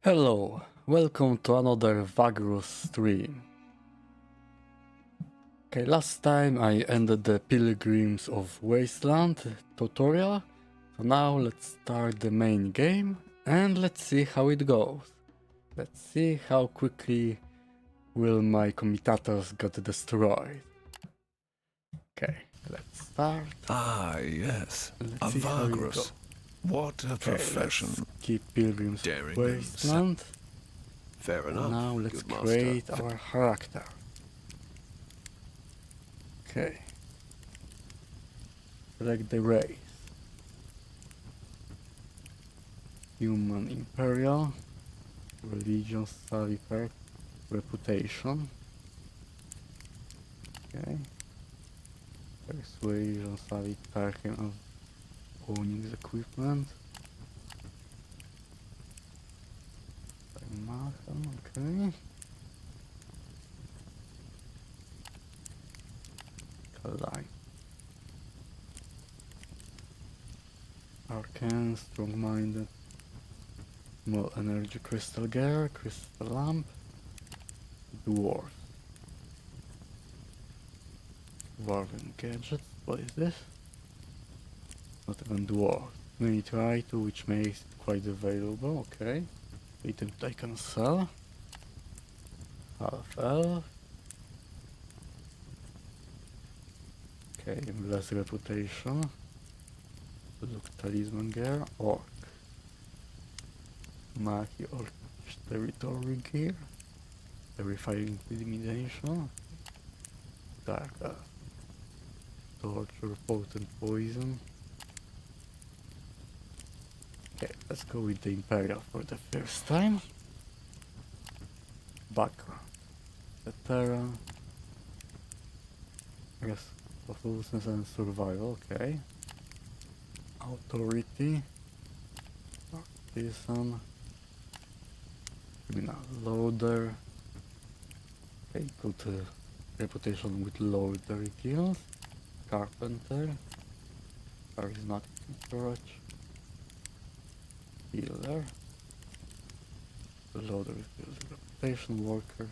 Hello, welcome to another VAGRUS stream. Okay, last time I ended the Pilgrims of Wasteland tutorial, so now let's start the main game and let's see how it goes. Let's see how quickly will my commutators get destroyed. Okay, let's start. Ah, yes. Let's A see how it VAGRUS. goes. What a Okay, profession. let's keep Pilgrims of Daring and Wasteland. Fair enough. Now let's good master. create our character. Okay. Select the race. Human Imperial. Religion, Savvy Perk, Reputation. Okay. Persuasion, Savvy Perk and owning the equipment. Okay. Collide. Arcane, Strong-Minded. Small Energy Crystal Gear, Crystal Lamp. Dwarf. Dwarven Gadgets, what is this? Not even dwarf. We need to try to, which makes it quite available, okay. Item I can sell. Half elf. Okay, less reputation. Look, talisman gear, orc. Maki orcish territory gear. Terrifying intimidation. Dark earth. Torture, potent poison. Okay, let's go with the Imperial for the first time. Background. Veteran. Yes, ruthlessness and survival, okay. Authority. Artisan. Criminal loader. Okay, good reputation with loader kills. Carpenter. Charismatic encourage. Healer. The loader is reputation worker.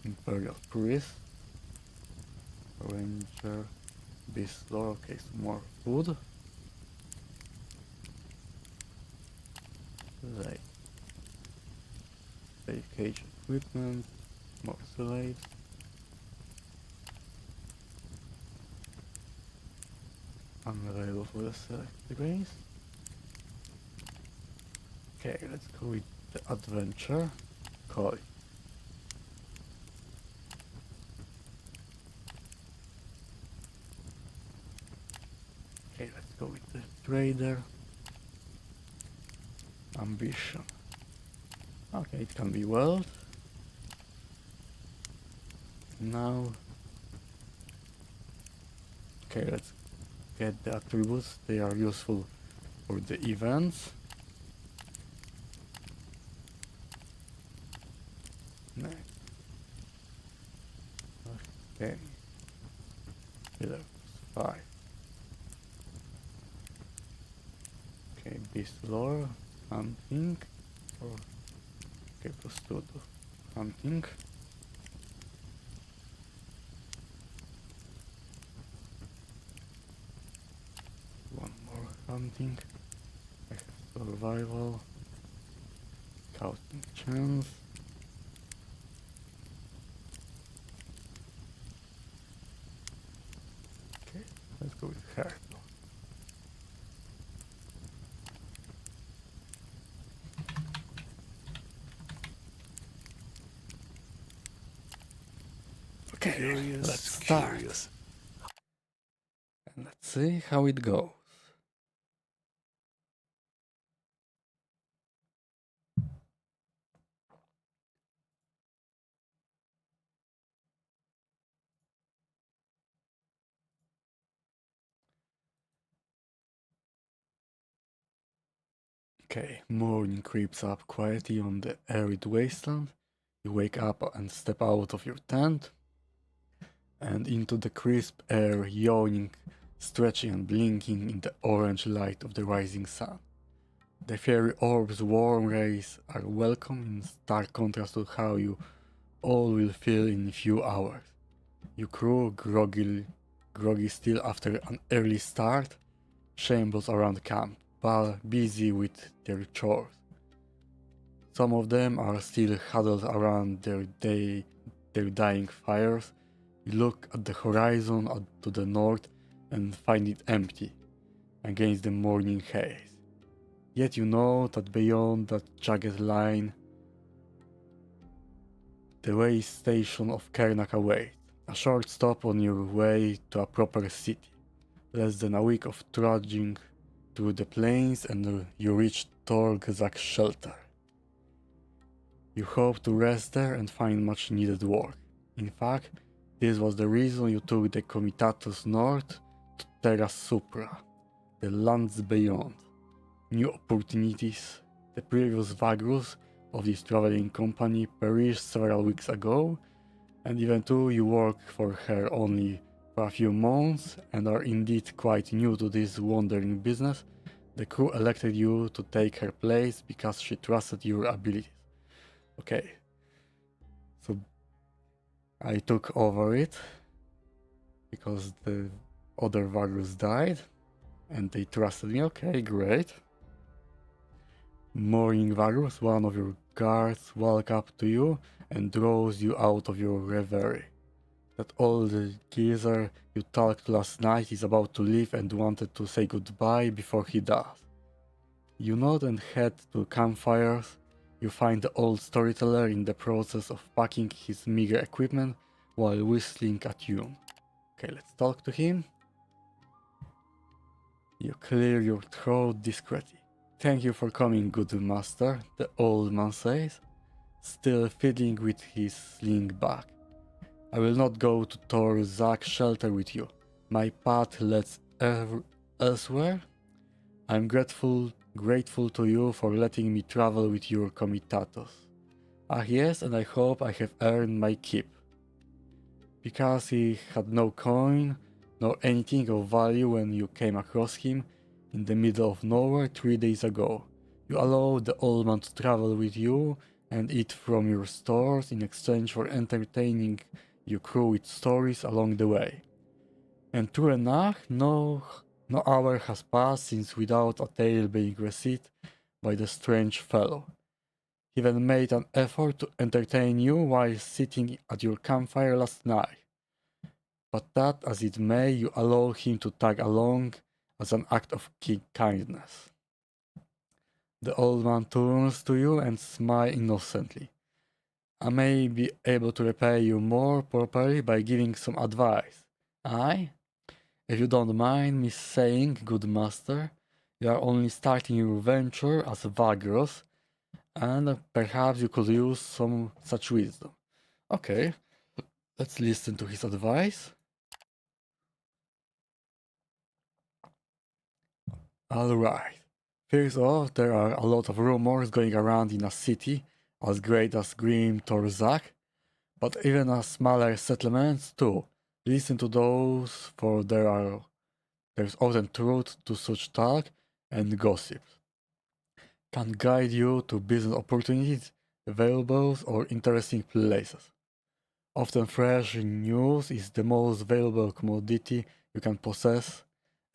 Imperial priest. Ranger. Beast lord. Okay, some more food. Like safe cage equipment. More slaves. Unavailable for the select race. Okay, let's go with the adventure. Koi. Okay, let's go with the trader. Ambition. Okay, it can be world. Now, okay, let's get the attributes. They are useful for the events. Next. Okay. Pillar plus 5. Okay, beast lore, hunting, or okay, plus 2 to hunting. One more hunting. I have survival, scouting chance. Okay, let's go with her. Okay, Curious, let's start. curious. And let's see how it goes. Okay, morning creeps up quietly on the arid wasteland. You wake up and step out of your tent and into the crisp air, yawning, stretching and blinking in the orange light of the rising sun. The fairy orb's warm rays are welcome in stark contrast to how you all will feel in a few hours. You crew groggy still after an early start, shambles around camp, busy with their chores. Some of them are still huddled around their dying fires. You look at the horizon to the north and find it empty against the morning haze. Yet you know that beyond that jagged line, the way station of Kernak awaits, a short stop on your way to a proper city. Less than a week of trudging through the plains and you reach Torgzak's shelter. You hope to rest there and find much needed work. In fact, this was the reason you took the Comitatus north to Terra Supra, the lands beyond. New opportunities. The previous VAGRUS of this traveling company perished several weeks ago, and even though you work for her only for a few months and are indeed quite new to this wandering business, the crew elected you to take her place because she trusted your abilities. Okay, so I took over it because the other VAGRUS died and they trusted me. Okay, great. Morning VAGRUS, one of your guards, walks up to you and draws you out of your reverie. That old geezer you talked to last night is about to leave and wanted to say goodbye before he does. You nod and head to campfires. You find the old storyteller in the process of packing his meager equipment while whistling a tune. Okay, let's talk to him. You clear your throat discreetly. Thank you for coming, good master, the old man says, still fiddling with his sling bag. I will not go to Torzak's shelter with you. My path leads elsewhere. I'm grateful to you for letting me travel with your comitatus. Ah yes, and I hope I have earned my keep. Because he had no coin, nor anything of value when you came across him in the middle of nowhere 3 days ago. You allowed the old man to travel with you and eat from your stores in exchange for entertaining your crew with stories along the way. And true enough, no hour has passed since without a tale being received by the strange fellow. He even made an effort to entertain you while sitting at your campfire last night. But that as it may, you allow him to tag along as an act of kindness. The old man turns to you and smiles innocently. I may be able to repay you more properly by giving some advice. Aye? If you don't mind me saying, good master, you are only starting your venture as a VAGRUS, and perhaps you could use some such wisdom. Okay, let's listen to his advice. Alright. First off, there are a lot of rumors going around in a city as great as Grim Torzak, but even as smaller settlements too. Listen to those, for there's often truth to such talk and gossip. Can guide you to business opportunities, valuables, or interesting places. Often fresh news is the most valuable commodity you can possess,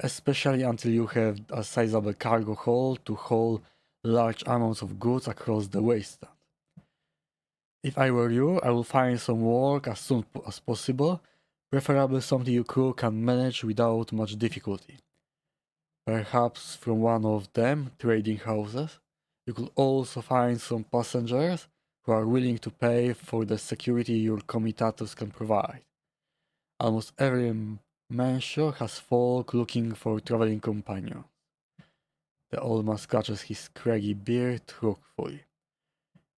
especially until you have a sizable cargo hold to haul large amounts of goods across the wasteland. If I were you, I would find some work as soon as possible, preferably something your crew can manage without much difficulty. Perhaps from one of them trading houses. You could also find some passengers who are willing to pay for the security your comitatus can provide. Almost every mansion has folk looking for traveling companions. The old man scratches his scraggy beard thoughtfully.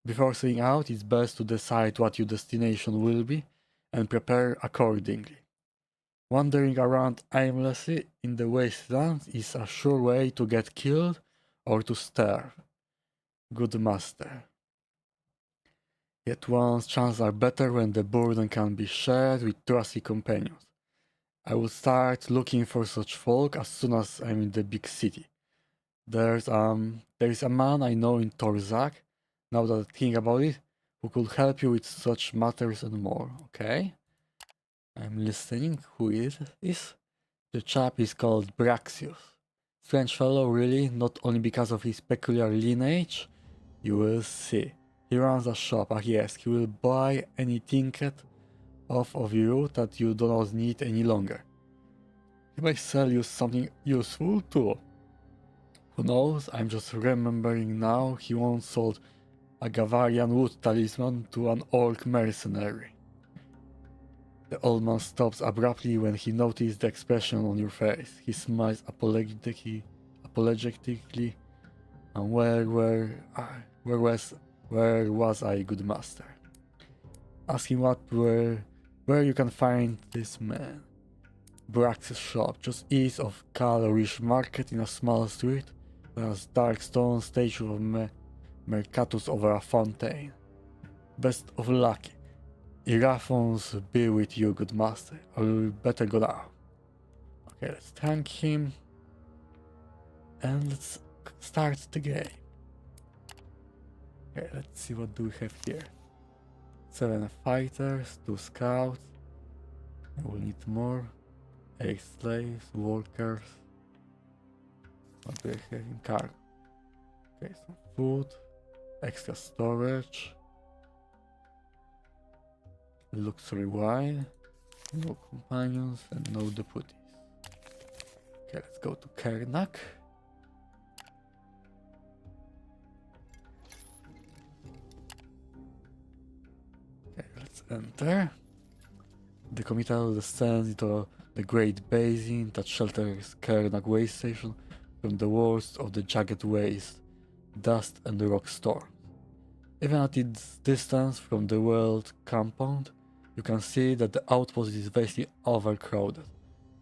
Before setting out, it's best to decide what your destination will be and prepare accordingly. Wandering around aimlessly in the wastelands is a sure way to get killed or to starve. Good master. Yet one's chances are better when the burden can be shared with trusty companions. I will start looking for such folk as soon as I'm in the big city. There's a man I know in Torzak, now that I think about it, who could help you with such matters and more, okay? I'm listening. Who is? The chap is called Braxius. Strange fellow, really, not only because of his peculiar lineage. You will see. He runs a shop, yes, he will buy any trinket off of you that you do not need any longer. He may sell you something useful too. Who knows, I'm just remembering now he once sold a Gavarian wood talisman to an orc mercenary. The old man stops abruptly when he notices the expression on your face. He smiles apologetically, and where was I, good master? Ask him where you can find this man. Brax's shop, just east of Calorish Market in a small street. There's dark stone statue of Mercatus over a fountain. Best of luck. Iraphons be with you, good master. I will better go now. Okay, let's thank him. And let's start the game. Okay, let's see what do we have here. 7 fighters, 2 scouts. We'll need more. 8 slaves, workers. What do we have in cargo? Okay, some food. Extra storage. Luxury wine. No companions and no deputies. Okay, let's go to Kernak. Okay, let's enter. The committal descends into the great basin that shelters Kernak way station from the worst of the jagged waste, dust and rock storms. Even at its distance from the world compound, you can see that the outpost is vastly overcrowded.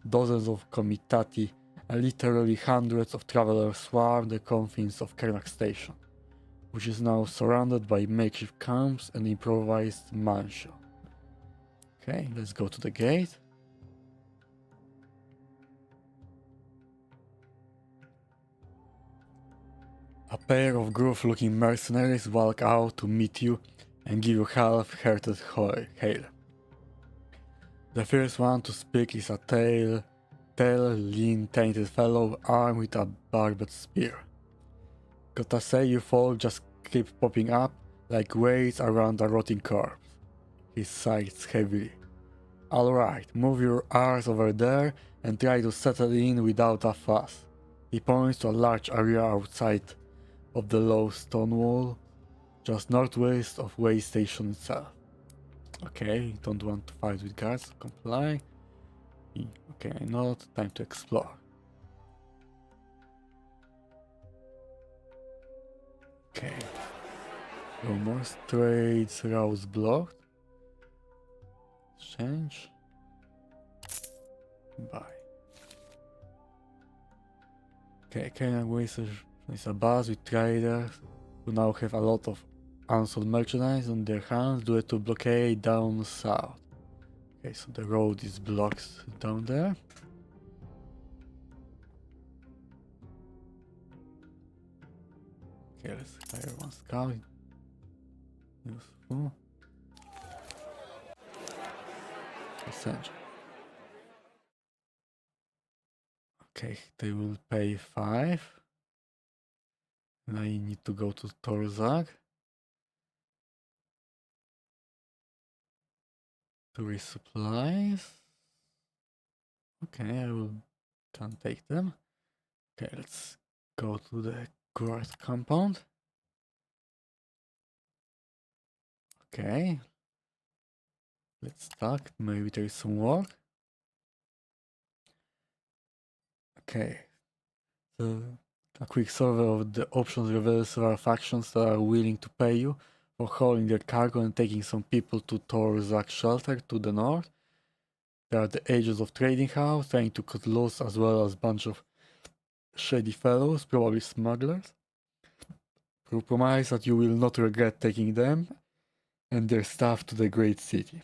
Dozens of comitati and literally hundreds of travelers swarm the confines of Kernak station, which is now surrounded by makeshift camps and improvised mansion. Okay, let's go to the gate. A pair of gruff-looking mercenaries walk out to meet you and give you half-hearted hail. The first one to speak is a tall, lean, tainted fellow armed with a barbed spear. Gotta say, you folk just keep popping up like weights around a rotting corpse. He sighs heavily. Alright, move your arse over there and try to settle in without a fuss. He points to a large area outside of the low stone wall, just northwest of way station itself. Okay, don't want to fight with guards, comply. Okay, not time to explore. Okay. Rumors, trades, routes blocked. Exchange. Buy. Okay, Kenyan Wizard is a buzz with traders who now have a lot of unsold merchandise on their hands due to blockade down south. Okay, so the road is blocked down there. Okay, let's hire one scout. Useful. Essential. Okay, they will pay 5. And I need to go to Torzak to resupplies. Okay, can take them. Okay, let's go to the growth compound. Okay. Let's talk. Maybe there is some work. Okay. So a quick survey of the options reveals several factions that are willing to pay you for hauling their cargo and taking some people to Torzak shelter to the north. There are the agents of trading house trying to cut loose, as well as a bunch of shady fellows, probably smugglers, who promise that you will not regret taking them and their stuff to the great city.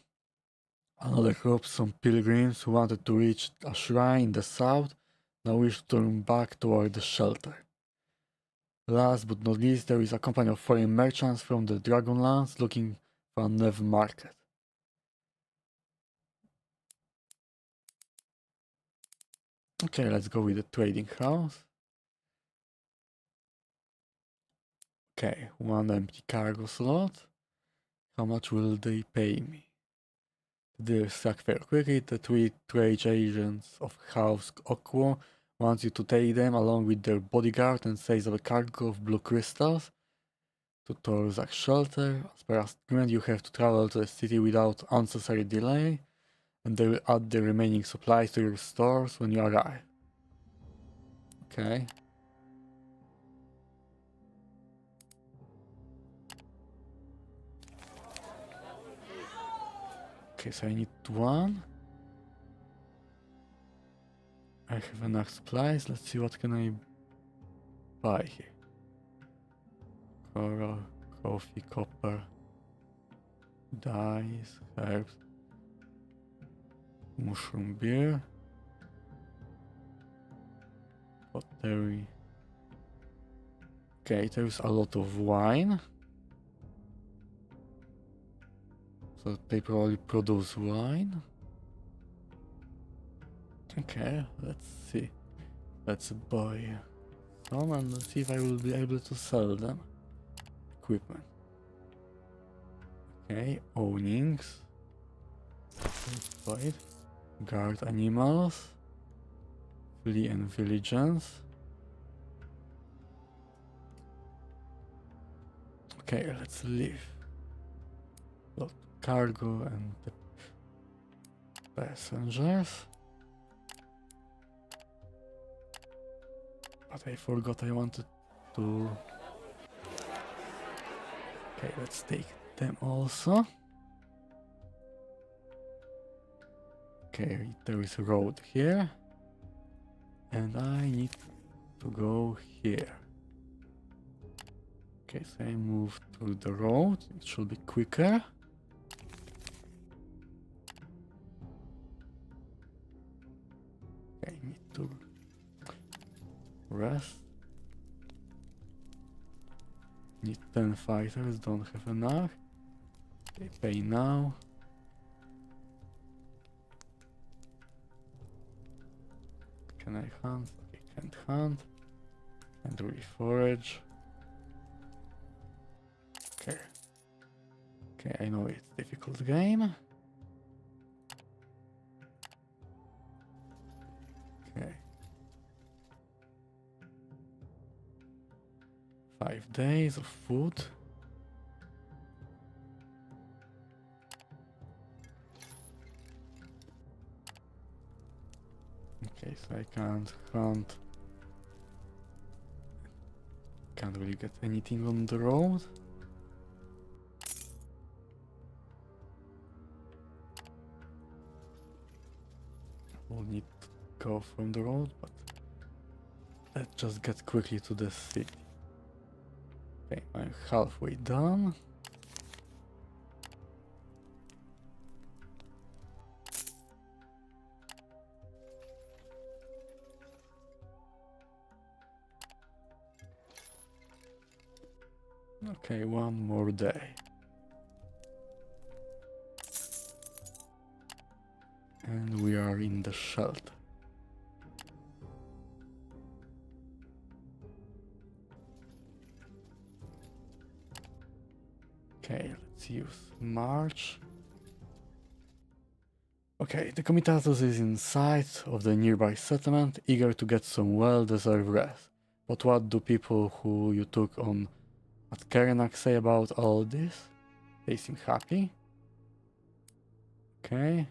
Another group, some pilgrims who wanted to reach a shrine in the south, now wish to turn back toward the shelter. Last but not least, there is a company of foreign merchants from the Dragonlands looking for a new market. Okay, let's go with the trading house. Okay, one empty cargo slot. How much will they pay me? The struck very quickly. The three trade agents of House Okwo want you to take them along with their bodyguard and seize a cargo of blue crystals to Torzak's shelter. As per agreement, you have to travel to the city without unnecessary delay, and they will add the remaining supplies to your stores when you arrive. Okay. Okay, so I need one. I have enough supplies. Let's see what can I buy here. Coral, coffee, copper, dyes, herbs, mushroom beer, pottery. Okay, there's a lot of wine. So they probably produce wine. Okay, let's see. Let's buy some and let's see if I will be able to sell them. Equipment. Okay, ownings. Let's guard animals. Flee and vigilance. Okay, let's leave. Load cargo and the passengers. But I forgot I wanted to... Okay, let's take them also. Okay, there is a road here. And I need to go here. Okay, so I move through the road. It should be quicker. Okay, I need to rest. Need 10 fighters, don't have enough. Okay, pay now. Can I hunt? Okay, can't hunt. And reforage. Okay. Okay, I know it's a difficult game. Okay. 5 days of food. Okay, so I can't hunt. Can't really get anything on the road. We'll need to go from the road, but let's just get quickly to the city. Okay, I'm halfway done. Okay, one more day. And we are in the shelter. Okay, let's use March. Okay, the Comitatus is in sight of the nearby settlement, eager to get some well-deserved rest. But what do people who you took on at Kerenak say about all this? They seem happy. Okay.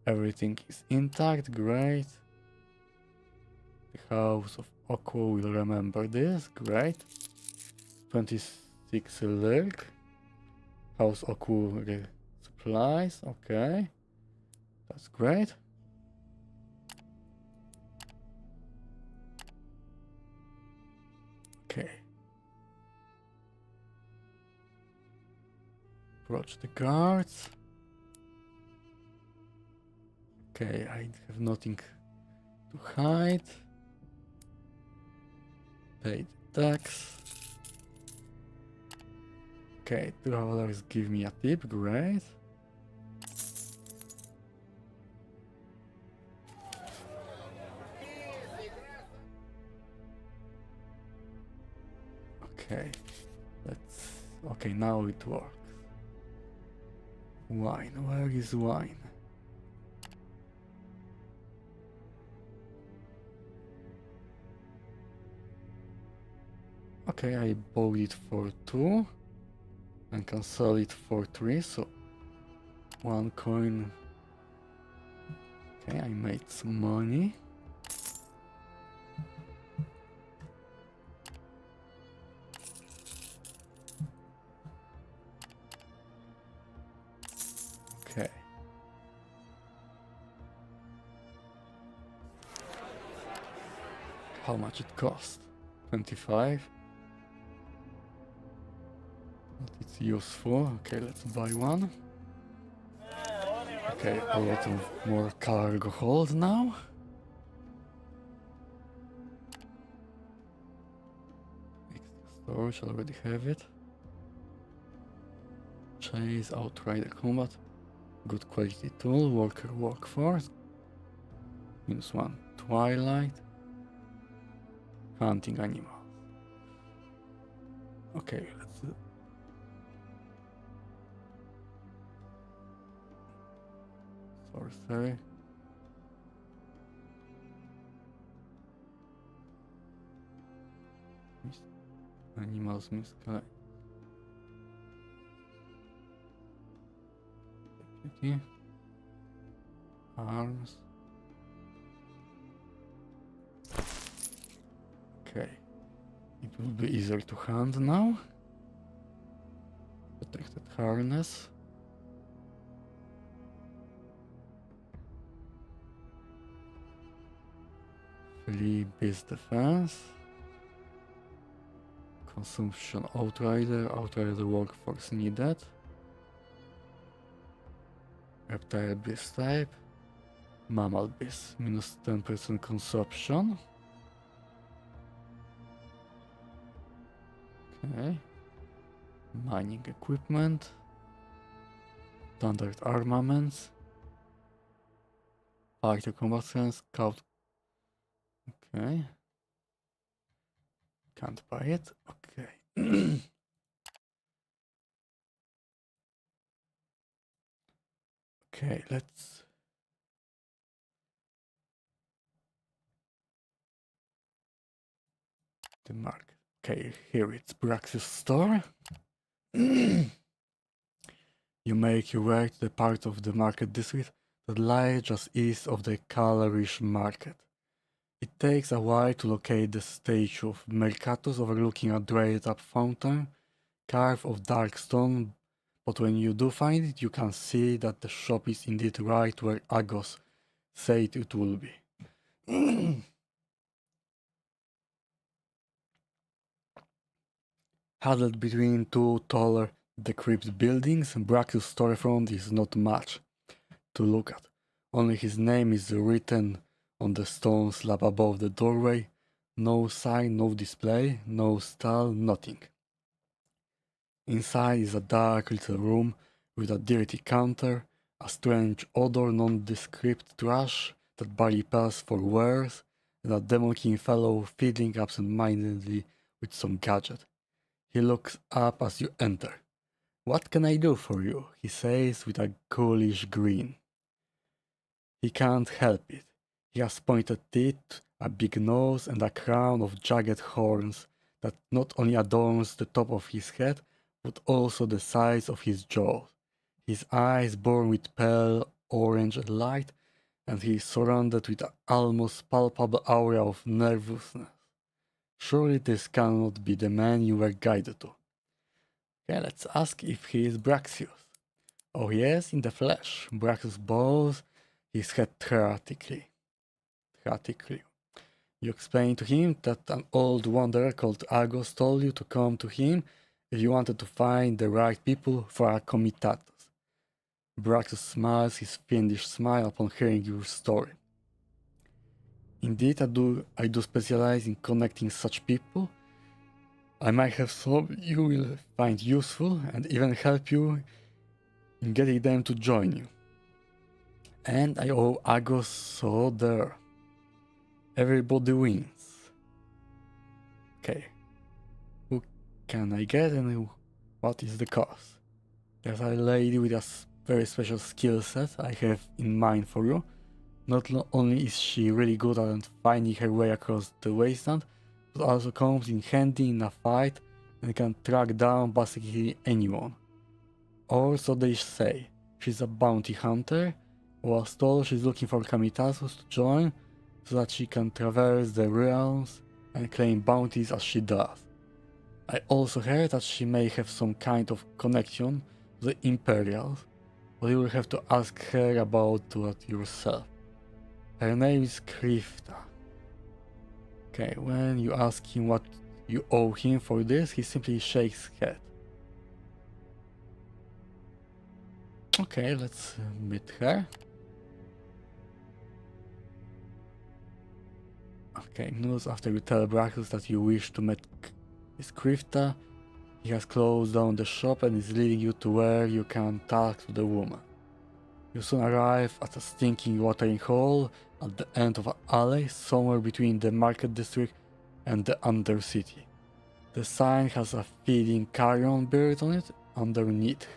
Everything is intact, great. The House of Okwo will remember this, great. 26 Lurk. House Okwo supplies, okay. That's great. Okay. Approach the guards. Okay, I have nothing to hide. Paid attacks. Okay, travelers give me a tip, great. Okay, okay, now it works. Wine, where is wine? Okay, I bought it for 2 and can sell it for 3, so 1 coin. Okay, I made some money. Okay. How much it cost? 25. But it's useful. Okay, let's buy one. Okay, a lot of more cargo hold now. Extra storage, already have it. Chase, outrider combat. Good quality tool, worker workforce. -1, twilight. Hunting animals. Okay, let's sorcery. Animals miscalculate. Deputy. Arms. Okay. It will be easier to hunt now. Protected harness. Flee beast defense. Consumption outrider workforce needed. Reptile beast type. Mammal beast, -10% consumption. Okay. Mining equipment. Standard armaments. Fighter combat sense, scout. Okay. Can't buy it. Okay. Okay, let's the market. Okay, here it's Brax's store. You make your way to the part of the market district that lies just east of the Calarish market. It takes a while to locate the statue of Mercatus overlooking a dried up fountain carved of dark stone, but when you do find it, you can see that the shop is indeed right where Agos said it will be. Huddled between 2 taller, decrepit buildings, Brax's storefront is not much to look at. Only his name is written on the stone slab above the doorway. No sign, no display, no stall, nothing. Inside is a dark little room with a dirty counter, a strange odor, nondescript trash that barely passes for wares, and a demon-king fellow fiddling absent-mindedly with some gadget. He looks up as you enter. "What can I do for you?" he says with a ghoulish grin. He can't help it. He has pointed teeth, a big nose, and a crown of jagged horns that not only adorns the top of his head, but also the sides of his jaws. His eyes burn with pale orange light, and he is surrounded with an almost palpable aura of nervousness. Surely this cannot be the man you were guided to. Okay, let's ask if he is Braxius. Oh yes, in the flesh. Braxius bows his head theatrically. You explain to him that an old wanderer called Argos told you to come to him if you wanted to find the right people for a comitatus. Braxus smiles his fiendish smile upon hearing your story. Indeed, I do specialize in connecting such people. I might have some you will find useful and even help you in getting them to join you. And I owe Agos, so there. Everybody wins. Okay. Who can I get and what is the cost? There's a lady with a very special skill set I have in mind for you. Not only is she really good at finding her way across the wasteland, but also comes in handy in a fight and can track down basically anyone. Or so they say. She's a bounty hunter. I was told she's looking for Kamitasus to join so that she can traverse the realms and claim bounties as she does. I also heard that she may have some kind of connection to the Imperials, but you will have to ask her about that yourself. Her name is Krifta. Okay, when you ask him what you owe him for this, he simply shakes his head. Okay, let's meet her. Okay, news after you tell Braxus that you wish to meet Miss Krifta. He has closed down the shop and is leading you to where you can talk to the woman. You soon arrive at a stinking watering hole at the end of an alley somewhere between the market district and the Undercity. The sign has a feeding carrion bird on it underneath.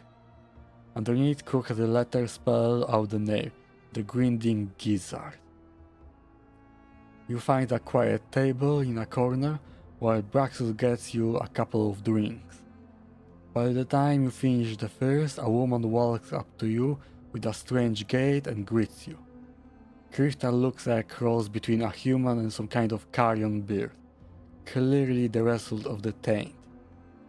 Underneath, crooked letters spell out the name, the Grinding Gizzard. You find a quiet table in a corner while Braxus gets you a couple of drinks. By the time you finish the first, a woman walks up to you with a strange gait and greets you. Krifta looks like a cross between a human and some kind of carrion bird, clearly the result of the taint.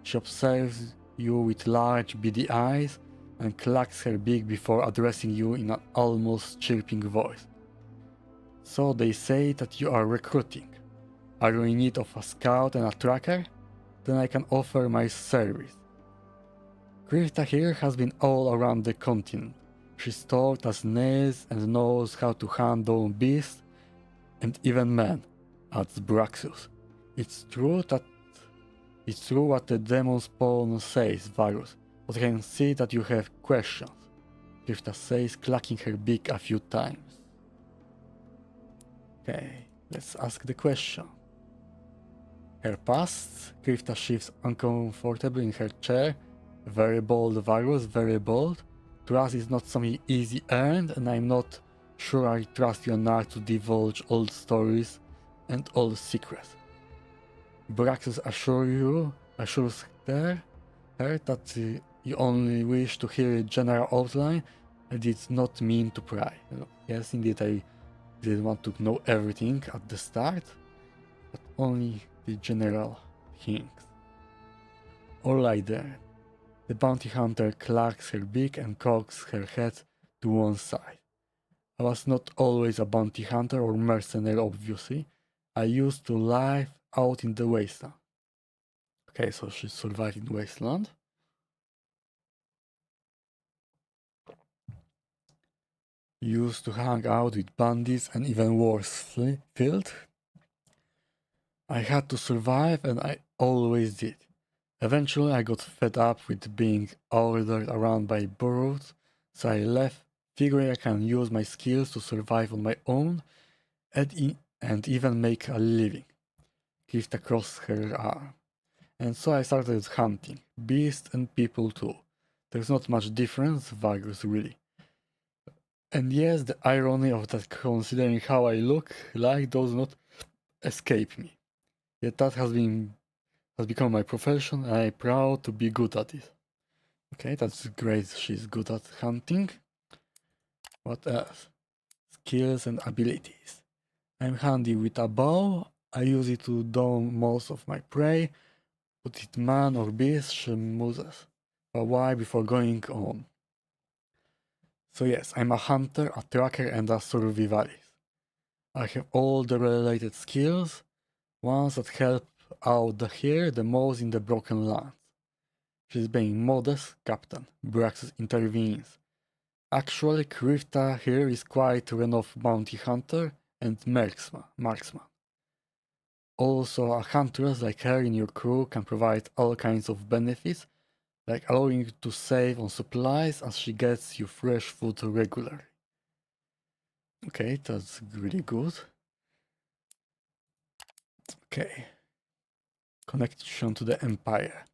She observes you with large beady eyes and clacks her beak before addressing you in an almost chirping voice. So they say that you are recruiting. Are you in need of a scout and a tracker? Then I can offer my service. Krifta here has been all around the continent. She's taught as nails and knows how to handle beasts and even men, adds Braxus. It's true what the demon spawn says, Vagrus, but I can see that you have questions, Krifta says, clacking her beak a few times. Okay, let's ask the question. Her past, Krifta shifts uncomfortably in her chair. Very bold, Vagrus, very bold. Trust is not something easy earned, and I'm not sure I trust you enough to divulge old stories and old secrets. Braxus assures her that you only wish to hear a general outline and did not mean to pry. Yes, indeed, I didn't want to know everything at the start, but only the general things. Alright then. The bounty hunter clacks her beak and cocks her head to one side. I was not always a bounty hunter or mercenary, obviously. I used to live out in the wasteland. Okay, so she survived in wasteland. Used to hang out with bandits and even worse, filth. I had to survive and I always did. Eventually I got fed up with being ordered around by burrows, so I left, figuring I can use my skills to survive on my own and even make a living. Gift across her arm. And so I started hunting, beasts and people too. There's not much difference, Vagrus, really. And yes, the irony of that considering how I look like does not escape me. Yet that has become my profession and I'm proud to be good at it. Okay, that's great, she's good at hunting. What else? Skills and abilities. I'm handy with a bow, I use it to down most of my prey, put it man or beast, she moves a while before going on. So yes, I'm a hunter, a tracker and a survivalist. I have all the related skills, ones that help out here the most in the Broken Lands. She's being modest, Captain. Braxus intervenes. Actually, Krifta here is quite a renowned bounty hunter and marksman. also a huntress like her in your crew can provide all kinds of benefits, like allowing you to save on supplies as she gets you fresh food regularly. Okay, that's really good. Okay. Connection to the Empire.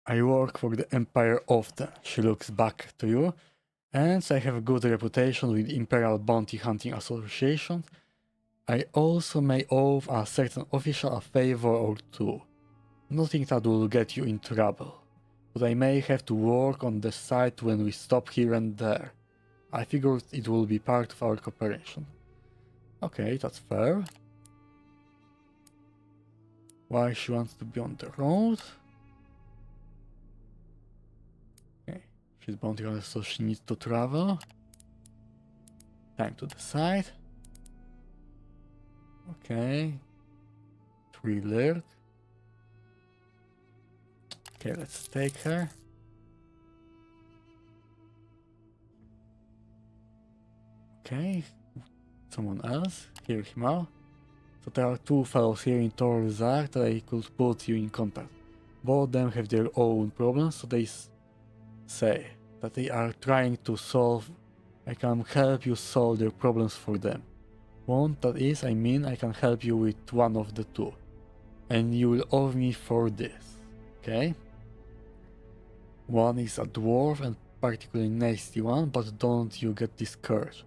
I work for the Empire often, she looks back to you, and I have a good reputation with Imperial Bounty Hunting Association. I also may owe a certain official a favor or two. Nothing that will get you in trouble, but I may have to work on the site when we stop here and there. I figured it will be part of our cooperation. Okay, that's fair. Why she wants to be on the road? Okay, she's bounty hunter, so she needs to travel. Time to decide. Okay. Thriller. Okay, let's take her. Okay. Someone else. Hear him out. So there are two fellows here in Torzak that I could put you in contact. Both of them have their own problems, so they say that they are trying to solve. I can help you solve their problems for them. One, that is, I mean, I can help you with one of the two. And you will owe me for this. Okay? One is a dwarf and particularly nasty one, but don't you get discouraged.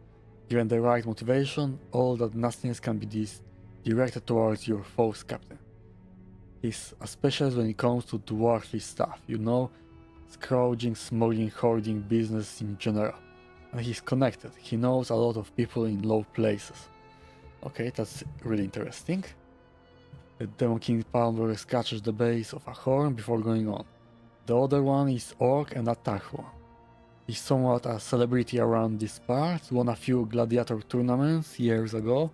Given the right motivation, all that nastiness can be directed towards your foe's captain. He's a specialist when it comes to dwarfy stuff, you know, scrounging, smuggling, hoarding, business in general. And he's connected, he knows a lot of people in low places. Okay, that's really interesting. The Demon King Palmer scratches the base of a horn before going on. The other one is Orc and a Tahua. He's somewhat a celebrity around these parts, won a few gladiator tournaments years ago,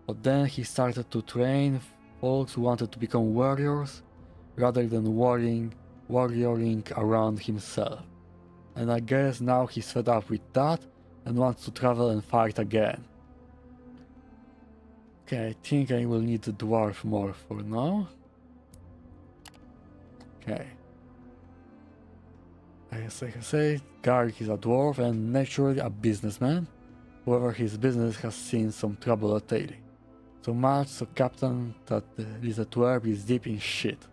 but then he started to train folks who wanted to become warriors rather than warrioring around himself. And I guess now he's fed up with that and wants to travel and fight again. Okay, I think I will need the dwarf more for now. Okay. As I can say, Garrick is a dwarf and naturally a businessman. However, his business has seen some trouble lately. So much so, Captain, that the dwarf is deep in shit.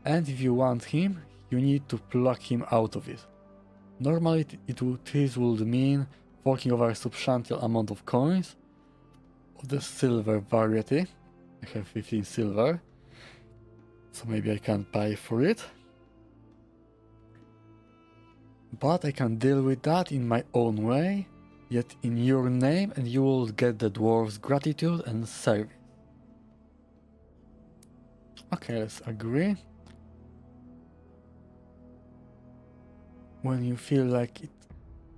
And if you want him, you need to pluck him out of it. Normally, this would mean forking over a substantial amount of coins of the silver variety. I have 15 silver, so maybe I can't pay for it. But I can deal with that in my own way, yet in your name, and you will get the dwarf's gratitude and service. Okay, let's agree. When you feel like it...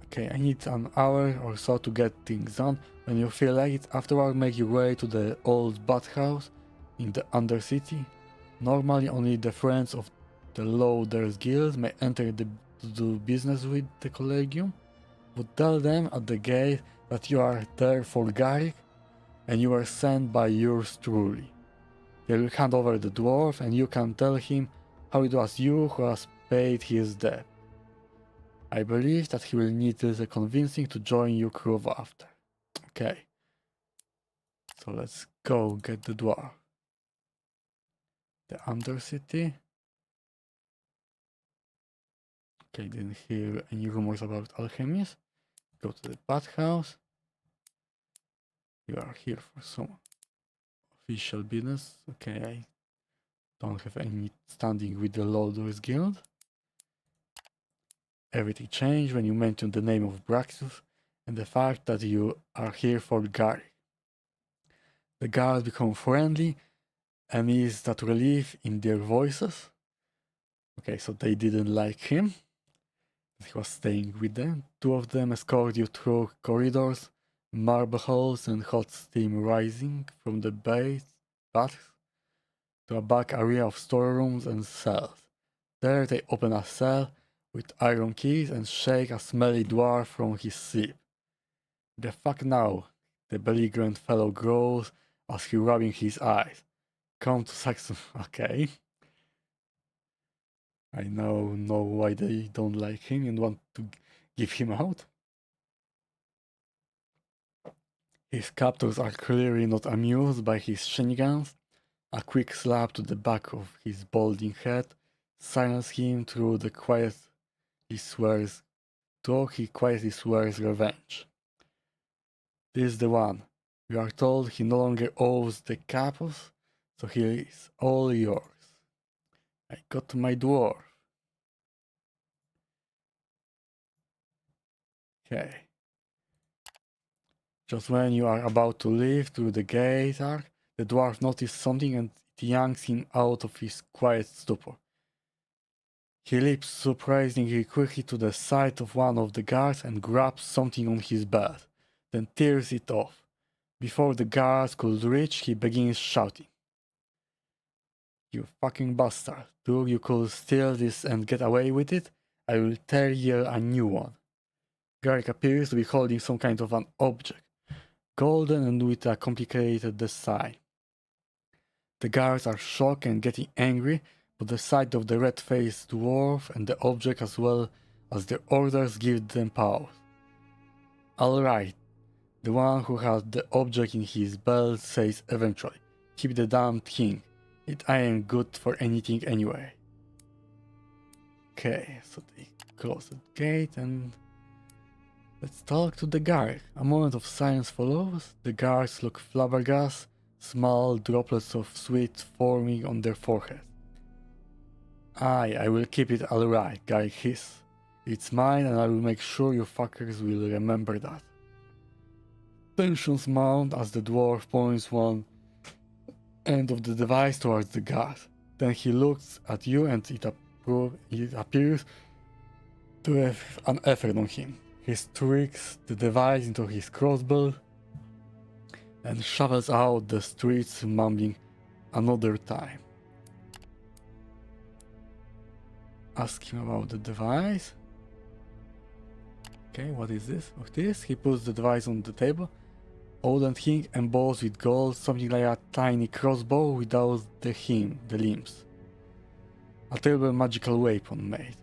Okay, I need an hour or so to get things done. When you feel like it, afterward make your way to the old bathhouse in the Undercity. Normally only the friends of the Loaders Guild may enter to do business with the Collegium, but tell them at the gate that you are there for Garrick and you are sent by yours truly. They will hand over the dwarf and you can tell him how it was you who has paid his debt. I believe that he will need the convincing to join your crew after. Okay. So let's go get the dwarf. The Undercity. Okay, didn't hear any rumors about alchemists. Go to the bathhouse. You are here for some official business. Okay, I don't have any standing with the Loaders Guild. Everything changed when you mentioned the name of Braxus and the fact that you are here for Gary. The guards become friendly and is that relief in their voices. Okay, so they didn't like him. He was staying with them. Two of them escort you through corridors, marble halls, and hot steam rising from the baths to a back area of storerooms and cells. There they open a cell with iron keys and shake a smelly dwarf from his seat. The fuck now? The belligerent fellow growls as he rubbing his eyes. Come to Saxon. Okay. I now know why they don't like him and want to give him out. His captors are clearly not amused by his shenanigans. A quick slap to the back of his balding head silences him through the quiet he swears he quietly swears revenge. This is the one. We are told he no longer owes the capos, so he is all yours. I got my dwarf. Okay. Just when you are about to leave through the gate arc, the dwarf notices something and it yanks him out of his quiet stupor. He leaps surprisingly quickly to the side of one of the guards and grabs something on his belt, then tears it off. Before the guards could reach, he begins shouting. You fucking bastard. Do you could steal this and get away with it? I will tear you a new one. Garrick appears to be holding some kind of an object, golden and with a complicated design. The guards are shocked and getting angry, but the sight of the red-faced dwarf and the object as well as their orders give them pause. Alright, the one who has the object in his belt says eventually, keep the damn thing, it ain't good for anything anyway. Okay, so they close the gate and let's talk to the guard. A moment of silence follows. The guards look flabbergasted, small droplets of sweat forming on their forehead. I will keep it alright, Guy hiss. It's mine and I will make sure you fuckers will remember that. Tensions mount as the dwarf points one end of the device towards the guard. Then he looks at you and it appears to have an effect on him. He streaks the device into his crossbow and shovels out the streets, mumbling another time. Ask him about the device. Okay, what is this? Of this? He puts the device on the table. Old thing embossed with gold, something like a tiny crossbow without the limbs. A terrible magical weapon made.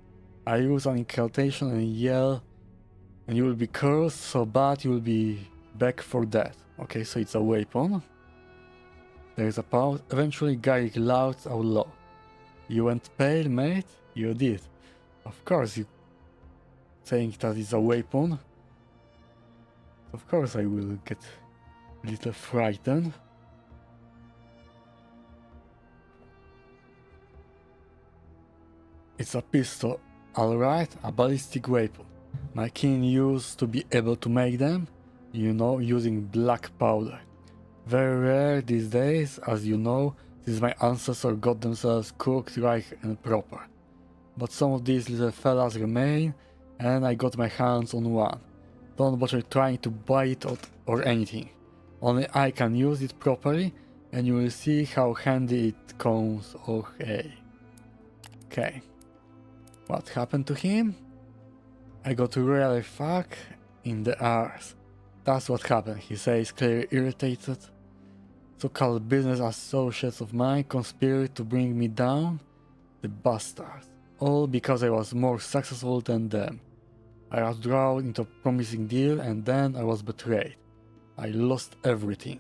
I use an incantation and yell, and you will be cursed so bad you will be back for that. Okay, so it's a weapon. There is a pause. Eventually, Garrick louds out loud. You went pale, mate? You did. Of course, you saying that it's a weapon. Of course, I will get a little frightened. It's a pistol, alright, a ballistic weapon. My king used to be able to make them, you know, using black powder. Very rare these days, as you know, since my ancestors got themselves cooked right and proper. But some of these little fellas remain, and I got my hands on one. Don't bother trying to buy it or anything. Only I can use it properly, and you will see how handy it comes. Okay. What happened to him? I got really fucked in the arse. That's what happened, he says, clearly irritated. So-called business associates of mine conspired to bring me down. The bastards. All because I was more successful than them. I was drawn into a promising deal and then I was betrayed. I lost everything.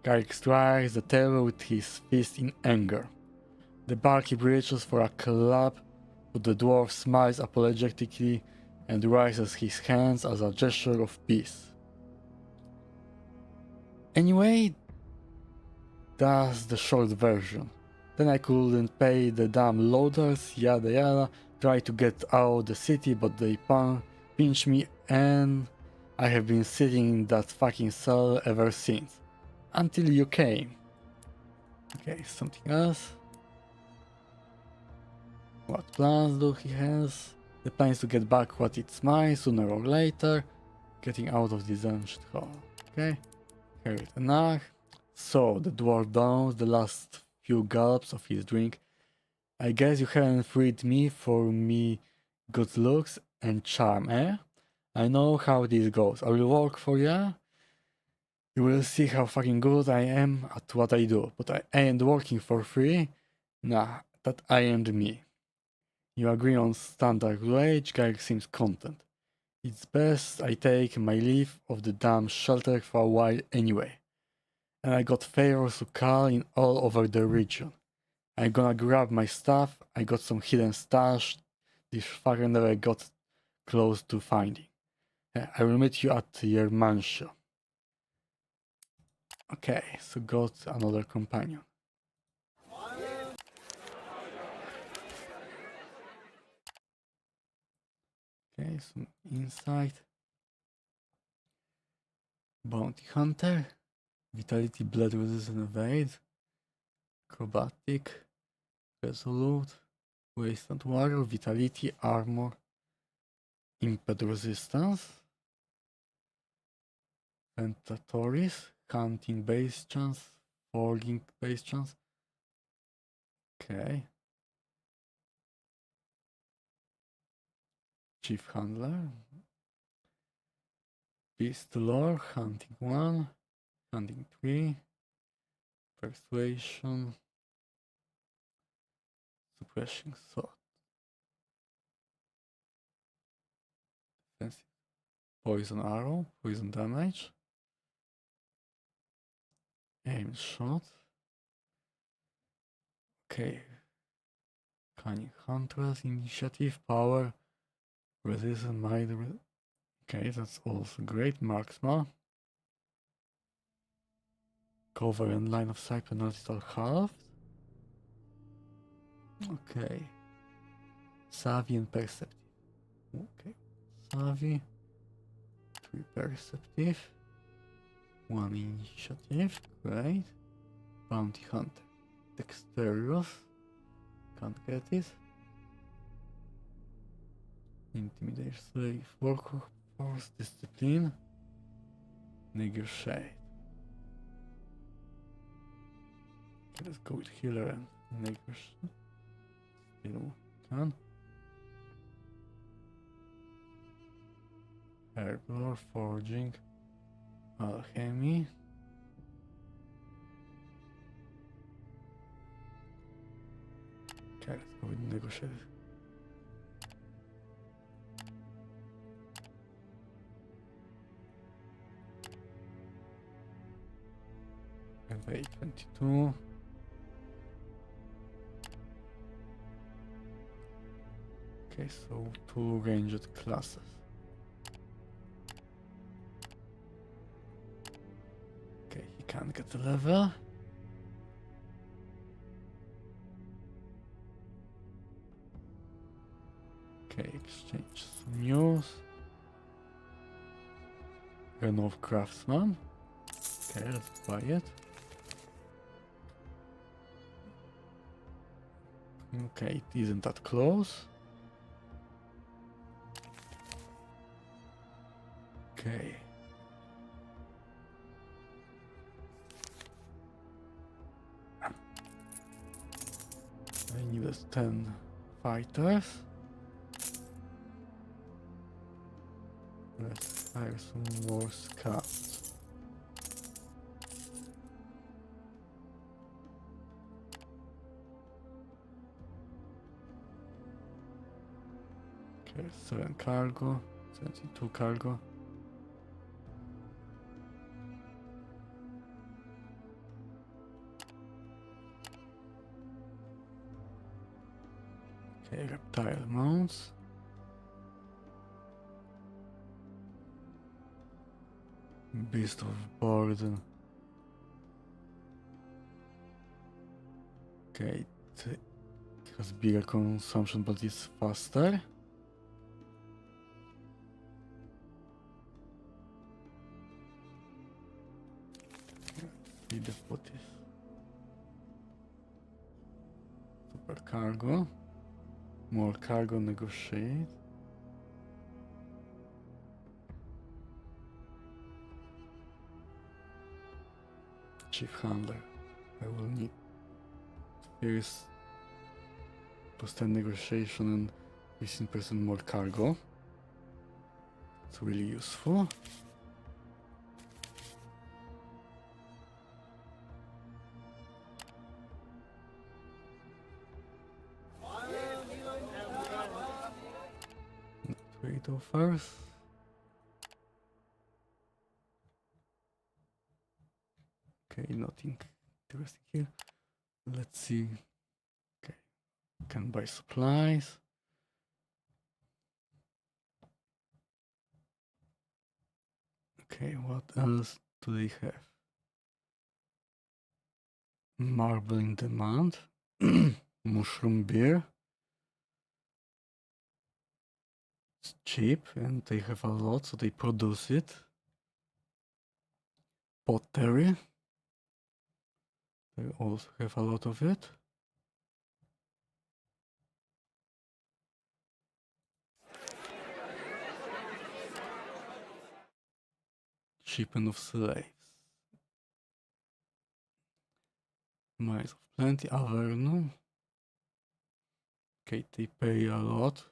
Garrick strikes the table with his fist in anger. The barkeep reaches for a club, but the dwarf smiles apologetically and raises his hands as a gesture of peace. Anyway, that's the short version. Then I couldn't pay the damn loaders, yada yada, tried to get out the city but they pinched me and I have been sitting in that fucking cell ever since. Until you came. Okay, something else. What plans do he has? The plan is to get back what it's mine sooner or later. Getting out of this dungeon hall. Okay. Here it enough. So the dwarf downs the last few gulps of his drink. I guess you haven't freed me for me good looks and charm, eh? I know how this goes. I will work for ya. You will see how fucking good I am at what I do, but I ain't working for free. Nah, that ain't me. You agree on standard wage, guy seems content. It's best I take my leave of the damn shelter for a while anyway. And I got favors to call in all over the region. I'm gonna grab my stuff, I got some hidden stash this fucker never got close to finding. I will meet you at your mansion. Okay, so got another companion. Okay, some insight. Bounty Hunter. Vitality, Blood Resistant, Evade. Acrobatic. Resolute. Wasteland Warrior. Vitality, Armor. Impet Resistance. Pentatoris. Hunting Base Chance. Forging Base Chance. Okay. Chief Handler. Beast Lore. Hunting 1. Hunting 3. Persuasion. Suppressing Thought. Defensive. Poison Arrow. Poison Damage. Aim Shot. Okay. Cunning Huntress. Initiative. Power. Resistance. Might. Okay, that's also great. Marksman. Cover and line of sight penalty are halved. Okay. Savvy and Perceptive. Okay. Savvy. 3 Perceptive. 1 Initiative. Great. Bounty Hunter. Dexterous. Can't get it. Intimidation. Slave. Workforce. Discipline. Negotiate. Okay, let's go with Healer and Negotiate. Still can. Herblore, Forging. Alchemy. Okay, let's go with Negotiate. Evade 22. Okay, so 2 ranged classes. Okay, he can't get the level. Okay, exchange some news. Renov Craftsman. Okay, let's buy it. Okay, it isn't that close. Okay. I need 10 fighters. Let's hire some more scouts. Okay, 7 cargo, 72 cargo. Okay, reptile mounts. Beast of burden. Okay, it has bigger consumption but it's faster. See the what is super cargo. More cargo, negotiate. Chief handler. I will need first +10 negotiation and 15% more cargo. It's really useful. trade offers. Okay, nothing interesting here. Let's see. Okay, can buy supplies. Okay, what else do they have? Marble in demand. Mushroom beer. It's cheap and they have a lot, so they produce it. Pottery. They also have a lot of it. Shipping of slaves. Mines of plenty. Averno. Okay, they pay a lot.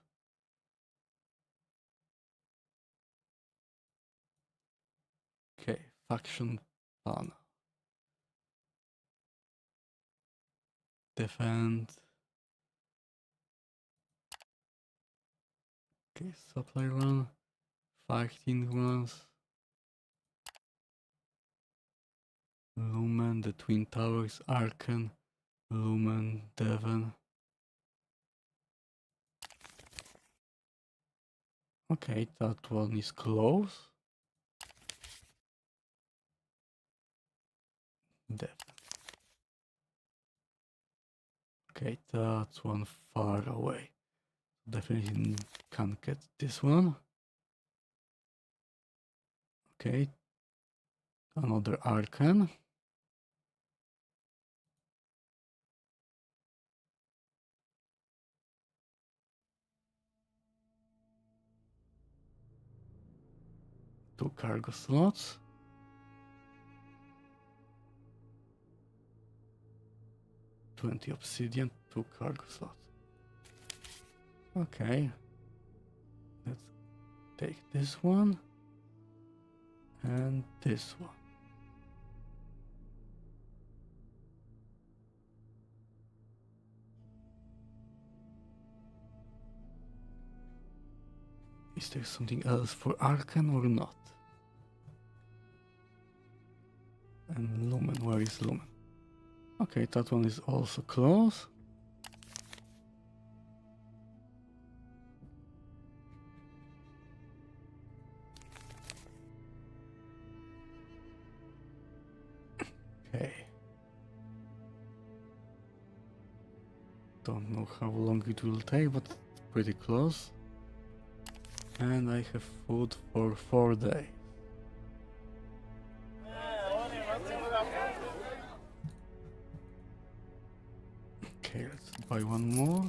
Okay, faction panel. Defend. Okay, supply run. Fighting runs. Lumen, the Twin Towers, Arkan, Lumen, Devon. Okay, that one is close. Devon. Okay, that's one far away. Definitely can't get this one. Okay, another Arkan. Two cargo slots. $20 obsidian, 2 cargo slots. Okay, let's take this one and this one. Is there something else for Arkan or not? And Lumen, where is Lumen? Okay, that one is also close. Okay. Don't know how long it will take, but pretty close. And I have food for 4 days. Okay, let's buy one more.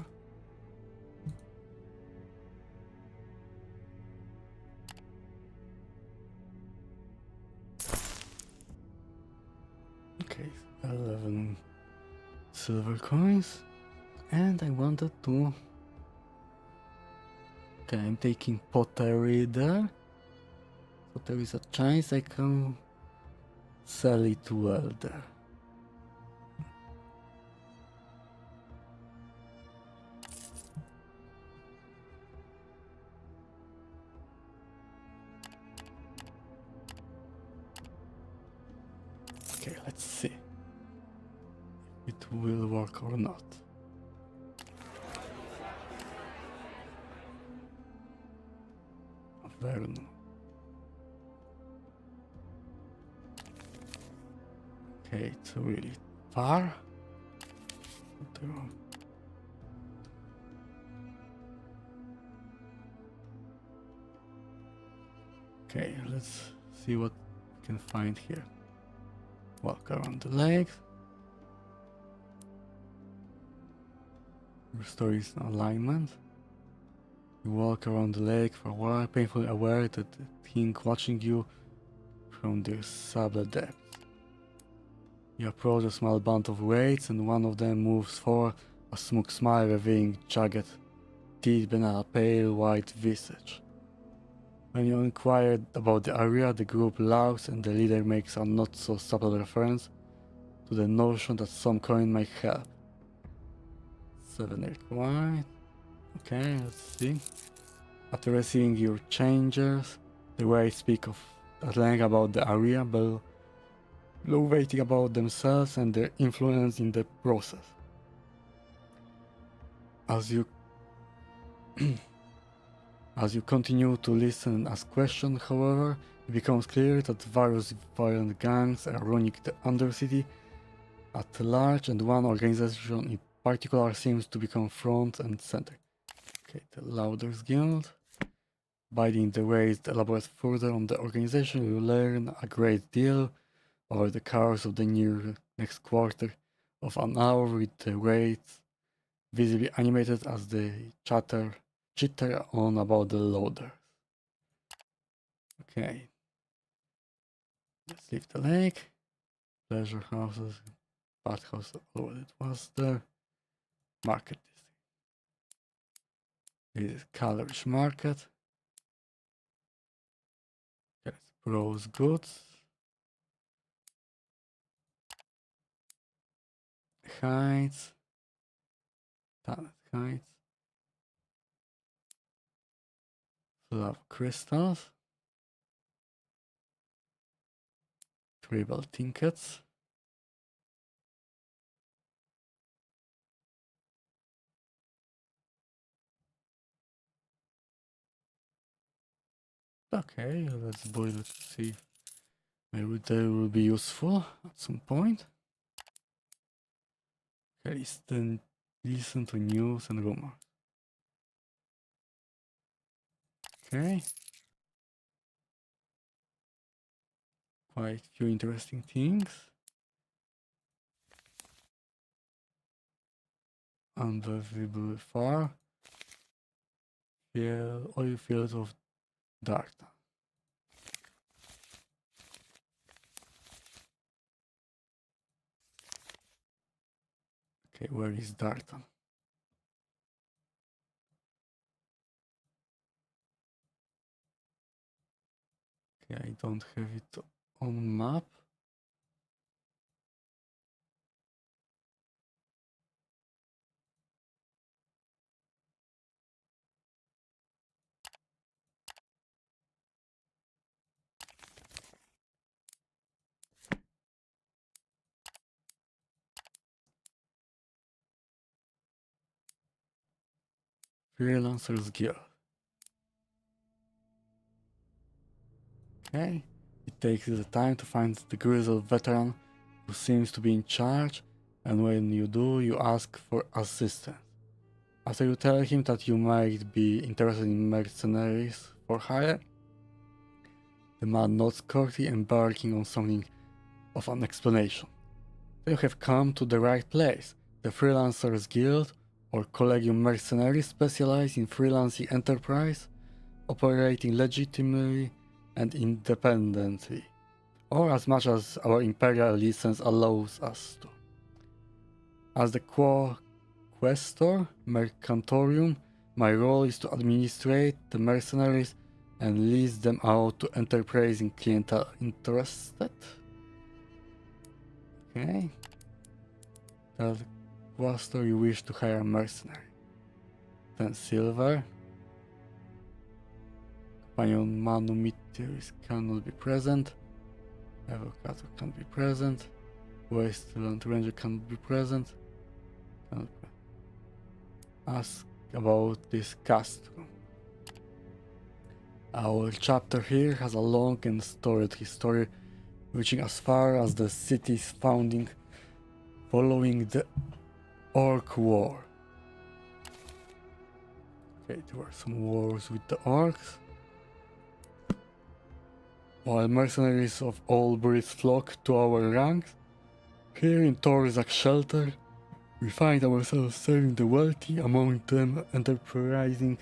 Okay, 11 silver coins. And I wanted to... Okay, I'm taking pottery there. So there is a chance I can sell it well there. Okay, let's see if it will work or not. Verno. Okay, it's really far. Okay, let's see what we can find here. Walk around the lake. Restore its alignment. You walk around the lake for a while, painfully aware that the thing watching you from their sable depths. You approach a small band of wraiths, and one of them moves forward, a smug smile revealing jagged teeth beneath a pale white visage. When you inquire about the area, the group laughs and the leader makes a not so subtle reference to the notion that some coin might help. 7 required. Okay, let's see. After receiving your changes, the Wraiths speak at length about the area, but waiting about themselves and their influence in the process. As you continue to listen and ask questions, however, it becomes clear that various violent gangs are running the Undercity at large, and one organization in particular seems to become front and center. Okay, the Louders Guild. By the ways to elaborate further on the organization, you learn a great deal over the course of the next quarter of an hour, with the raids visibly animated as they chitter on about the loaders. Okay. Let's leave the lake. Pleasure houses. Bathhouse, although it was there. Market district. This is Calorish Market. Let's browse goods. Heights. Talent Heights. Love crystals. Tribal trinkets. Okay, let's boil it to see. Maybe they will be useful at some point. Okay, listen to news and rumors. Okay. Quite few interesting things. Unbelievably far. Oil fields of Darktown. Okay, where is Darktown? Okay, I don't have it on map. Freelancers Guild. Okay, it takes the time to find the grizzled veteran who seems to be in charge, and when you do, you ask for assistance. After you tell him that you might be interested in mercenaries for hire, the man nods curtly, embarking on something of an explanation. You have come to the right place. The Freelancers Guild, or Collegium Mercenaries, specialize in freelancing enterprise, operating legitimately and independently, or as much as our imperial license allows us to. As the Questor Mercantorium, my role is to administrate the mercenaries and lease them out to enterprising clientele interested. Okay. Tell the Questor you wish to hire a mercenary. 10 silver. Companion Manu Meteoris cannot be present. Avocado can't be present. Wasteland Ranger can't be present. Ask about this castrum. Our chapter here has a long and storied history, reaching as far as the city's founding following the Orc War. Okay, there were some wars with the Orcs. While mercenaries of all breeds flock to our ranks, here in Torzak's shelter, we find ourselves serving the wealthy, among them enterprising,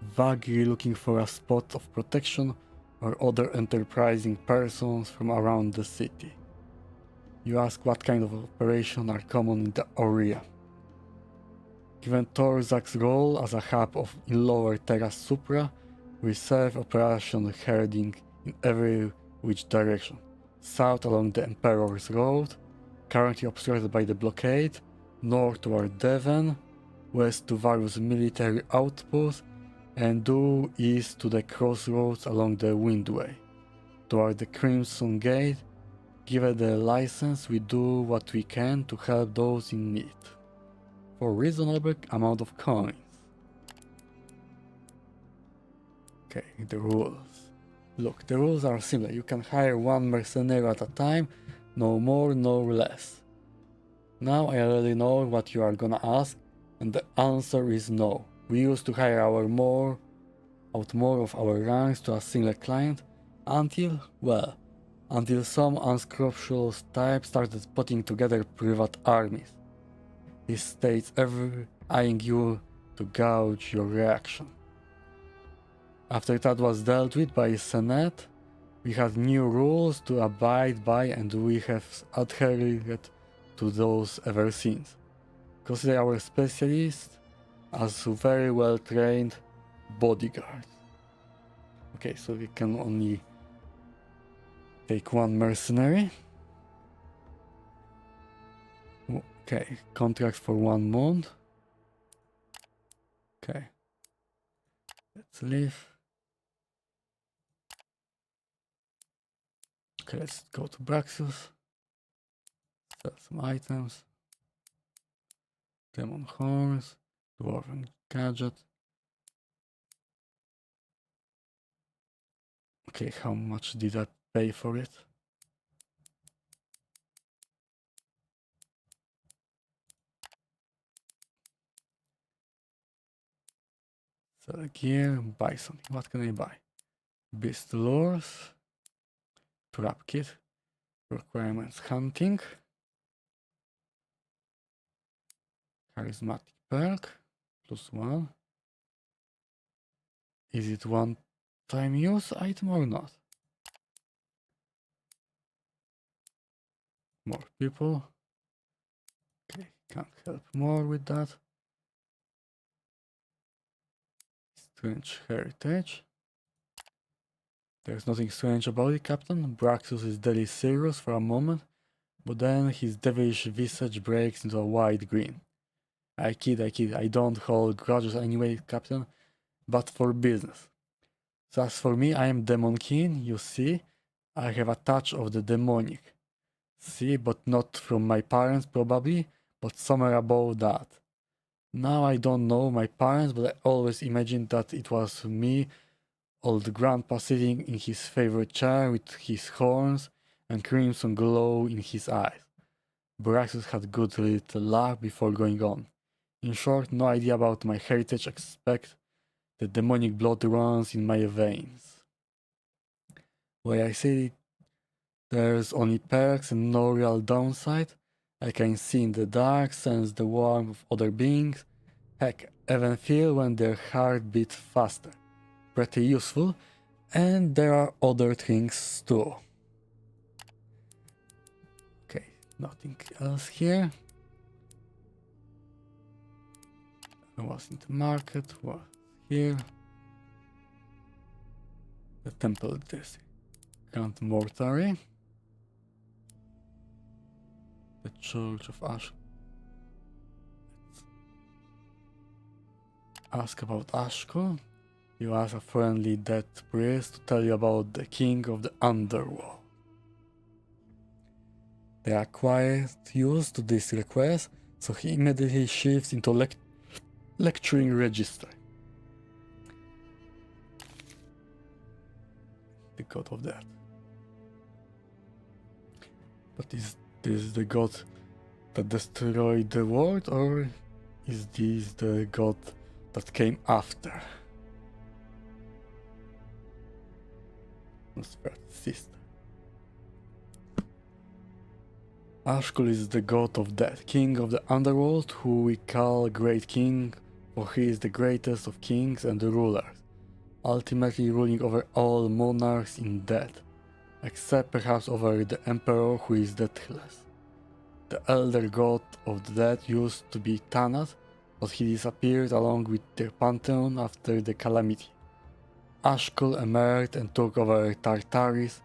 vaguely looking for a spot of protection, or other enterprising persons from around the city. You ask what kind of operations are common in the area. Given Torzak's role as a hub in Lower Terra Supra, we serve operation herding in every which direction. South along the Emperor's Road, currently obstructed by the blockade, north toward Devon, west to various military outposts, and due east to the crossroads along the Windway, toward the Crimson Gate. Given the license, we do what we can to help those in need, for a reasonable amount of coins. Okay, the rules. Look, the rules are similar. You can hire one mercenary at a time, no more, no less. Now I already know what you are gonna ask, and the answer is no. We used to hire out more of our ranks to a single client until some unscrupulous type started putting together private armies. His states ever eyeing you to gauge your reaction. After that was dealt with by Senate, we had new rules to abide by, and we have adhered to those ever since. Consider our specialists as very well trained bodyguards. Okay, so we can only take one mercenary. Okay, contract for 1 month. Okay, let's leave. Okay, let's go to Braxus. Sell some items. Demon Horns, Dwarven Gadget. Okay, how much did I pay for it? Sell gear, buy something. What can I buy? Beast Lures, Trap Kit, Requirements Hunting, Charismatic Perk, +1. Is it one-time use item or not? More people. Okay, can't help more with that. Strange heritage. There's nothing strange about it, Captain. Braxus is deadly serious for a moment, but then his devilish visage breaks into a wide grin. I kid, I don't hold grudges anyway, Captain, but for business. So as for me, I am Demon King, you see. I have a touch of the demonic. See, but not from my parents probably, but somewhere above that. Now I don't know my parents, but I always imagined that it was me, old grandpa sitting in his favorite chair with his horns and crimson glow in his eyes. Braxus had good little laugh before going on. In short, no idea about my heritage except the demonic blood runs in my veins. Where I say there's only perks and no real downside. I can see in the dark, sense the warmth of other beings, heck, even feel when their heart beats faster. Pretty useful, and there are other things too. Okay, nothing else here. I was in the market, was here. The temple district. Count Mortary. The Church of Ash. Let's ask about Ashko. You ask a friendly dead priest to tell you about the king of the underworld. They are quite used to this request, so he immediately shifts into lecturing register. The god of death. But is this the god that destroyed the world, or is this the god that came after? Sister. Ashkul is the god of death, king of the underworld, who we call Great King, for he is the greatest of kings and rulers, ultimately ruling over all monarchs in death, except perhaps over the emperor, who is deathless. The elder god of the dead used to be Tanat, but he disappeared along with their pantheon after the calamity. Ashkul emerged and took over Tartaris,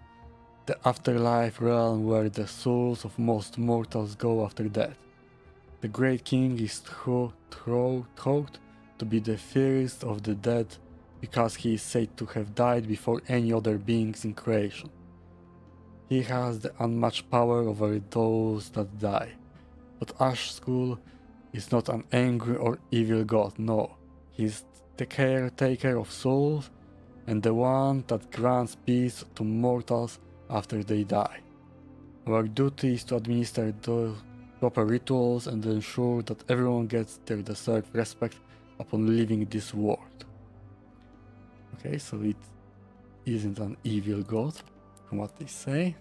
the afterlife realm where the souls of most mortals go after death. The Great King is thought to be the fiercest of the dead because he is said to have died before any other beings in creation. He has the unmatched power over those that die. But Ash Skull is not an angry or evil god, no. He is the caretaker of souls and the one that grants peace to mortals after they die. Our duty is to administer the proper rituals and ensure that everyone gets their deserved respect upon leaving this world. Okay, so it isn't an evil god, from what they say.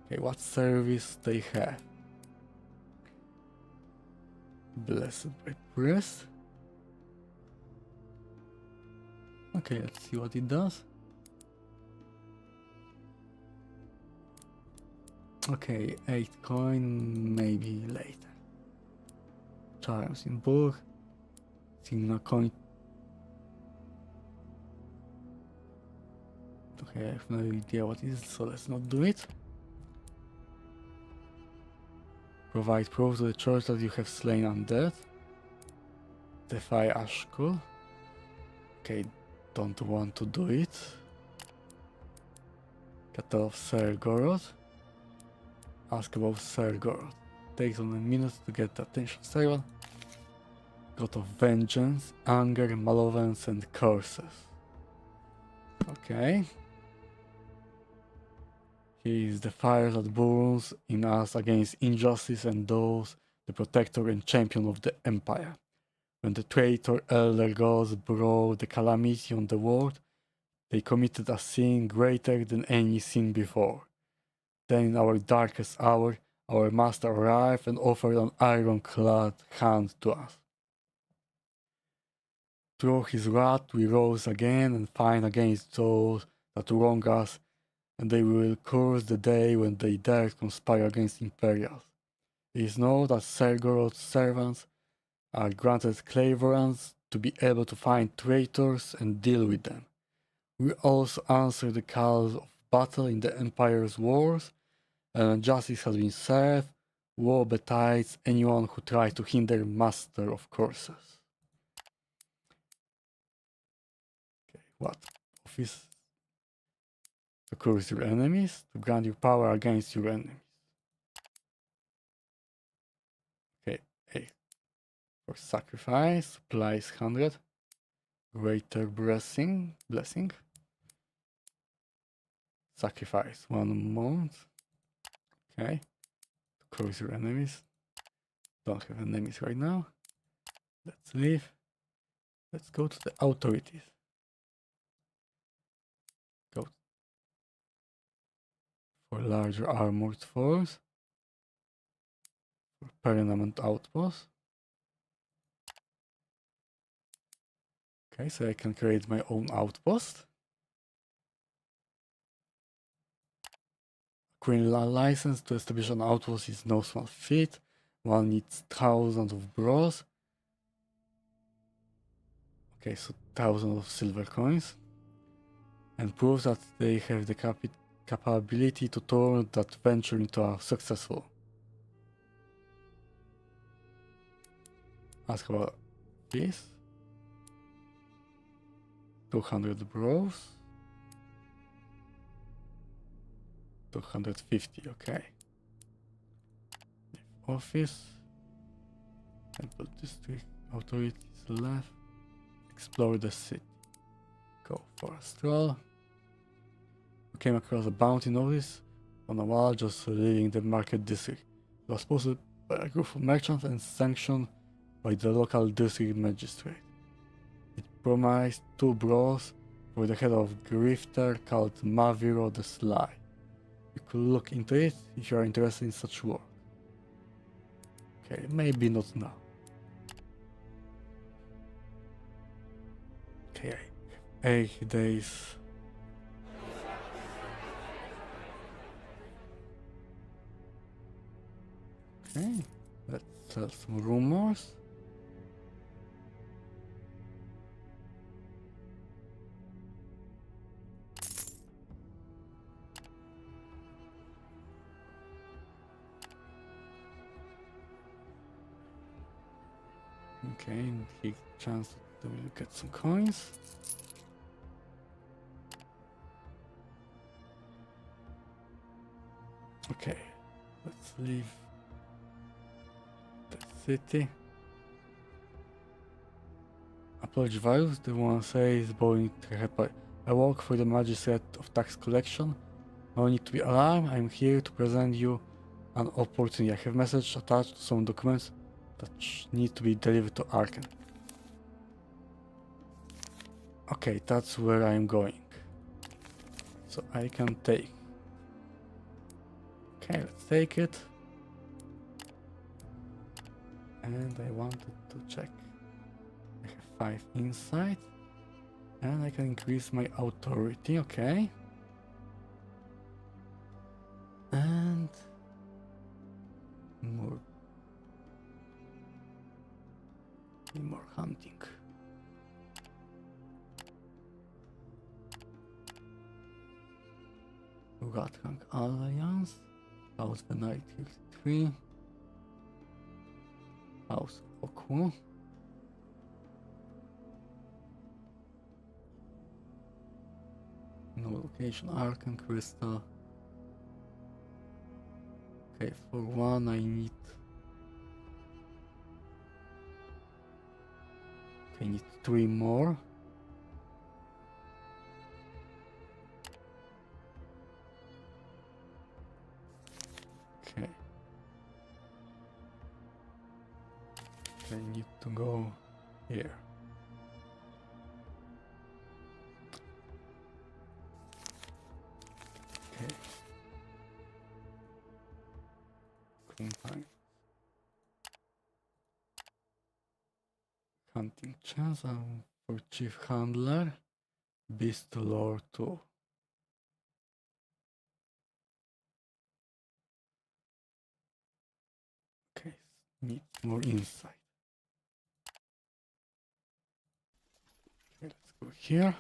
Okay, what service they have? Blessed by Priest. Okay, let's see what it does. Okay, 8 coin, maybe later. Charms in book. Signal coin. Okay, I have no idea what it is, so let's not do it. Provide proof to the church that you have slain undead. Defy Ash Skull. Okay, don't want to do it. Cut off Sergoroth. Ask about Sergoroth. Takes on a minute to get the attention of Serval. God of vengeance, anger, malevolence, and curses. Okay. He is the fire that burns in us against injustice and those, the protector and champion of the empire. When the traitor elder gods brought the calamity on the world, they committed a sin greater than any sin before. Then in our darkest hour, our master arrived and offered an ironclad hand to us. Through his wrath we rose again and fight against those that wrong us, and they will curse the day when they dare conspire against Imperials. It is known that Sergoroth's servants are granted clairvoyance to be able to find traitors and deal with them. We also answer the calls of battle in the Empire's wars, and when justice has been served, woe betides anyone who tries to hinder Master of Curses. Okay, what? Office to curse your enemies, to grant you power against your enemies. Okay, 8. For sacrifice, supplies 100. Greater blessing. Sacrifice 1 month. Okay. To curse your enemies. Don't have enemies right now. Let's leave. Let's go to the authorities. Go for larger armored force. For permanent outpost. Okay, so I can create my own outpost. Criminal license to establish an outpost is no small feat. One needs thousands of bros. Okay, so thousands of silver coins. And proves that they have the capability to turn that venture into a successful. Ask about this. 200 bros. 250, okay. Office. Temple district. Authorities left. Explore the city. Go for a stroll. We came across a bounty notice on a wall just leaving the market district. It was posted by a group of merchants and sanctioned by the local district magistrate. It promised 2 bros for the head of a grifter called Maviro the Sly. You could look into it if you are interested in such work. Okay, maybe not now. Okay, 8 days. Okay, let's sell some rumors. Okay, he chance to Then we'll get some coins. Okay, let's leave the city. Approach Varus, the one says going to happen. I work for the Magistrate of Tax Collection. No need to be alarmed, I'm here to present you an opportunity. I have message attached to some documents that need to be delivered to Arken. Okay, that's where I'm going. So I can take. Okay, let's take it. And I wanted to check. I have 5 insight. And I can increase my authority, okay. And more hunting. Ratrank Alliance, House of the Night 3, House of Aqua. No location, Arcan Crystal. Okay, for one I need. I need 3 more. Okay. I need to go here. Okay. Combine. Hunting chance for Chief Handler. Beast Lore 2. Okay, need more insight. Okay, let's go here.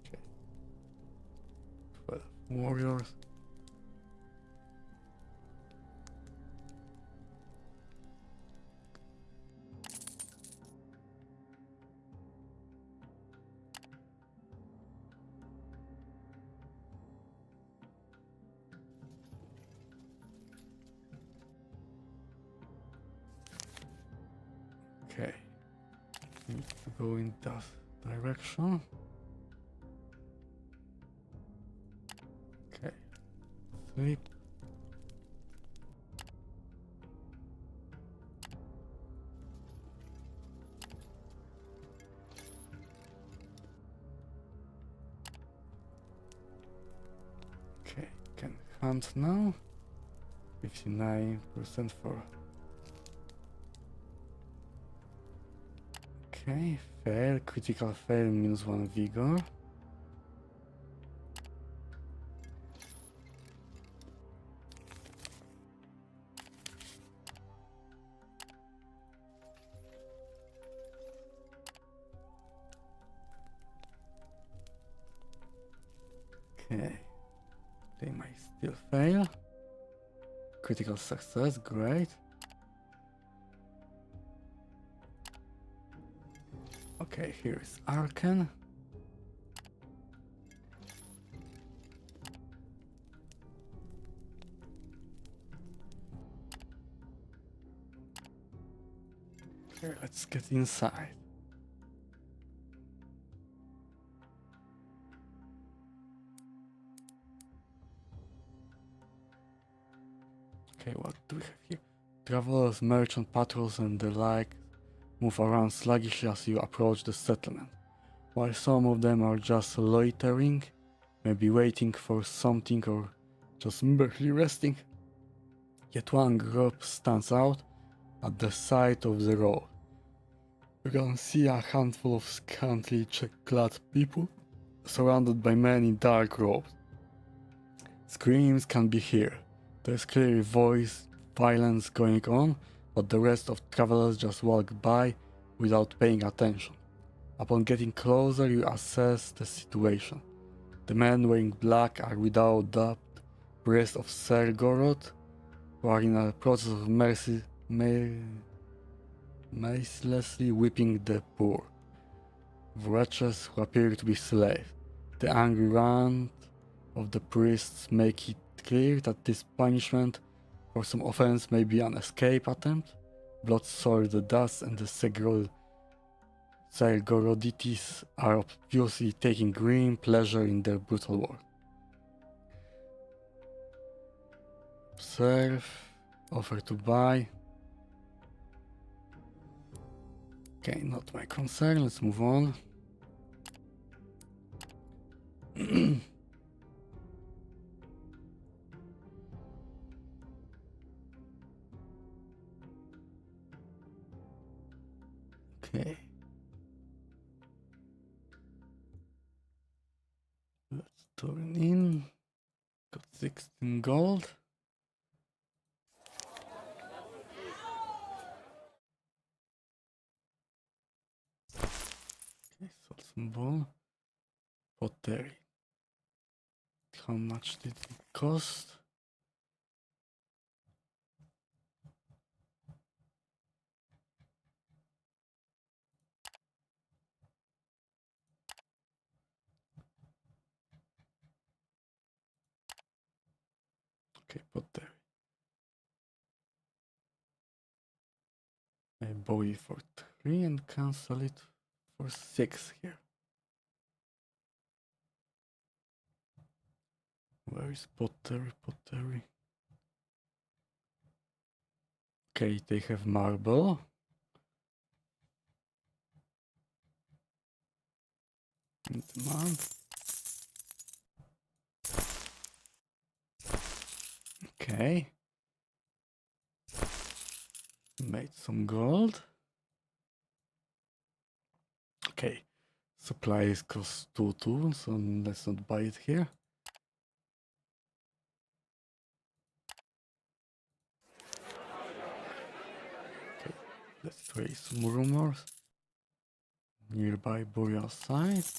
Okay. 12 warriors. Okay, need to go in that direction. Okay, sleep. Okay, can hunt now. 59% for. Okay, fail, critical fail, -1 vigor. Okay, they might still fail. Critical success, great. Okay, here is Arcan. Okay, let's get inside. Okay, what do we have here? Travelers, merchant patrols and the like move around sluggishly as you approach the settlement. While some of them are just loitering, maybe waiting for something or just merely resting, yet one group stands out at the side of the road. You can see a handful of scantily clad people surrounded by men in dark robes. Screams can be heard. There's clearly voice violence going on, but the rest of travelers just walk by without paying attention. Upon getting closer, you assess the situation. The men wearing black are without doubt priest of Sergorod, who are in a process of mercilessly whipping the poor, wretches who appear to be slaves. The angry rant of the priests make it clear that this punishment for some offense may be an escape attempt. Blood soiled the dust, and the Sergorodites are obviously taking grim pleasure in their brutal work. Observe, offer to buy. Okay, not my concern, let's move on. Okay. Let's turn in. Got 16 gold. Okay, sold some ball. Pottery. How much did it cost? Okay, pottery. I buy it for 3 and cancel it for 6 here. Where is pottery? Pottery. Okay, they have marble. In demand. Okay. Made some gold. Okay. Supplies cost 2, so let's not buy it here. Okay. Let's try some rumors. Nearby burial site.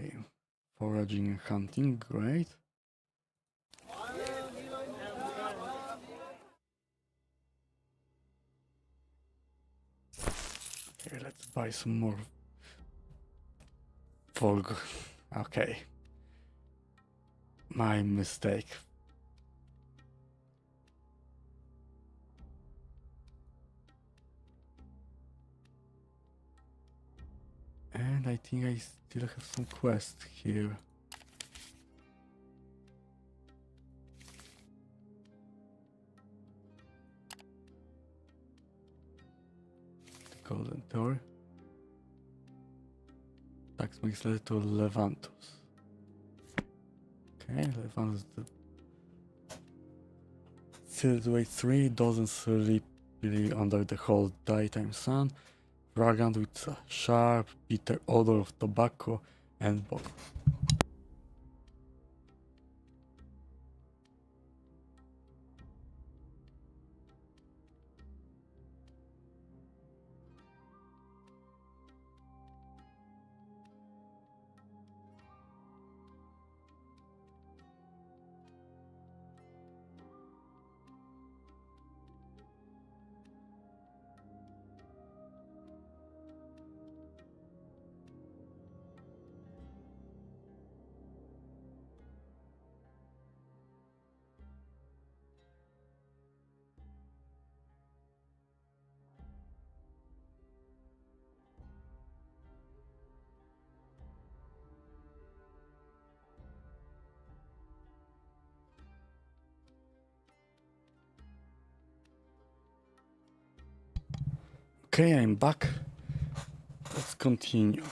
Okay. Foraging and hunting, great. Okay, let's buy some more fog. Okay. My mistake. And I think I still have some quests here. The Golden Door. Tax makes letter to Levantus. Okay, Levantus. Sealed weight 3, doesn't sleep really under the whole daytime sun. Fragrant with a sharp, bitter odor of tobacco and bog. Okay, I'm back. Let's continue.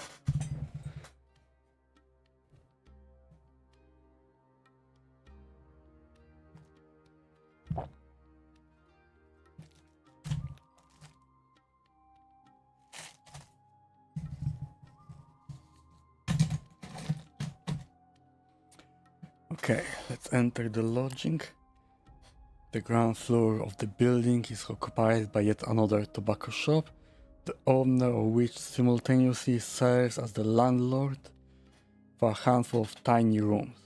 Okay, let's enter the lodging. The ground floor of the building is occupied by yet another tobacco shop, the owner of which simultaneously serves as the landlord for a handful of tiny rooms.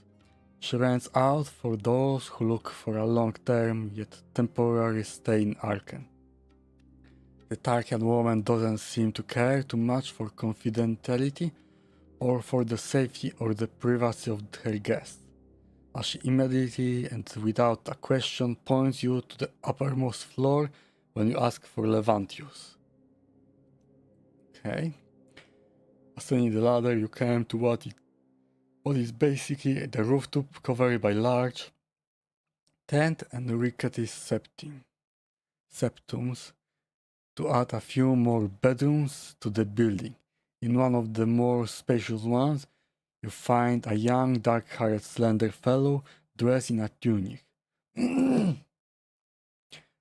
She rents out for those who look for a long-term yet temporary stay in Arkham. The Tarkan woman doesn't seem to care too much for confidentiality or for the safety or the privacy of her guests, as she immediately and without a question points you to the uppermost floor when you ask for Levantius. Okay. Ascending the ladder, you came to what is basically the rooftop covered by large tent and rickety septums to add a few more bedrooms to the building. In one of the more spacious ones, you find a young, dark-haired, slender fellow dressed in a tunic,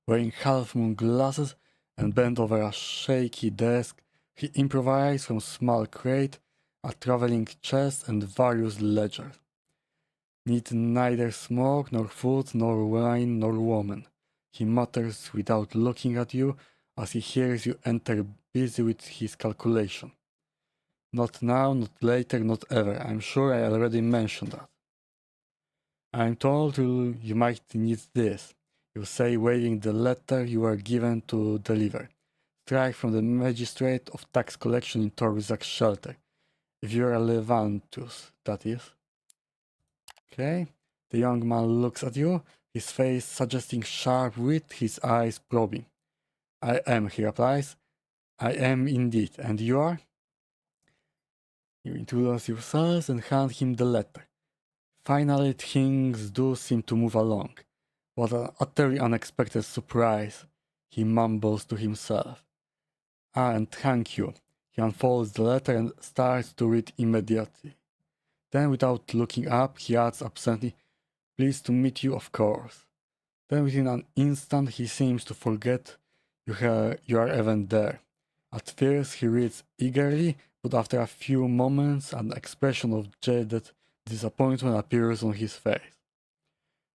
wearing half-moon glasses and bent over a shaky desk. He improvised from a small crate a traveling chest and various ledgers. Need neither smoke, nor food, nor wine, nor woman, he mutters without looking at you as he hears you enter, busy with his calculation. Not now, not later, not ever. I'm sure I already mentioned that. I'm told you might need this, you say, waving the letter you were given to deliver. Strike from the magistrate of tax collection in Torzak's shelter. If you're a Levantus, that is. Okay. The young man looks at you, his face suggesting sharp wit, his eyes probing. I am, he replies. I am indeed. And you are? You introduce yourselves and hand him the letter. Finally, things do seem to move along. What an utterly unexpected surprise, he mumbles to himself. Ah, and thank you. He unfolds the letter and starts to read immediately. Then, without looking up, he adds absently, pleased to meet you, of course. Then, within an instant, he seems to forget you are even there. At first, he reads eagerly, but after a few moments, an expression of jaded disappointment appears on his face.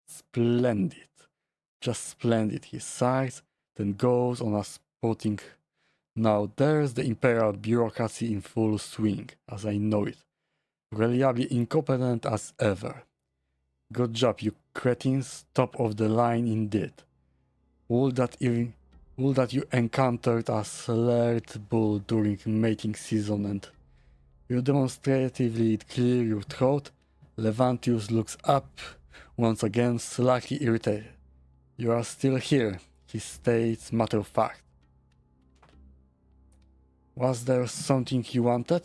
Splendid. Just splendid, he sighs, then goes on a spouting. Now there's the imperial bureaucracy in full swing, as I know it. Reliably incompetent as ever. Good job, you cretins, top of the line indeed. Would that you encountered a slurred bull during mating season and you demonstratively clear your throat. Levantius looks up, once again slightly irritated. You are still here, he states matter of fact. Was there something you wanted?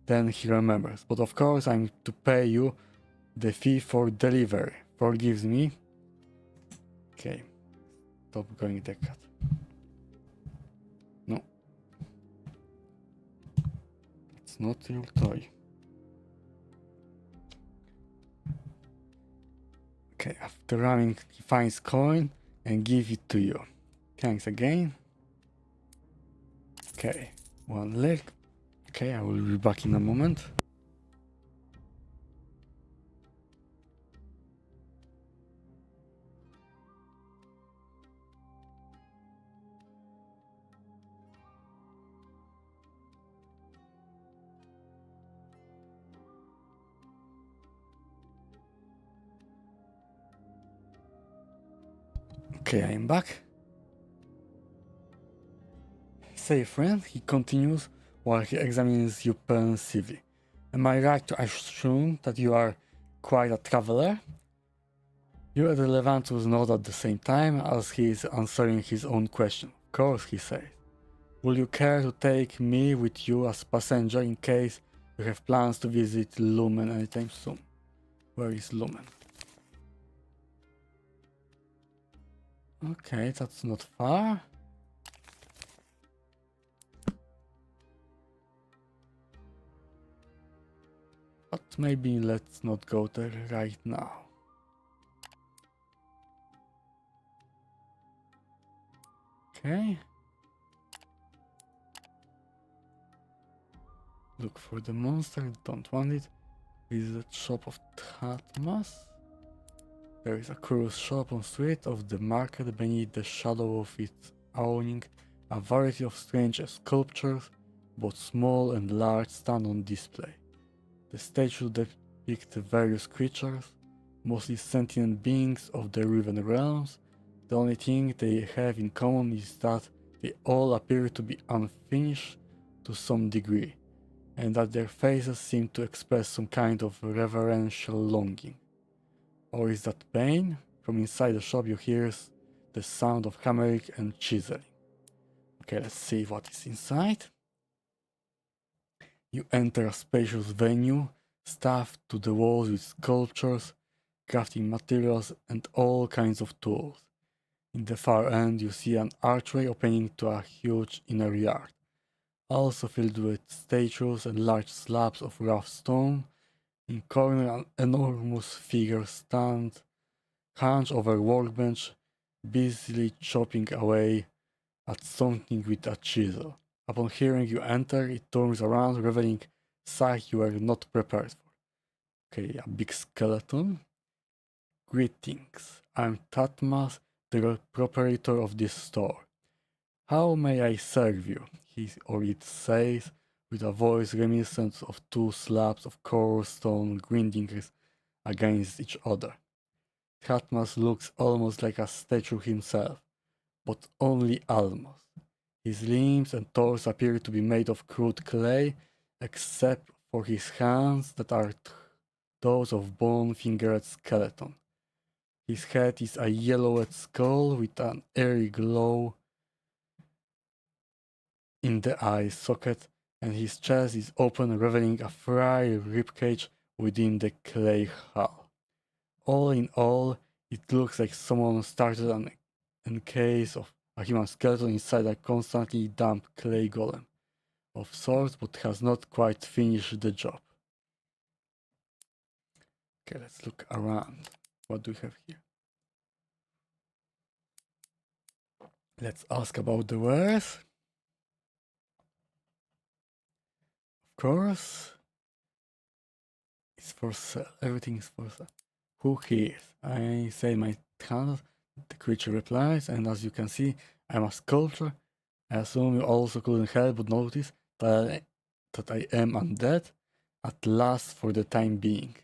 Then he remembers, but of course I'm to pay you the fee for delivery. Forgives me? Okay, stop going the cut. No. It's not your toy. Okay, after running, he finds coin and gives it to you. Thanks again. Okay, one leg. Okay, I will be back in a moment. Okay, I am back. Say, friend, he continues while he examines you pensively. Am I right to assume that you are quite a traveler? You and the Levantus nod at the same time as he is answering his own question. Of course, he says. Will you care to take me with you as passenger in case you have plans to visit Lumen anytime soon? Where is Lumen? Okay, that's not far. But maybe let's not go there right now. Okay. Look for the monster, don't want it. Visit shop of Tatmas. There is a curious shop on street of the market. Beneath the shadow of its awning, a variety of strange sculptures, both small and large, stand on display. The statues depict various creatures, mostly sentient beings of the Riven Realms. The only thing they have in common is that they all appear to be unfinished to some degree, and that their faces seem to express some kind of reverential longing. Or is that pain? From inside the shop you hear the sound of hammering and chiseling. Okay, let's see what is inside. You enter a spacious venue, stuffed to the walls with sculptures, crafting materials, and all kinds of tools. In the far end, you see an archway opening to a huge inner yard, also filled with statues and large slabs of rough stone. In corner, an enormous figure stands, hunched over a workbench, busily chopping away at something with a chisel. Upon hearing you enter, it turns around, revealing sight you were not prepared for. Okay, a big skeleton. Greetings, I'm Tatmas, the proprietor of this store. How may I serve you? He or it says, with a voice reminiscent of two slabs of coarse stone grinding against each other. Tatmas looks almost like a statue himself, but only almost. His limbs and torso appear to be made of crude clay, except for his hands that are those of bone-fingered skeleton. His head is a yellowed skull with an airy glow in the eye socket, and his chest is open, revealing a fried ribcage within the clay hull. All in all, it looks like someone started an encase of a human skeleton inside a constantly damp clay golem of sorts, but has not quite finished the job. Okay, let's look around. What do we have here? Let's ask about the wares. Of course, it's for sale. Everything is for sale. Who cares? I say my hand. The creature replies, and as you can see, I'm a sculptor. I assume you also couldn't help but notice that I am undead, at last for the time being.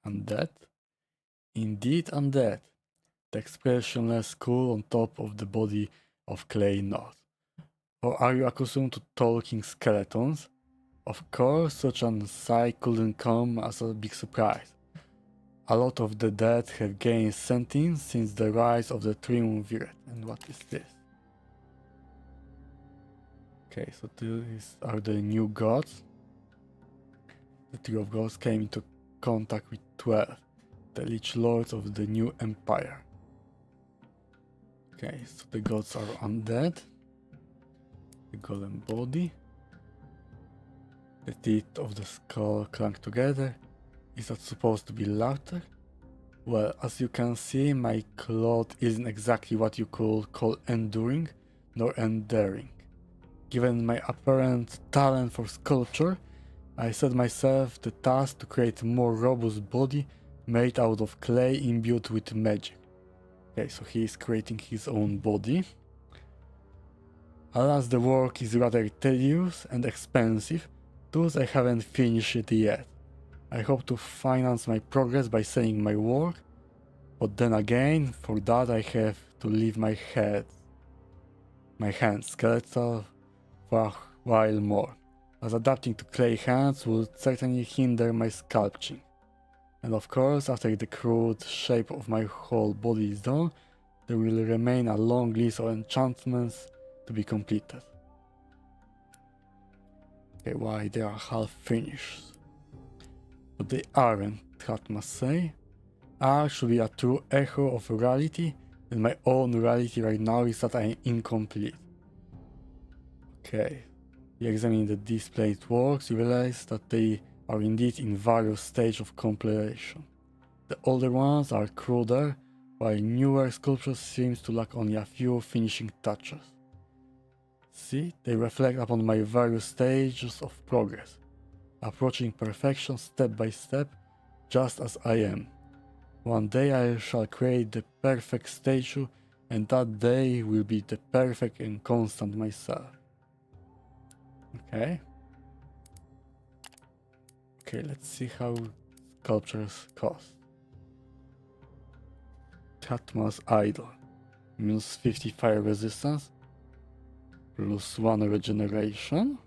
Undead? Indeed undead. The expressionless skull on top of the body of clay nods. Or are you accustomed to talking skeletons? Of course, such an sight couldn't come as a big surprise. A lot of the dead have gained sentience since the rise of the Triumvirate. And what is this? Okay, so these are the new gods. The Tree of Gods came into contact with 12, the Lich Lords of the new empire. Okay, so the gods are undead. The golem body. The teeth of the skull clanked together. Is that supposed to be laughter? Well, as you can see, my cloth isn't exactly what you could call enduring, nor endearing. Given my apparent talent for sculpture, I set myself the task to create a more robust body made out of clay imbued with magic. Okay, so he is creating his own body. Alas, the work is rather tedious and expensive, thus I haven't finished it yet. I hope to finance my progress by selling my work, but then again, for that I have to leave my hands skeletal for a while more, as adapting to clay hands would certainly hinder my sculpting. And of course, after the crude shape of my whole body is done, there will remain a long list of enchantments to be completed. Okay, why they are half finished? But they aren't, Hat must say. Art should be a true echo of reality, and my own reality right now is that I am incomplete. Okay, you examine the displayed works, you realize that they are indeed in various stages of completion. The older ones are cruder, while newer sculptures seem to lack only a few finishing touches. See, they reflect upon my various stages of progress, approaching perfection step by step, just as I am. One day I shall create the perfect statue, and that day will be the perfect and constant myself. Okay. Okay, let's see how sculptures cost. Tatma's Idol. Minus 50 fire resistance. Plus 1 regeneration.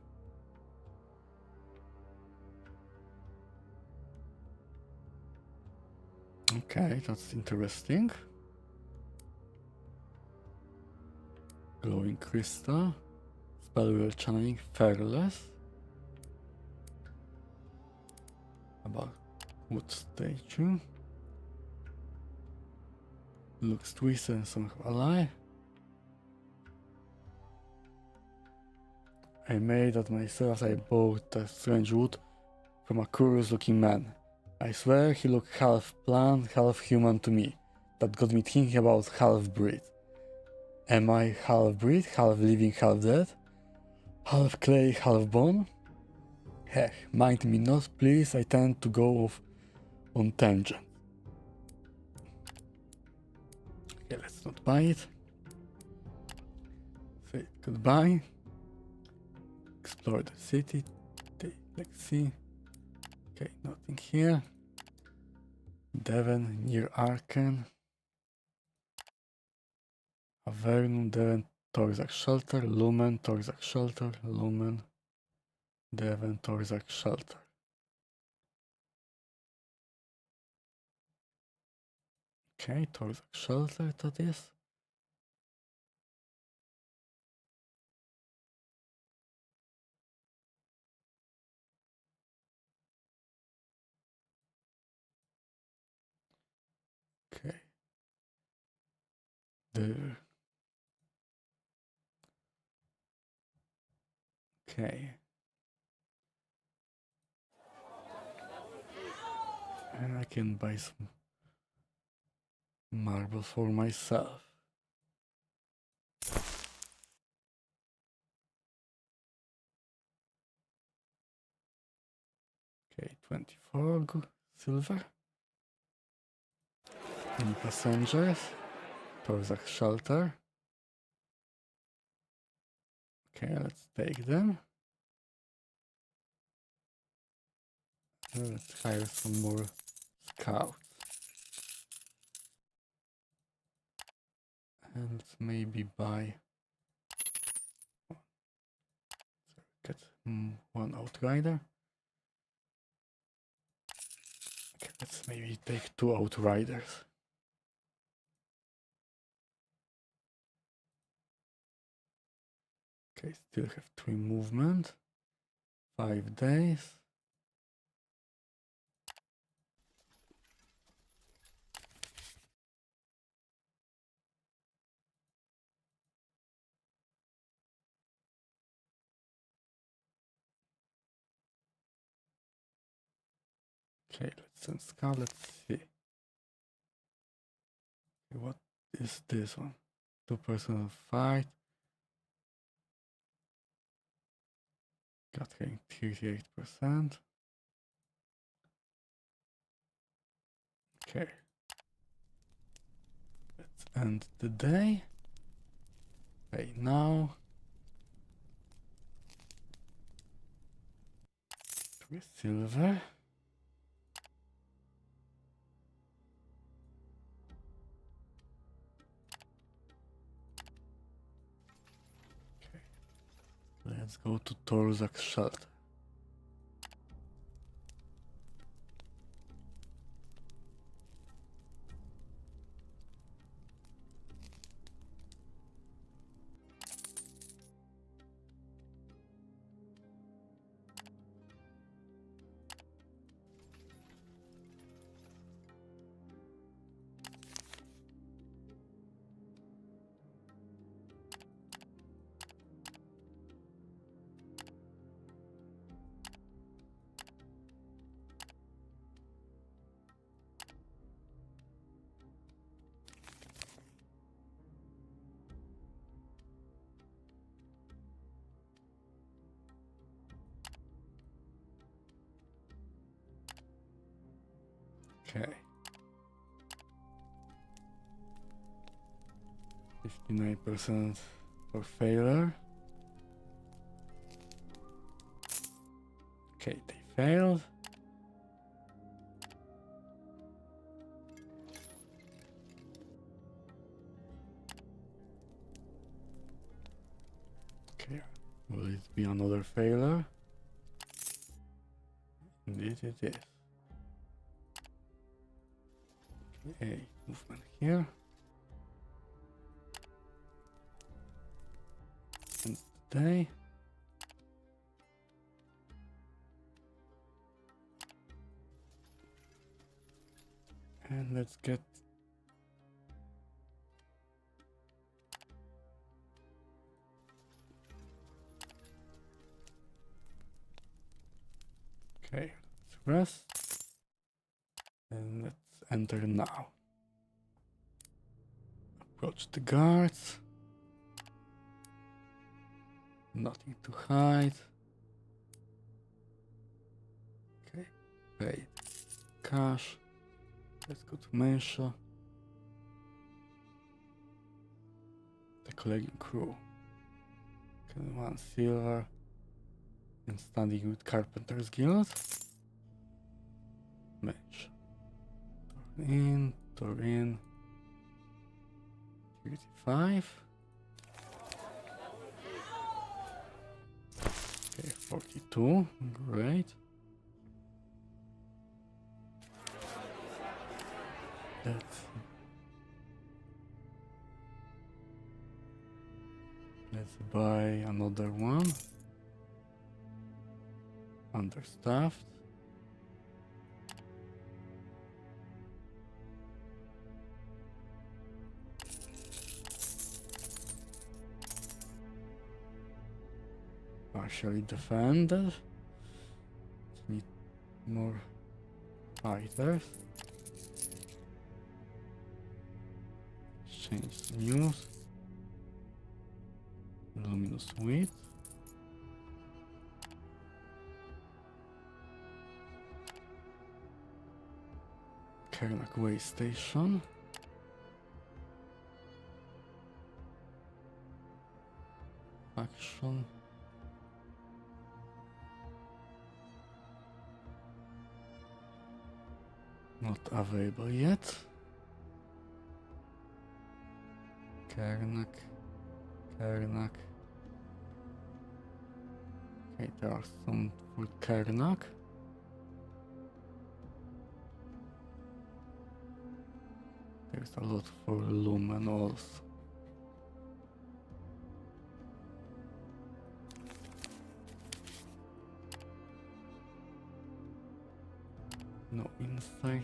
Okay, that's interesting. Glowing crystal. Spell channeling fearless. About wood statue. Looks twisted and somehow alive. I made that myself as I bought a strange wood from a curious looking man. I swear he looked half plant, half human to me. That got me thinking about half-breed. Am I half-breed, half living, half dead? Half clay, half bone? Heck, mind me not, please, I tend to go off on tangent. Okay, let's not buy it. Say goodbye. Explore the city. Let's see. Okay, nothing here. Devon near Arken. Avernum, Devon, Torzak Shelter, Lumen, Torzak Shelter, Lumen, Devon, Torzak Shelter. Okay, Torzak Shelter that is. Okay. There. Okay. And I can buy some marble for myself. Okay, 24 silver. Any passengers? Torzak Shelter. Okay, let's take them. Let's hire some more scouts. And maybe buy... Get one outrider. Okay, let's maybe take 2 outriders. Okay, still have 3 movement. 5 days. Okay, let's send scout. Let's see. What is this one? 2% fight. Got getting 38%. Okay. Let's end the day. Pay now. 3 silver. Okay. Let's go to Torzak Shelter. Okay. 59% for failure. Okay, they failed. Okay, will it be another failure? Indeed it is. Okay, movement here. And today. And let's get okay, let's rest. And let's enter now. Approach the guards. Nothing to hide. Okay, paid cash. Let's go to Mensha. The collecting crew. Okay, 1 silver. And standing with Carpenter's Guild. Mensha. Turin. 35. Okay, 42. Great. Let's buy another one. Understaffed. Partially defended. Need more fighters. Change news. Luminous wheat. Kernak way station. Action. Not available yet. Kernak. Okay, there are some for Kernak. There's a lot for Lumen also. No insight.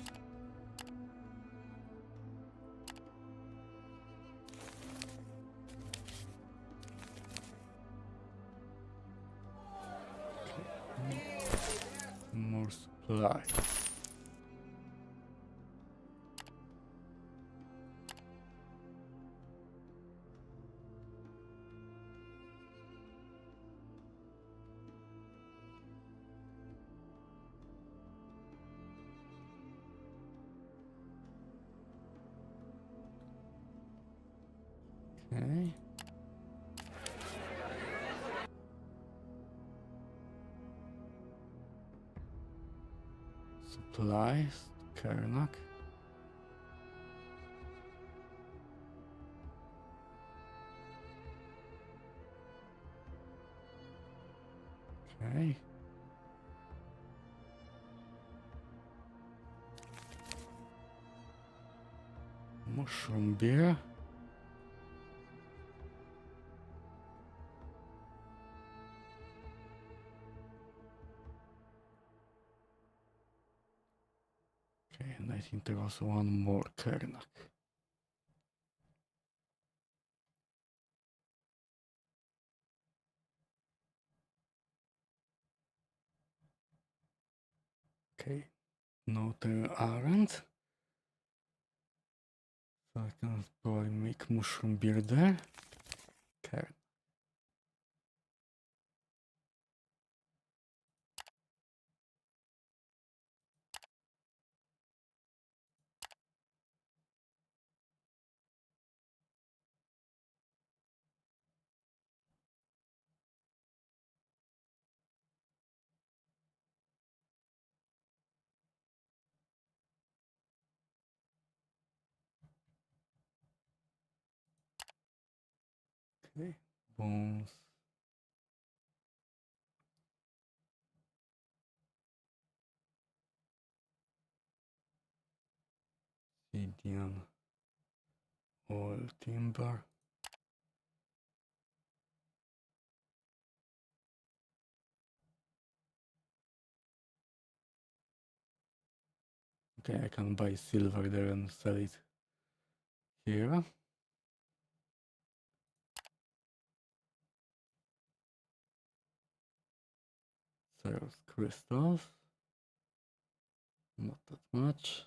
More supply. Okay. Supplies, Kernak. Okay. Mushroom beer. Okay, and I think there was one more Kernak. Okay, no, there aren't. So I can probably make mushroom beer there. Okay. Okay, bones. Obsidian. All timber. Okay, I can buy silver there and sell it here. Serves crystals. Not that much.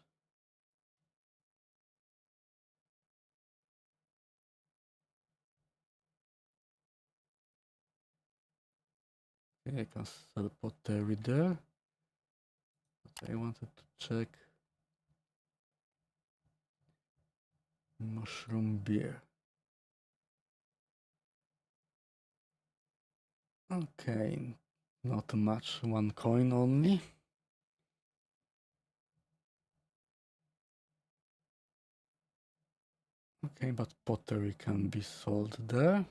Okay, I can sell pottery there. But I wanted to check mushroom beer. Okay, not much, 1 coin only. Okay, but pottery can be sold there.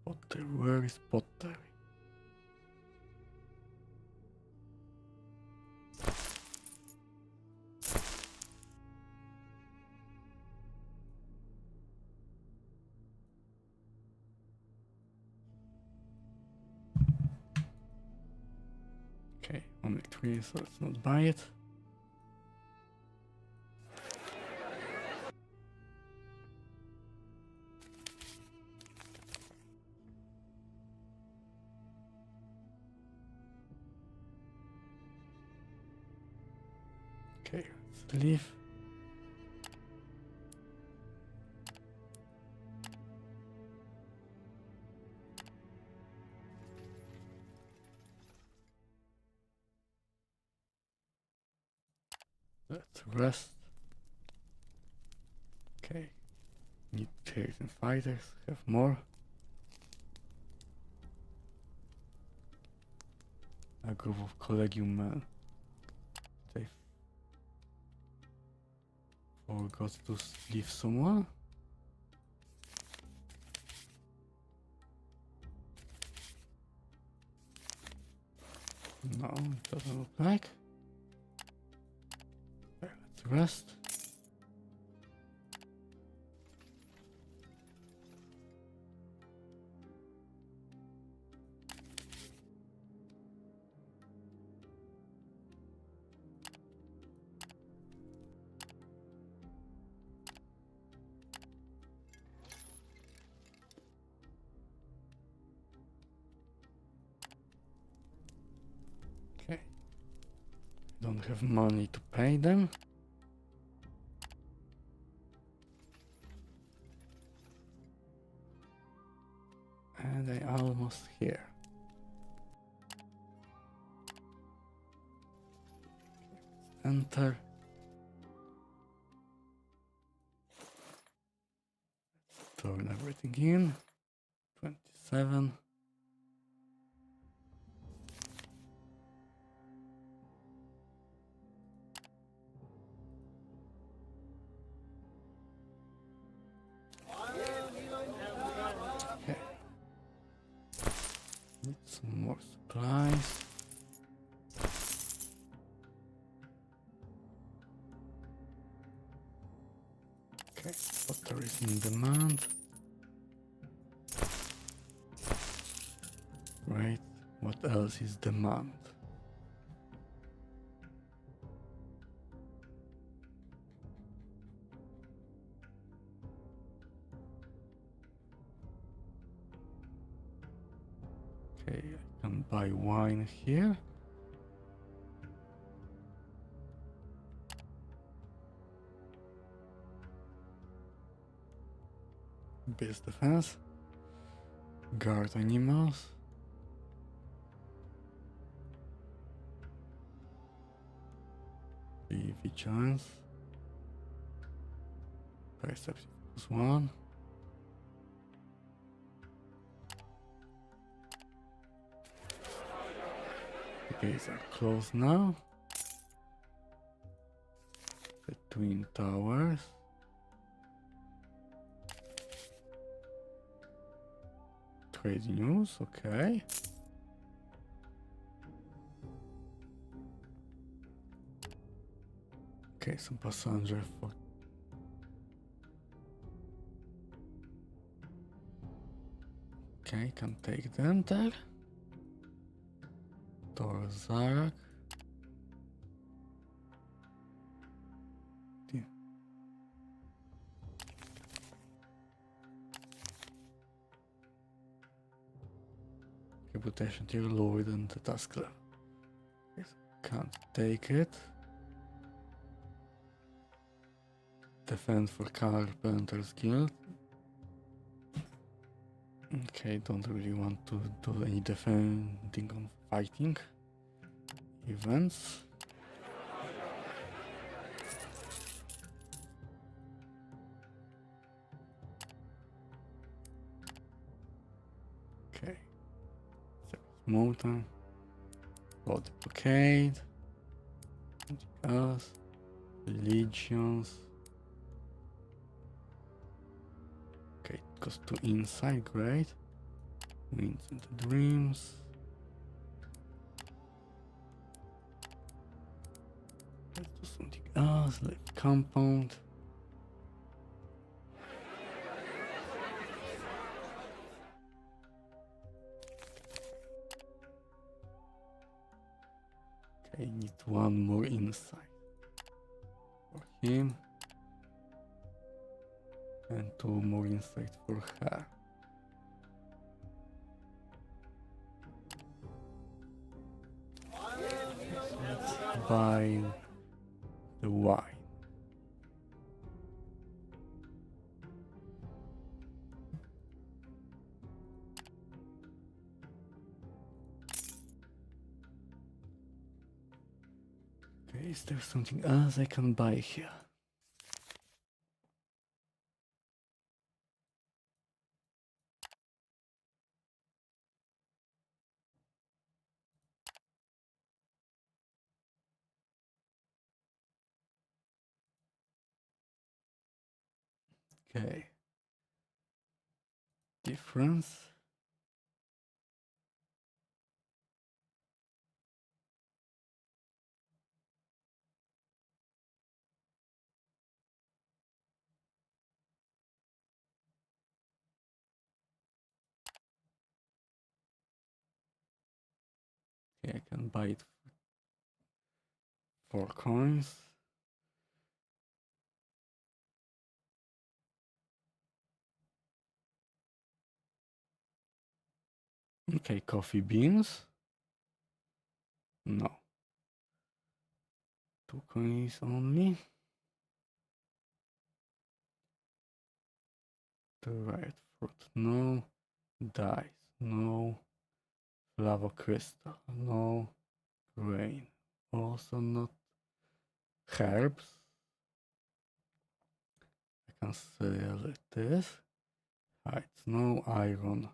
Pottery, where is pottery? Okay, only 3, so let's not buy it. Okay, let's leave. Let's rest. Okay, need trades and fighters, have more. A group of collegium men. They forgot to leave someone. No, it doesn't look like. Okay, let's rest. Okay. Don't have money to pay them. And I almost here. Enter. Turn everything in. 27. Okay. Need some more supplies. Okay, water is in demand. Right, what else is demand? Okay, I can buy wine here. Base defense. Guard animals. Be vigilance. Perception +1. The gates are closed now. Twin Towers. Trade news, okay. Okay, some passenger for... Okay, can take them there. Torzarak. Reputation tier lower than the task level. Yes, can't take it. Defend for Carpenter's Guild. Okay, don't really want to do any defending on fighting events. Okay. Mountain. Body blockade. Us. Legions. Okay, it goes to inside, great. Winds into dreams. Let's do something else, like compound. Okay, need one more insight for him. And 2 more insight for her. Let's buy the wine. Okay, is there something else I can buy here? Okay. Difference. Okay, I can buy it for 4 coins. Okay, coffee beans. No. 2 coins only. The right fruit, no. Dice, no. Lava crystal, no. Grain, also not. Herbs. I can sell this. Heights, no iron.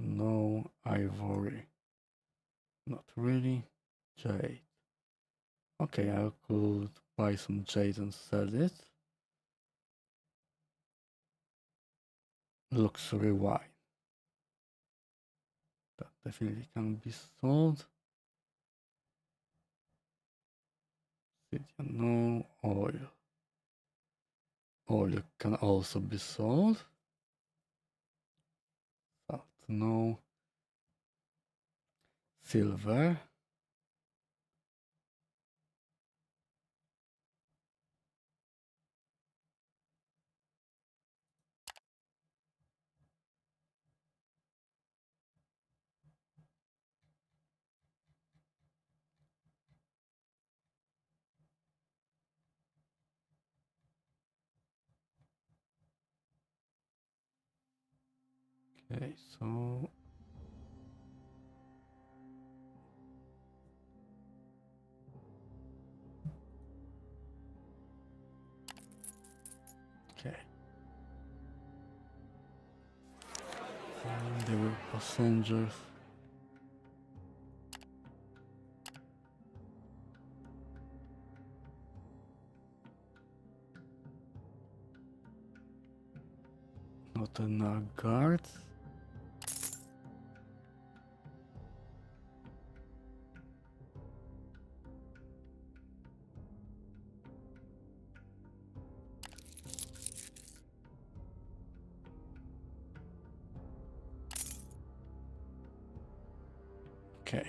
No ivory. Not really. Jade. Okay, I could buy some jade and sell it. Luxury wine. That definitely can be sold. No oil. Oil can also be sold. Salt, no. Silver. Okay, so okay. And there were passengers. Not enough guards. Okay.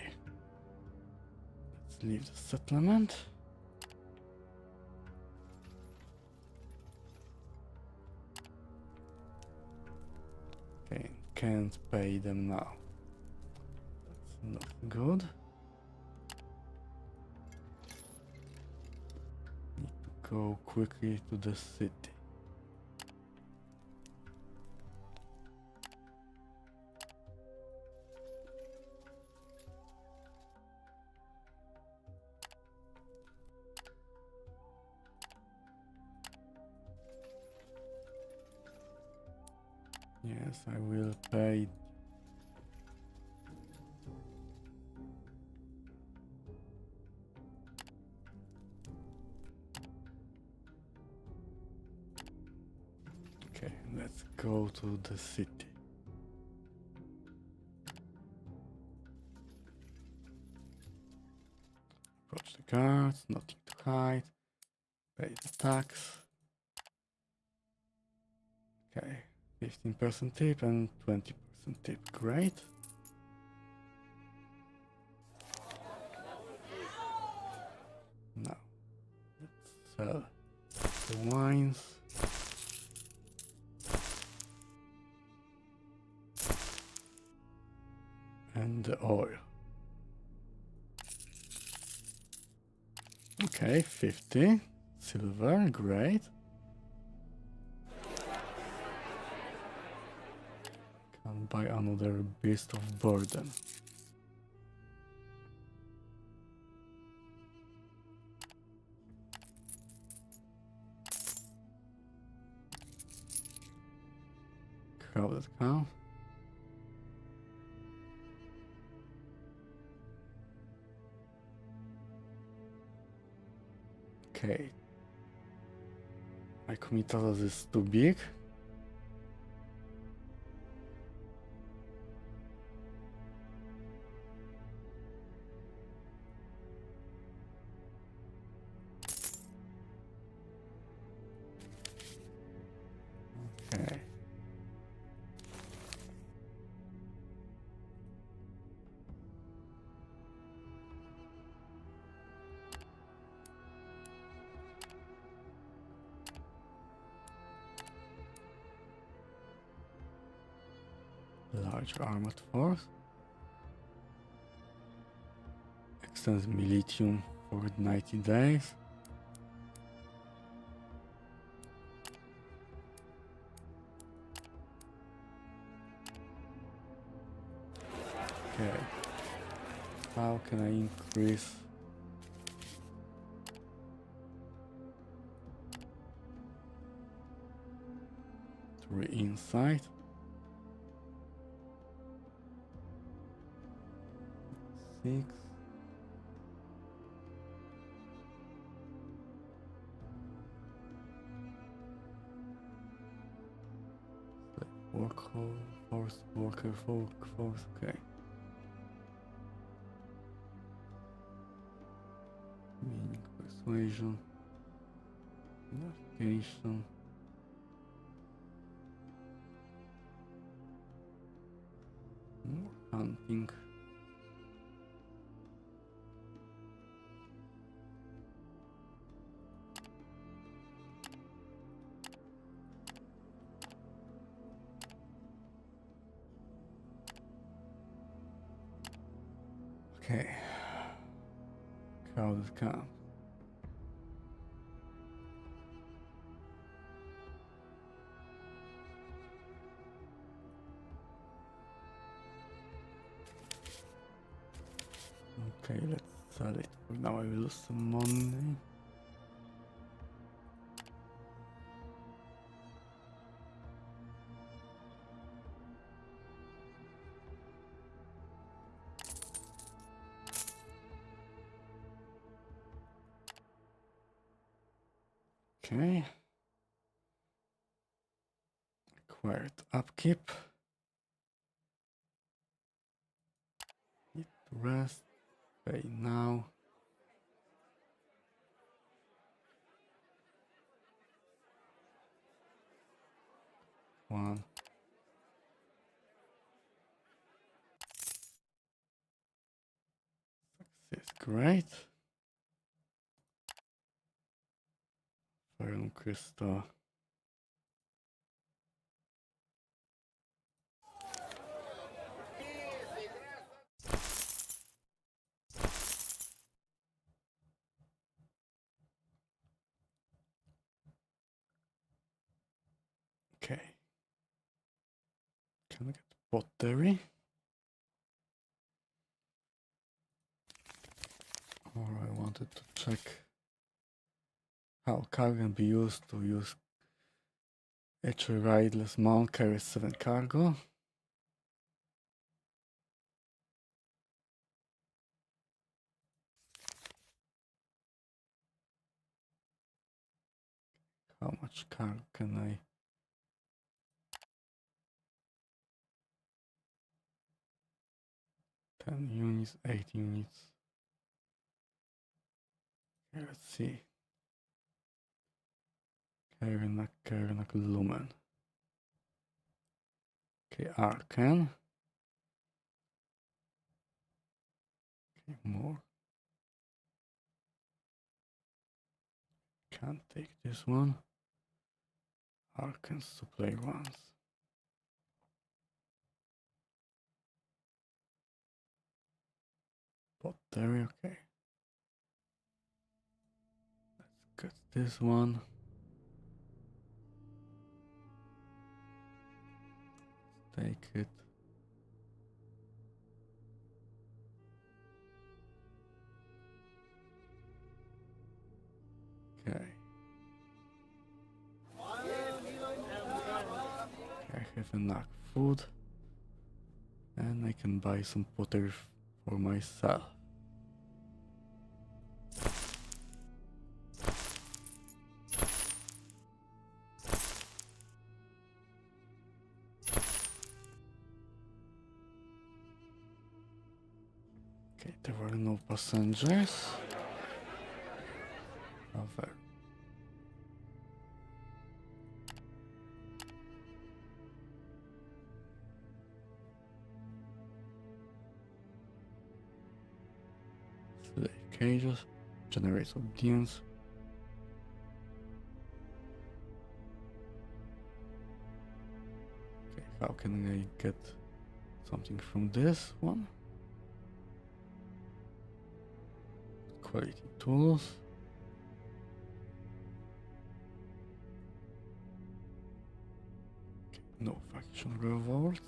Let's leave the settlement. Okay, can't pay them now. That's not good. Need to go quickly to the city. Yes, I will pay. Okay, let's go to the city. Approach the guards, nothing to hide. Pay the tax. Okay, 15% tip and 20% tip. Great. Now, let's sell the wines. And the oil. Okay, 50 silver, great. Can buy another beast of burden. Crowded camp. Okay. My comitatus is too big. Okay. Large armored force. Extends militium for 90 days. Okay. How can I increase? 3 insight. 6. Worker force, okay. Meaning persuasion, navigation. More hunting. Okay. Crowded camp. Okay, let's sell it. For now I will lose some money. Okay. Required upkeep. Need to rest. Pay now. One. Success, great. Iron crystal. Okay. Can I get pottery? Or I wanted to check how cargo can be used to use actually rideless mount carries 7 cargo. How much cargo can I? 10 units, 8 units. Okay, let's see. Karnak Lumen. Okay, Arcan. Okay, more. Can't take this one. Arcan supply ones. Pottery, okay. Let's get this one. Let's take it. Okay. I have enough food. And I can buy some pottery for myself. Okay, there were no passengers. However, slave cages, generates audience. Okay, how can I get something from this one? Quality tools. Okay, no faction revolts.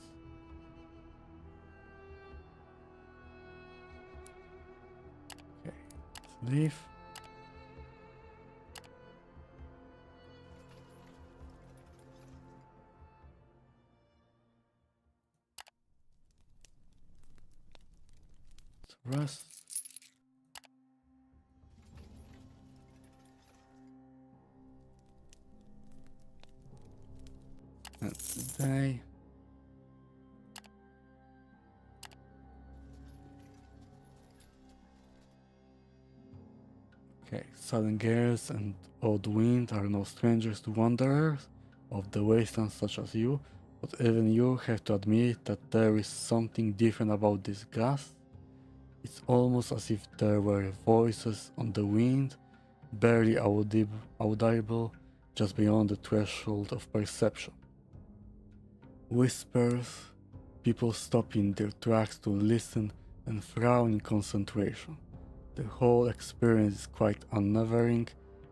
Okay, let's leave. Let's rest. And today. Okay, sudden gales and odd wind are no strangers to wanderers of the wasteland such as you, but even you have to admit that there is something different about this gust. It's almost as if there were voices on the wind, barely audible, just beyond the threshold of perception. Whispers, people stop in their tracks to listen and frown in concentration. The whole experience is quite unnerving.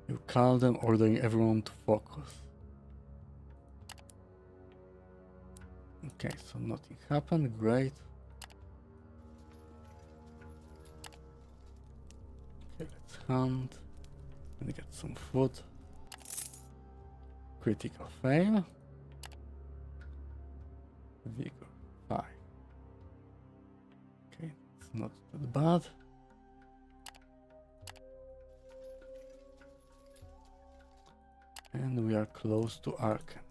You call them, ordering everyone to focus. Okay, so nothing happened, great. Okay, let's hunt and get some food. Critical fail. Vigor 5. Okay, it's not that bad. And we are close to Arcan.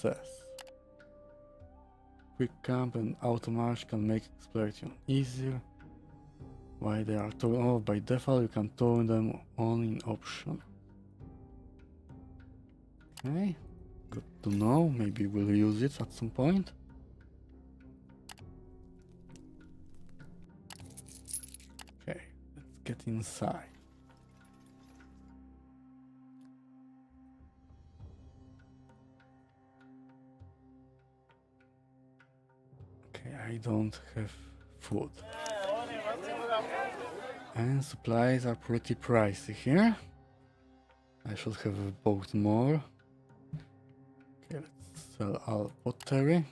success. Quick camp and auto march can make exploration easier. While they are torn off by default, you can turn them on in option. Okay, good to know. Maybe we'll use it at some point. Okay, let's get inside. Okay, I don't have food. And supplies are pretty pricey here. I should have bought more. Okay, let's sell our pottery.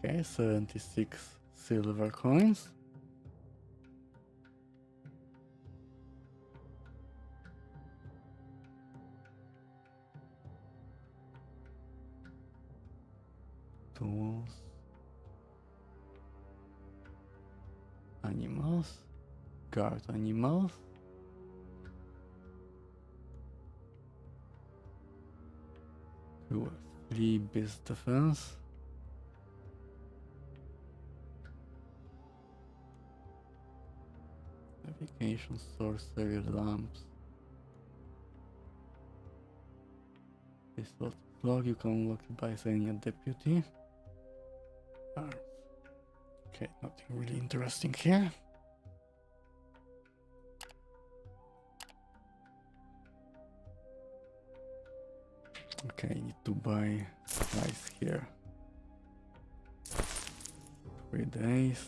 Okay, 76 silver coins. Tools. Animals. Guard animals. Who has 3 beast defense. Navigation, sorcery, lamps. This log you can unlock it by saying a deputy. Arms. Okay, nothing really interesting here. Okay, I need to buy supplies here. 3 days.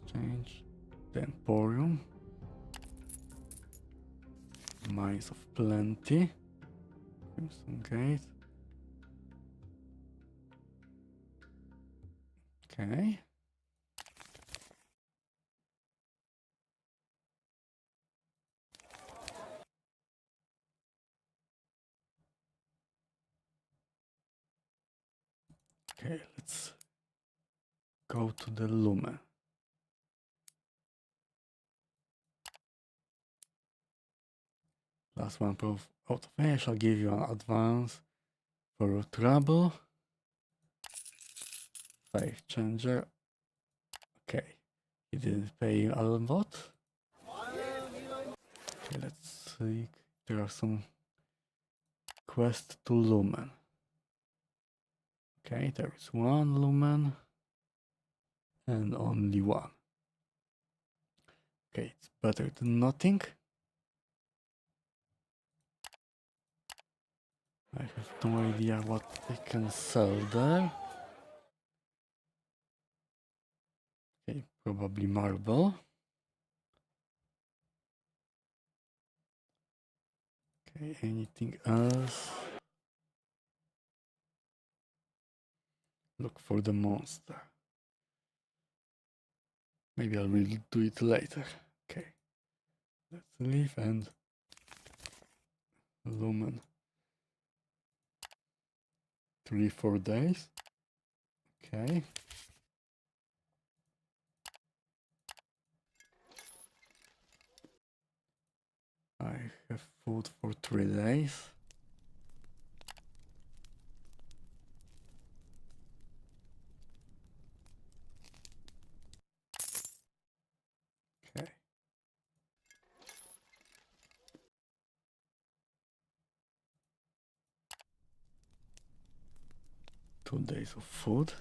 Exchange. The Emporium. Mines of Plenty. Crimson Gate. Okay. Okay, let's go to the Lumen. Last one proof out of I shall give you an advance for your trouble. Faith changer. Okay, he didn't pay a lot. Okay, let's see. There are some quests to Lumen. Okay, there is 1 Lumen and only 1. Okay, it's better than nothing. I have no idea what I can sell there. Okay, probably marble. Okay, anything else? Look for the monster. Maybe I will do it later. Okay, let's leave and Lumen. 3-4 days. Okay. I have food for 3 days. Okay. Two days of food.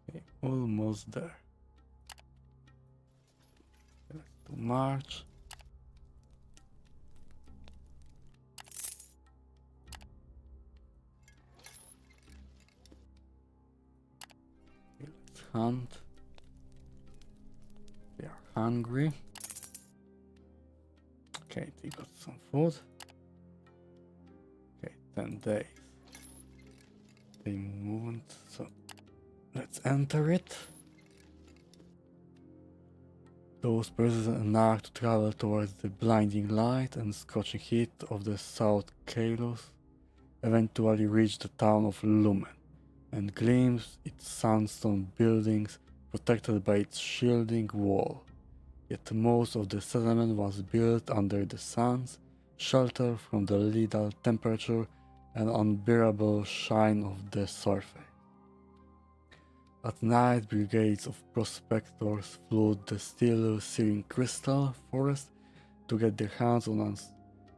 Okay, almost there. Let's do March. Okay, let's hunt. They are hungry. Okay, they got some food. Okay, 10 days. They moved, so let's enter it. Those presses an arc to travel towards the blinding light and scorching heat of the South Kalos. eventually reach the town of Lumen and glimpse its sandstone buildings protected by its shielding wall. Yet most of the settlement was built under the sun's shelter from the lethal temperature and unbearable shine of the surface. At night, brigades of prospectors flood the still searing crystal forest to get their hands on as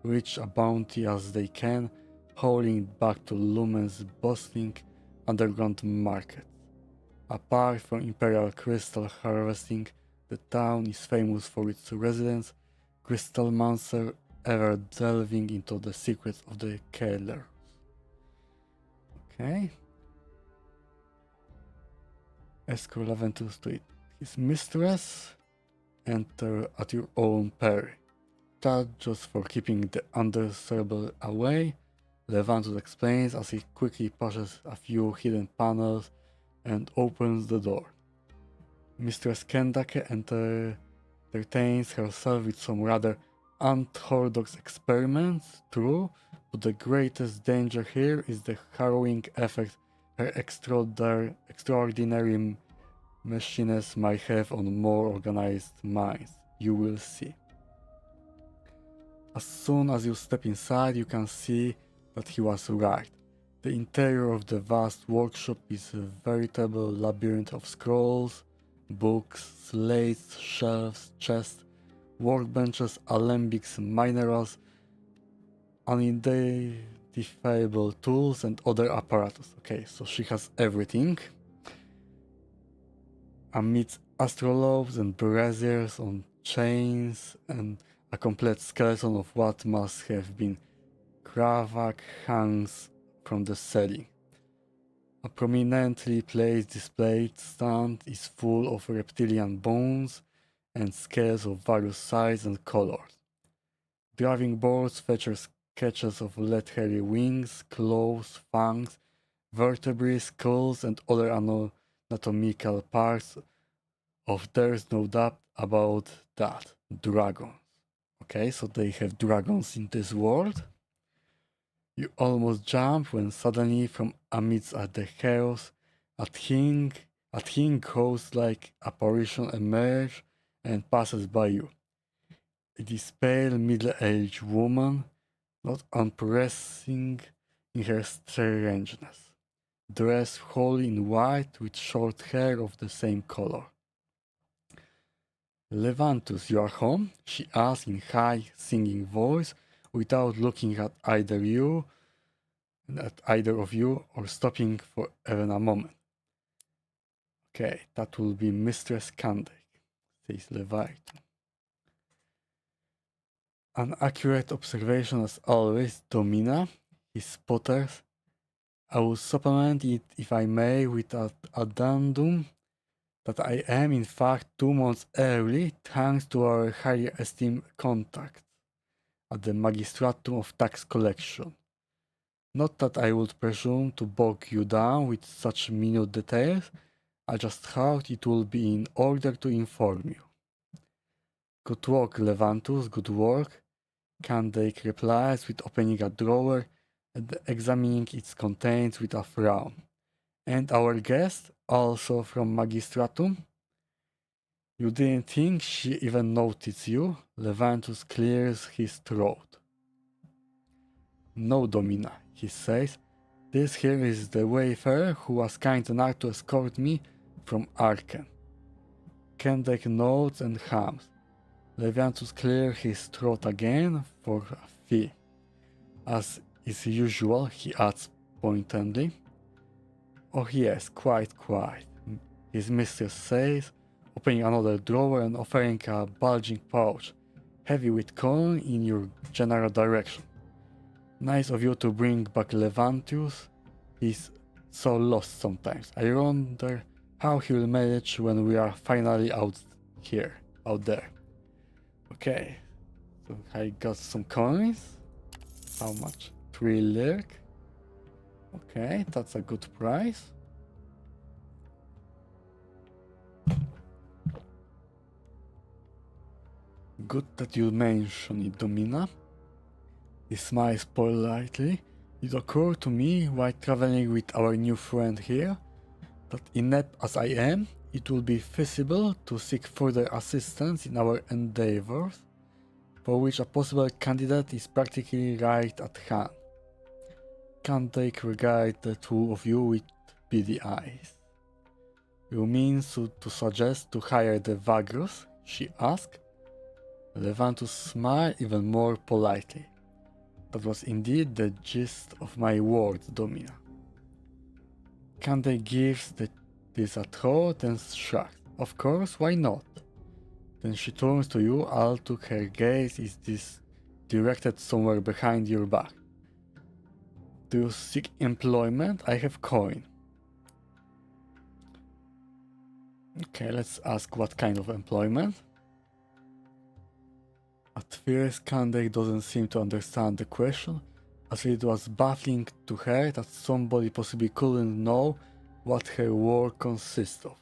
rich a bounty as they can, hauling it back to Lumen's bustling underground market. Apart from imperial crystal harvesting, the town is famous for its residents, crystal monster ever delving into the secrets of the killers. Okay. Escort Levantus to his mistress. Enter at your own peril. Charged just for keeping the undesirable away, Levantus explains as he quickly pushes a few hidden panels and opens the door. Mistress Kendake entertains herself with some rather unorthodox experiments, true, but the greatest danger here is the harrowing effect her extraordinary machiness might have on more organized minds. You will see. As soon as you step inside, you can see that he was right. The interior of the vast workshop is a veritable labyrinth of scrolls, books, slates, shelves, chests, workbenches, alembics, minerals, unidentifiable tools, and other apparatus. Okay, so she has everything. Amidst astrolabes and braziers on chains and a complete skeleton of what must have been Kravak hangs from the ceiling. A prominently placed display stand is full of reptilian bones and scales of various sizes and colors. Driving boards feature sketches of lead-hairy wings, claws, fangs, vertebrae, skulls, and other anatomical parts of there's no doubt about that. Dragons. Okay, so they have dragons in this world. You almost jump when suddenly from amidst the chaos, a thing ghost-like apparition emerges and passes by you. It is pale middle-aged woman, not unimpressive in her strangeness, dressed wholly in white with short hair of the same color. Levantus, you are home? She asked in high, singing voice, without looking at either of you, or stopping for even a moment. Okay, that will be Mistress Candake, says Leviathan. An accurate observation as always, Domina, he sputters. I will supplement it, if I may, with an addendum that I am in fact 2 months early thanks to our highly esteemed contact at the Magistratum of Tax Collection. Not that I would presume to bog you down with such minute details, I just thought it would be in order to inform you. Good work, Levantus, good work, Candake replies with opening a drawer and examining its contents with a frown. And our guest, also from Magistratum? You didn't think she even noticed you? Levantus clears his throat. No, Domina, he says. This here is the wayfarer who was kind enough to escort me from Arken. Kendek nods and hums. Levantus clears his throat again for a fee. As is usual, he adds pointedly. Oh yes, quite. His mistress says, opening another drawer and offering a bulging pouch, heavy with coin in your general direction. Nice of you to bring back Levantius. He's so lost sometimes. I wonder how he'll manage when we are finally out there. Okay, so I got some coins. How much? 3 lirk. Okay, that's a good price. Good that you mention it, Domina. He smiles politely It occurred to me while traveling with our new friend here that inept as I am, it would be feasible to seek further assistance in our endeavors, for which a possible candidate is practically right at hand. Can't regard the two of you with beady eyes. You mean to suggest to hire the VAGRUS? She asked. Levantus smiled even more politely. That was indeed the gist of my words, Domina. Kande gives this a thought and shrugs. Of course, why not? Then she turns to you, although her gaze is directed somewhere behind your back. Do you seek employment? I have coin. Okay, let's ask what kind of employment. At first, Kande doesn't seem to understand the question, as it was baffling to her that somebody possibly couldn't know what her work consists of.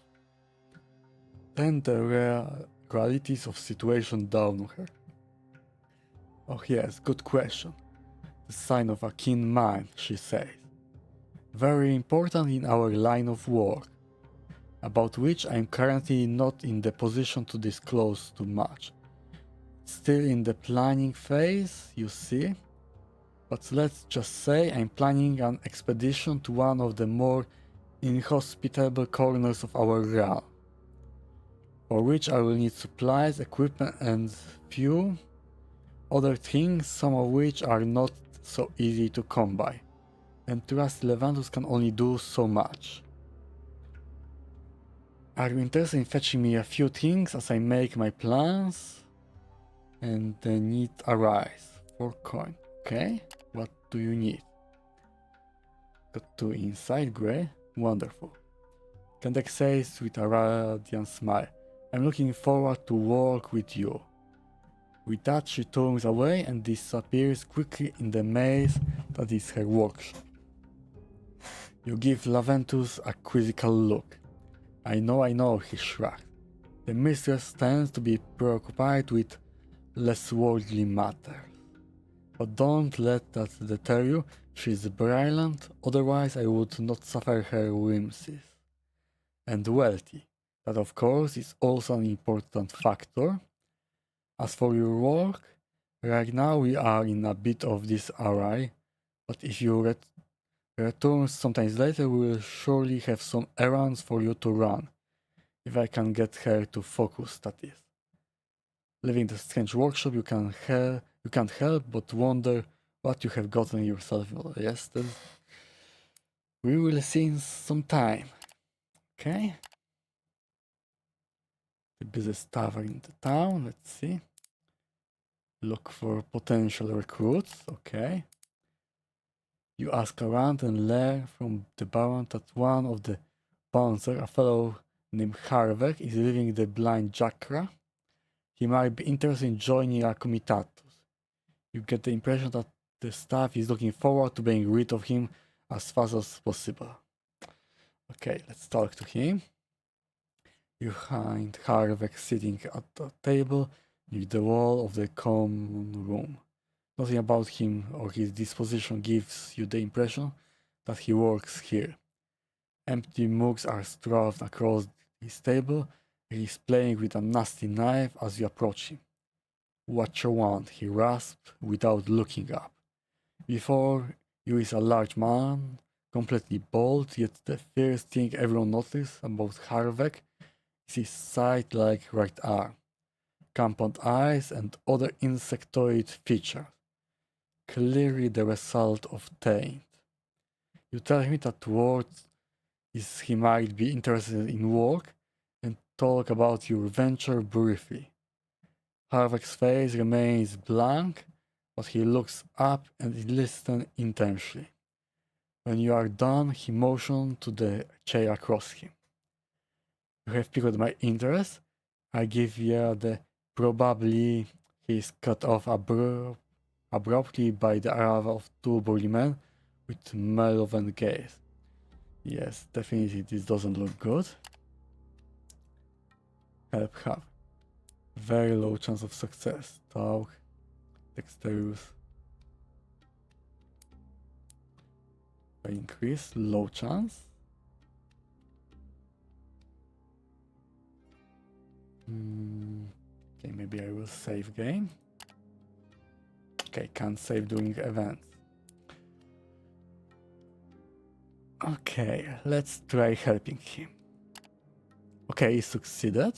Then the realities of situation dawned on her. Oh yes, good question. The sign of a keen mind, she says. Very important in our line of work, about which I am currently not in the position to disclose too much. Still in the planning phase, you see? But let's just say I'm planning an expedition to one of the more inhospitable corners of our realm, for which I will need supplies, equipment and few other things, some of which are not so easy to come by, and Trust Levantus can only do so much. Are you interested in fetching me a few things as I make my plans? And the need arise. 4 coin. Okay, what do you need? Got 2 inside, great, wonderful. Kandek says with a radiant smile, I'm looking forward to work with you. With that she turns away and disappears quickly in the maze that is her workshop. You give Laventus a quizzical look. I know, he shrugged. The mistress tends to be preoccupied with less worldly matters. But don't let that deter you, she is brilliant, otherwise I would not suffer her whimsies. And wealthy, that of course is also an important factor. As for your work, right now we are in a bit of disarray, but if you return sometimes later we will surely have some errands for you to run. If I can get her to focus, that is. Leaving the strange workshop, you can't help but wonder what you have gotten yourself. Yes, we will see in some time. Okay. The busiest tavern in the town. Let's see. Look for potential recruits. Okay. You ask around and learn from the baron that one of the bouncers, a fellow named Harvek, is living the blind Jakra. He might be interested in joining a comitatus. You get the impression that the staff is looking forward to being rid of him as fast as possible. Okay, let's talk to him. You find Harvek sitting at a table near the wall of the common room. Nothing about him or his disposition gives you the impression that he works here. Empty mugs are strewn across his table, and he is playing with a nasty knife as you approach him. What you want, he rasped without looking up. Before you is a large man, completely bald, yet the first thing everyone notices about Harvek is his side-like right arm, compound eyes and other insectoid features, clearly the result of taint. You tell him that words is he might be interested in work and talk about your venture briefly. Harvek's face remains blank, but he looks up and listens intensely. When you are done, he motions to the chair across him. You have piqued my interest. I give you the probably he is cut off abruptly by the arrival of 2 burly men with malevolent gaze. Yes, definitely this doesn't look good. Help have. Very low chance of success. Talk. Dexterous. I increase, low chance. Okay, maybe I will save game. Okay, can't save during events. Okay, let's try helping him. Okay, he succeeded.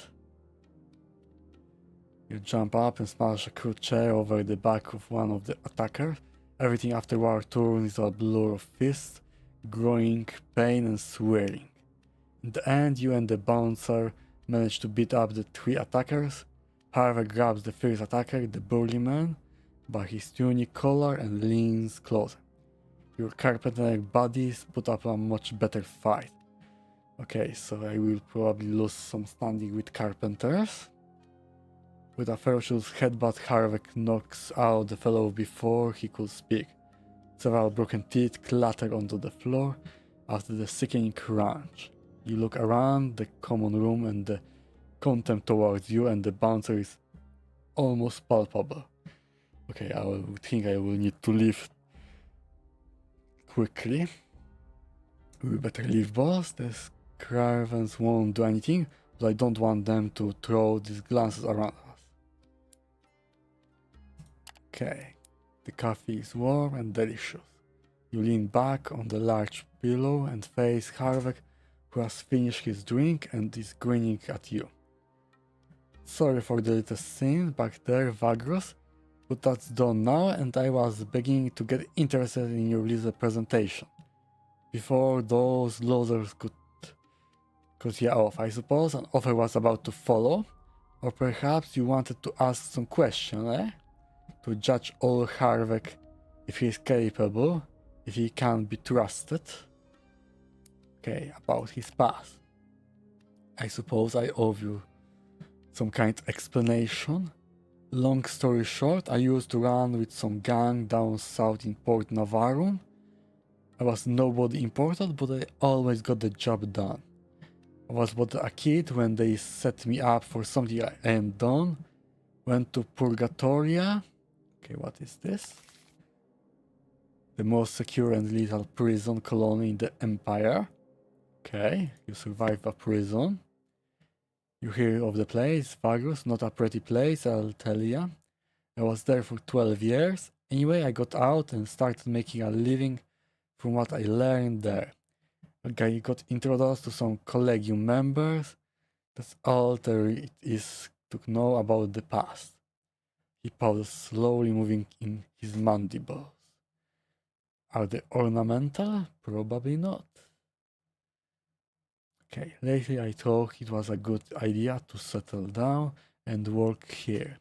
You jump up and smash a crude chair over the back of one of the attackers. Everything afterward turns into a blur of fists, growing pain and swearing. In the end, you and the bouncer manage to beat up the 3 attackers. Harvey grabs the first attacker, the burly man, by his tunic collar and leans closer. Your carpenter buddies put up a much better fight. Okay, so I will probably lose some standing with carpenters. With a ferocious headbutt, Harvek knocks out the fellow before he could speak. Several broken teeth clatter onto the floor after the sickening crunch. You look around the common room and the contempt towards you and the bouncer is almost palpable. Okay, I think I will need to leave quickly. We better leave, boss. The caravans won't do anything, but I don't want them to throw these glances around us. Okay, the coffee is warm and delicious. You lean back on the large pillow and face Harvek, who has finished his drink and is grinning at you. Sorry for the little scene back there, VAGRUS, but that's done now and I was beginning to get interested in your little presentation. Before those losers could hear off, I suppose an offer was about to follow, or perhaps you wanted to ask some question, eh? To judge old Harvek if he is capable, if he can be trusted. Okay, about his past. I suppose I owe you some kind of explanation. Long story short, I used to run with some gang down south in Port Navarrum. I was nobody important, but I always got the job done. I was but a kid when they set me up for something I ain't done. Went to Purgatoria. Okay, what is this? The most secure and lethal prison colony in the Empire. Okay, you survived a prison. You hear of the place, VAGRUS, not a pretty place, I'll tell ya. I was there for 12 years. Anyway, I got out and started making a living from what I learned there. I got introduced to some collegium members. That's all there is to know about the past. He paused, slowly moving in his mandibles. Are they ornamental? Probably not. Okay, lately I thought it was a good idea to settle down and work here.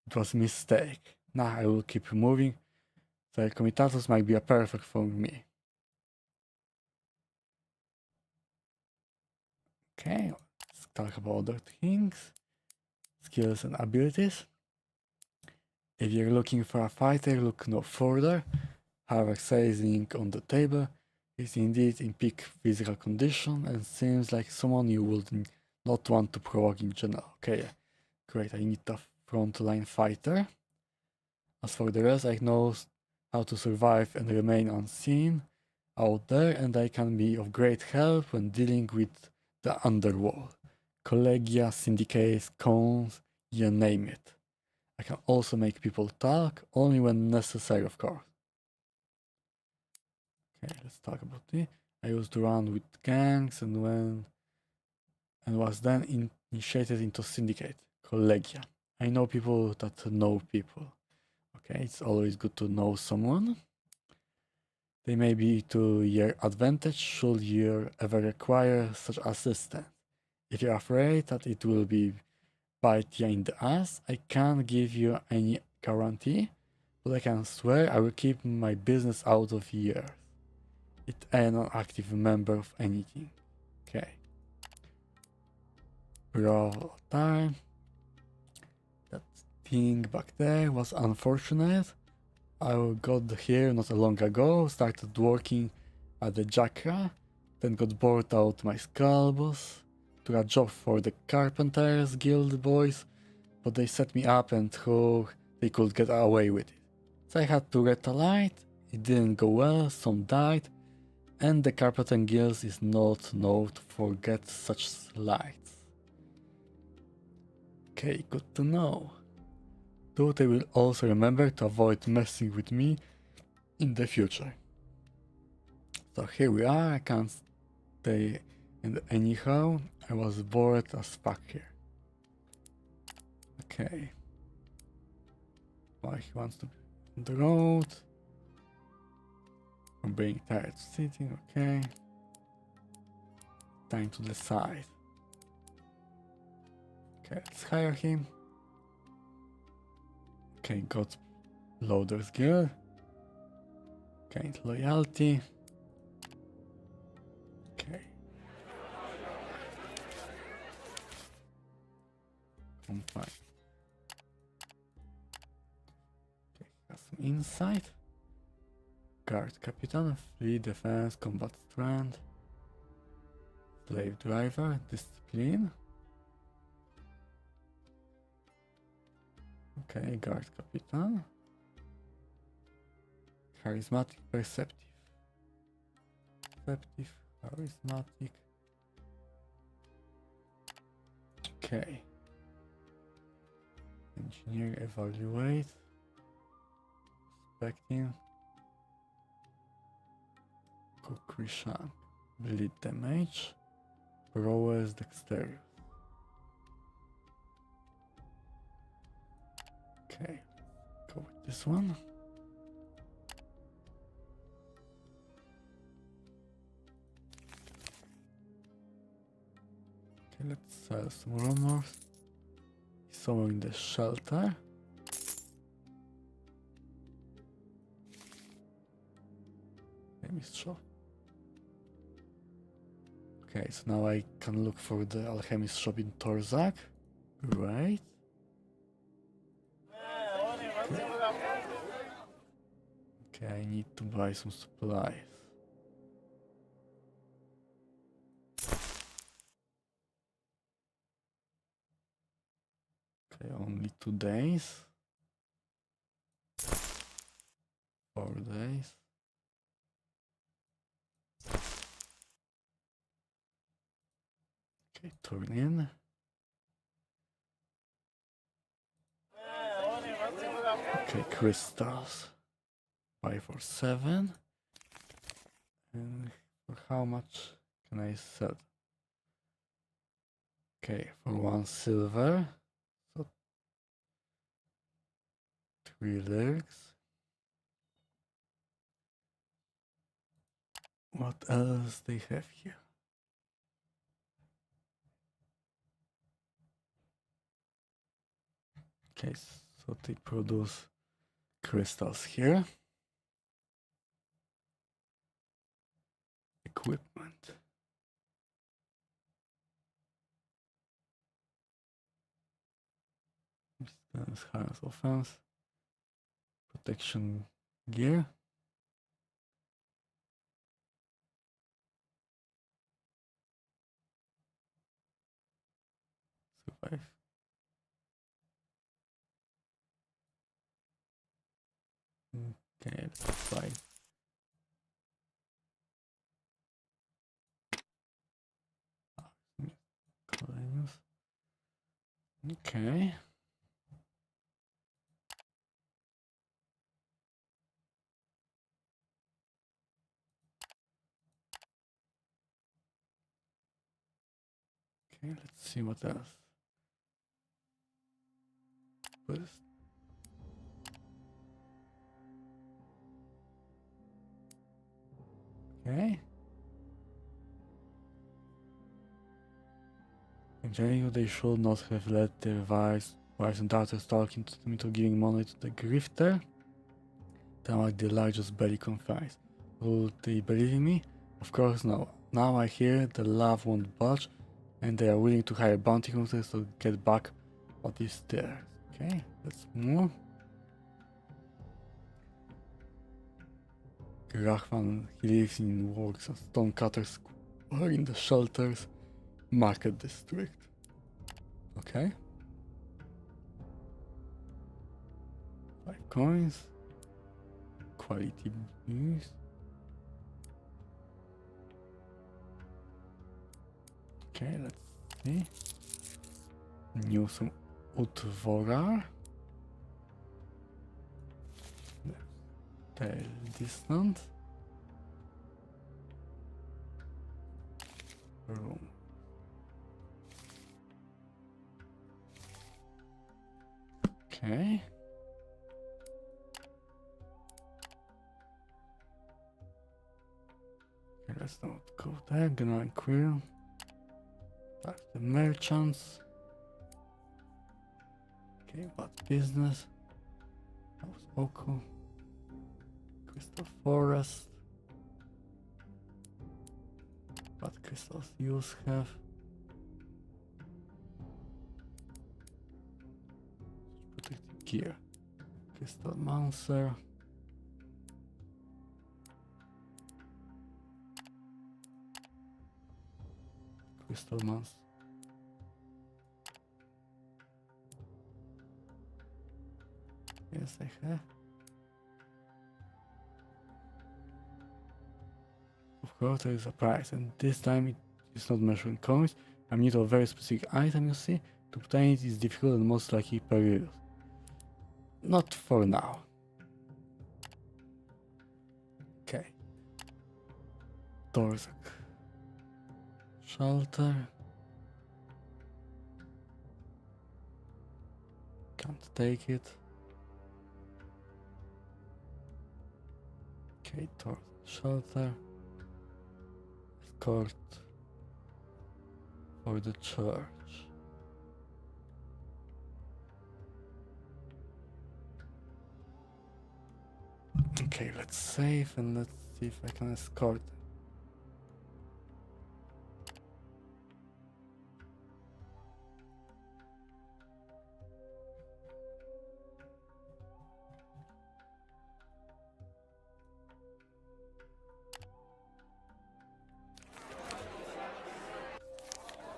It was a mistake. Now I will keep moving. The comitatus might be a perfect for me. Okay, let's talk about other things. Skills and abilities. If you're looking for a fighter, look no further. Harvard sizing on the table is indeed in peak physical condition and seems like someone you would not want to provoke in general. Okay, great, I need a frontline fighter. As for the rest, I know how to survive and remain unseen out there, and I can be of great help when dealing with the underworld. Collegia, syndicates, cons, you name it. I can also make people talk, only when necessary, of course. Okay, let's talk about this. I used to run with gangs and was then initiated into syndicate, Collegia. I know people that know people. Okay, it's always good to know someone. They may be to your advantage should you ever require such assistance. If you're afraid that it will be bite you in the ass, I can't give you any guarantee, but I can swear I will keep my business out of yours. It ain't an active member of anything. Okay. Brawl time. That thing back there was unfortunate. I got here not long ago, started working at the Jacra, then got bored out my scalpels, took a job for the Carpenters Guild boys, but they set me up and thought they could get away with it. So I had to retaliate, it didn't go well, some died, And the Carpathian Guild is not known to forget such slights. Okay, good to know. Though they will also remember to avoid messing with me in the future. So here we are, I can't stay and anyhow, I was bored as fuck here. Okay. Why he wants to be on the road. I'm being tired sitting, okay. Time to decide. Okay, let's hire him. Okay, got Loader's Guild. Gained loyalty. Okay. I'm fine. Okay, got some insight. Guard Capitan, Fleet Defense, Combat Strand. Slave Driver, Discipline. Okay, Guard Capitan. Charismatic, Perceptive. Perceptive, Charismatic. Okay. Engineer, Evaluate. Expecting. Kukrishan. Bleed Damage. Prowess, Dexterity. Okay, go with this one. Okay, let's sell some rumors. Somewhere in the shelter. Chemist shop. Okay, so now I can look for the alchemist shop in Torzak. Right. Okay, I need to buy some supplies. Okay, only 2 days. 4 days. Okay, turn in. Okay, crystals. 5 or 7. And for how much can I sell? Okay, for 1 silver. So 3 lyrics. What else they have here? Okay, so they produce crystals here. Equipment. Harness offense. Protection gear. Survive. Okay, let's buy. Coins. Okay. Okay, let's see what else. First. Okay. In general, they should not have let their wives and daughters talk into them into giving money to the grifter. They are the largest belly confines. Will they believe in me? Of course no. Now I hear the love won't budge, and they are willing to hire bounty hunters to get back what is theirs. Okay, let's move. Rahman, he lives in works as stonecutters or in the shelters market district. Okay. 5 coins. Quality news. Okay, let's see. New some Utvorar. Tail distant. Room. Okay. Okay, let's not go there. Gonna inquire. Back to the merchants. Okay, what business? House Oku. Crystal Forest. What crystals use have? Protective gear. Crystal Monster. Crystal Monster. Yes, I have. Of course, there is a price, and this time it is not measuring coins. I need a very specific item, you see. To obtain it is difficult and most likely perilous. Not for now. Okay. Torzak. Shelter. Can't take it. Okay, Torzak. Shelter. Escort. For the church. Okay, let's save and let's see if I can escort them.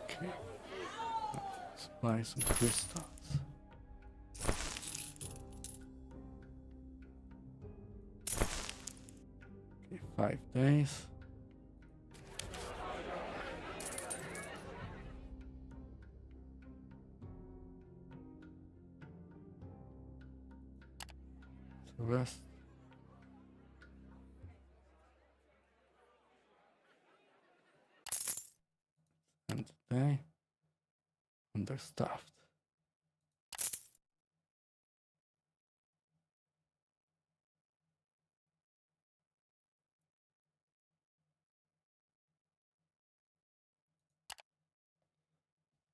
Okay, let's buy some crystals. Okay, 5 days. The rest. And today, understaffed.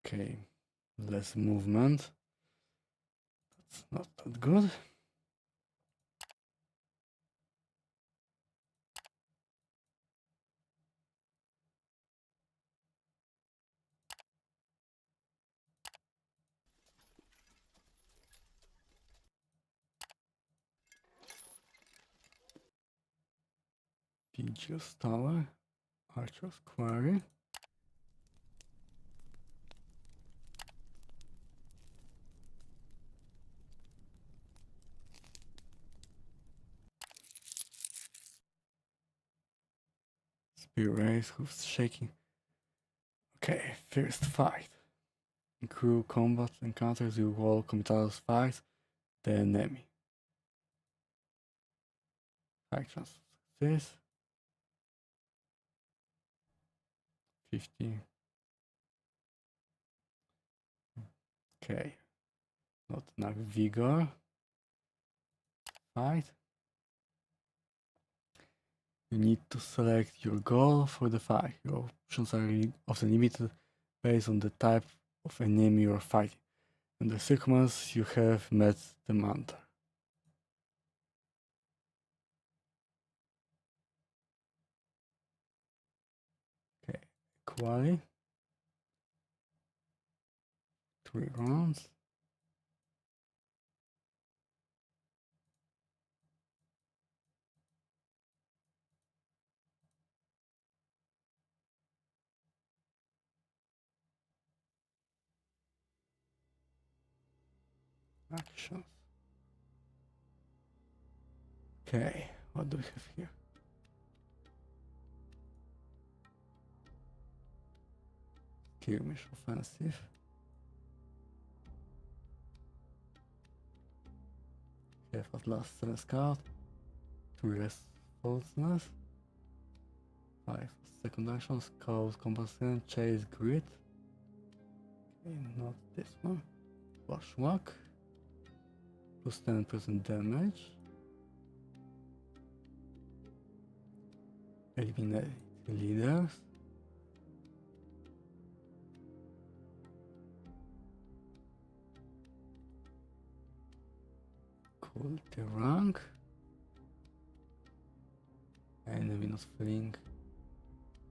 Okay, less movement. That's not that good. Pigeon's Tower, Archer's Quarry. Spear race, who's shaking. Okay, first fight. In crew combat encounters, you roll comitatus fight the enemy. Action success. 50. Okay. Not enough vigor. Fight. You need to select your goal for the fight. Your options are often limited based on the type of enemy you are fighting and the circumstances you have met the monster. Okay, equally. 3 rounds. Actions. Okay, what do we have here? skirmish offensive. Have at last 7 scout, 2 resourcefulness, 5 second action, scout compulsion, chase grid. Okay, not this one. Bushwhack. Plus 10% damage. Eliminate leaders. Cool the rank. Enemy not feeling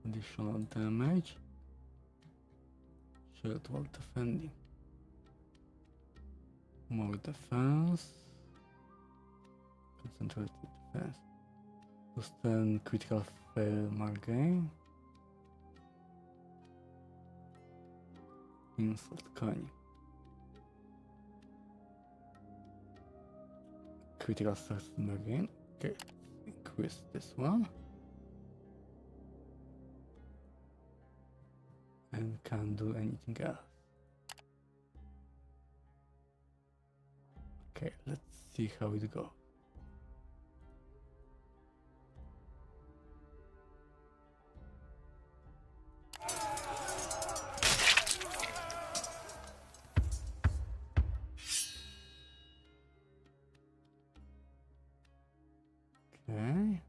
additional damage. Shield while defending. More defense. Concentrated defense. Plus 10 critical fail mark gain. Insult cunning. Critical success mark gain. Okay, increase this one. And can't do anything else. Okay, let's see how it goes. Okay.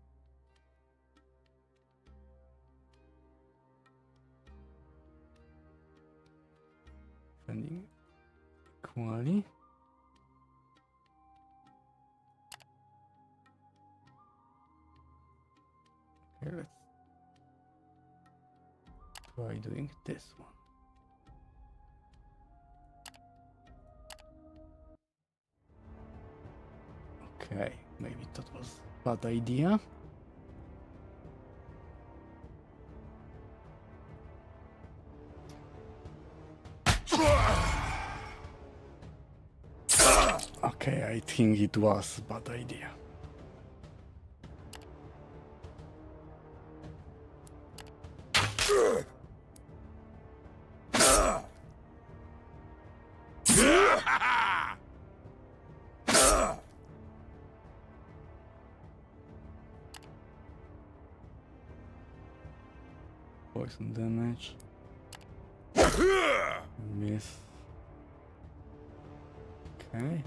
Defending equally. Okay, let's try doing this one. Okay, maybe that was a bad idea. Okay, I think it was a bad idea. Poison damage. Miss. Okay.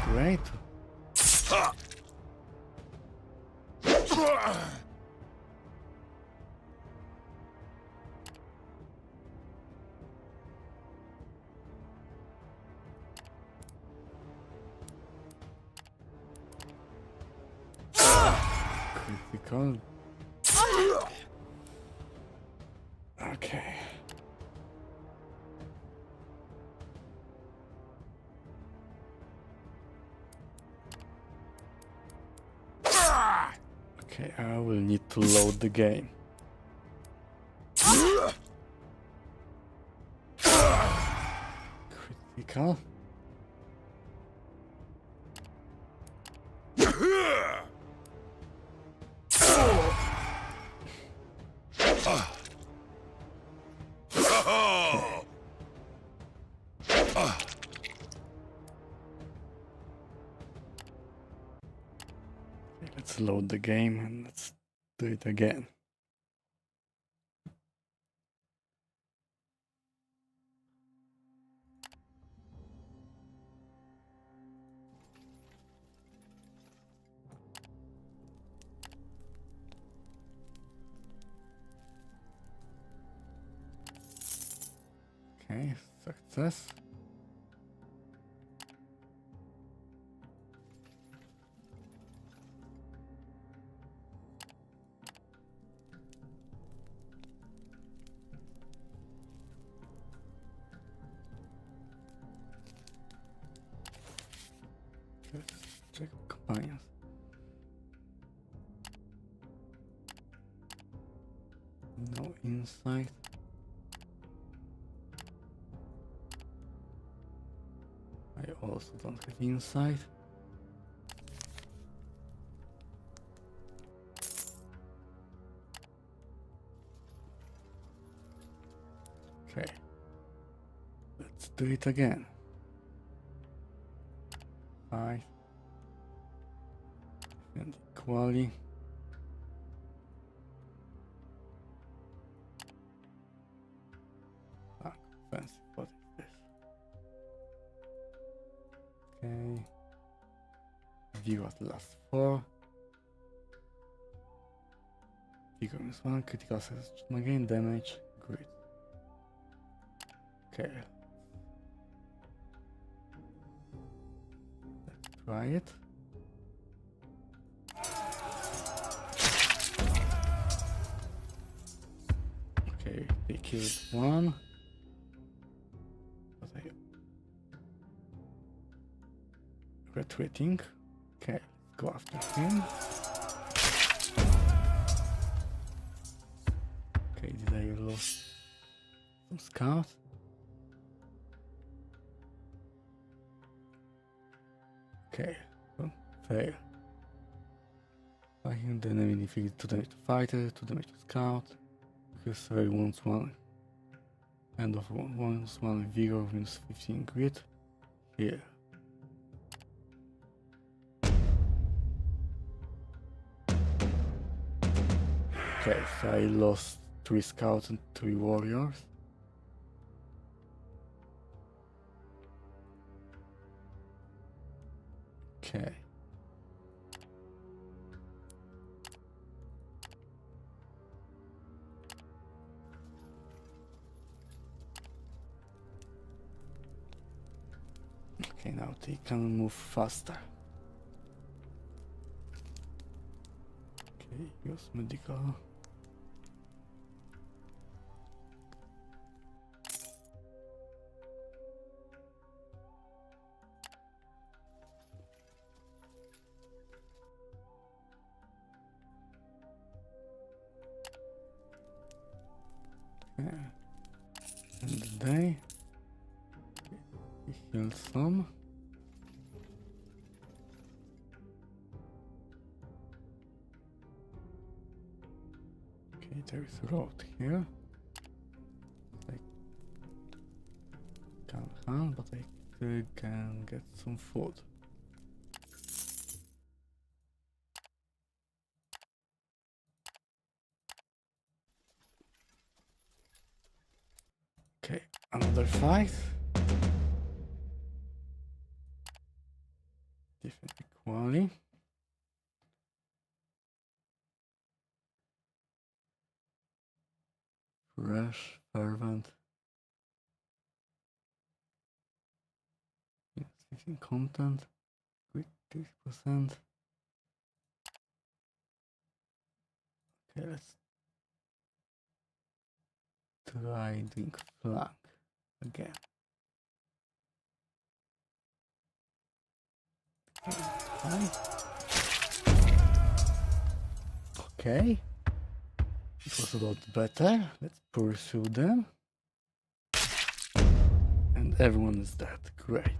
Great. Critical. Okay. Okay, I will need to load the game. Critical. Let's load the game and let's do it again. Okay, success. Let's check companions. No insight. I also don't have insight. Okay. Let's do it again. 5. And equally. Fancy. What is this? Okay. View at last 4. Vigor -1. Critical success. Gain damage. Great. Okay. Let's try it. Okay, they killed 1. But I retreating. Okay, let's go after him. Okay, did I lose some scouts? Okay, fail. Fighting the enemy defeated 2 damage to fighter, 2 damage to scout. Because I wounds 1. End of wounds 1 vigor, minus 15 grit. Here. Okay, so I lost 3 scouts and 3 warriors. Okay. Okay, now they can move faster. Okay, use medical. Okay. And they heal some. Okay, there is a road here. I can't hunt, but I still can get some food. Okay, another fight. Different equally. Fresh, fervent. Yes, 15 content. Quick 30%. Okay, let's try doing flank again. Okay, it was a lot better. Let's pursue them. And everyone is dead. Great.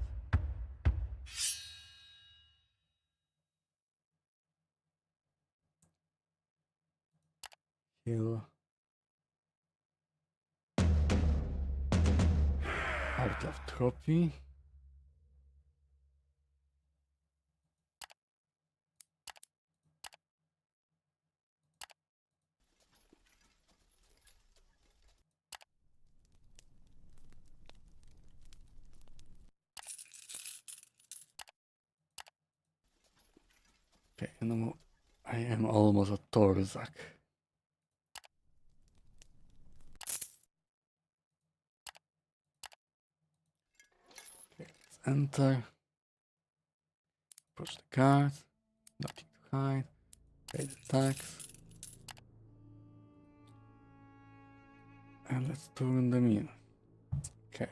Heal. Out of trophy. Okay, and I am almost a Torzak. Okay, let's enter. Approach the cards. Nothing to hide. Pay the tax. And let's turn them in. Okay.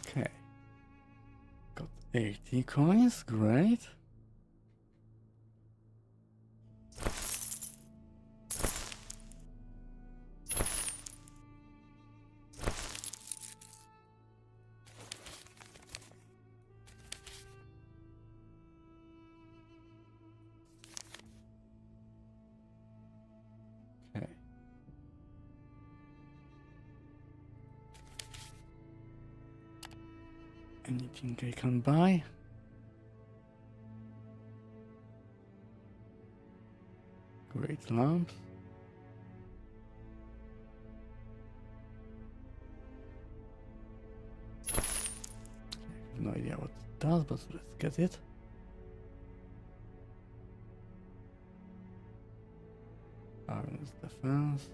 Okay. Got 80 coins, great. Anything I can buy? Great lamps. I have no idea what it does, but let's get it. Iron's defense.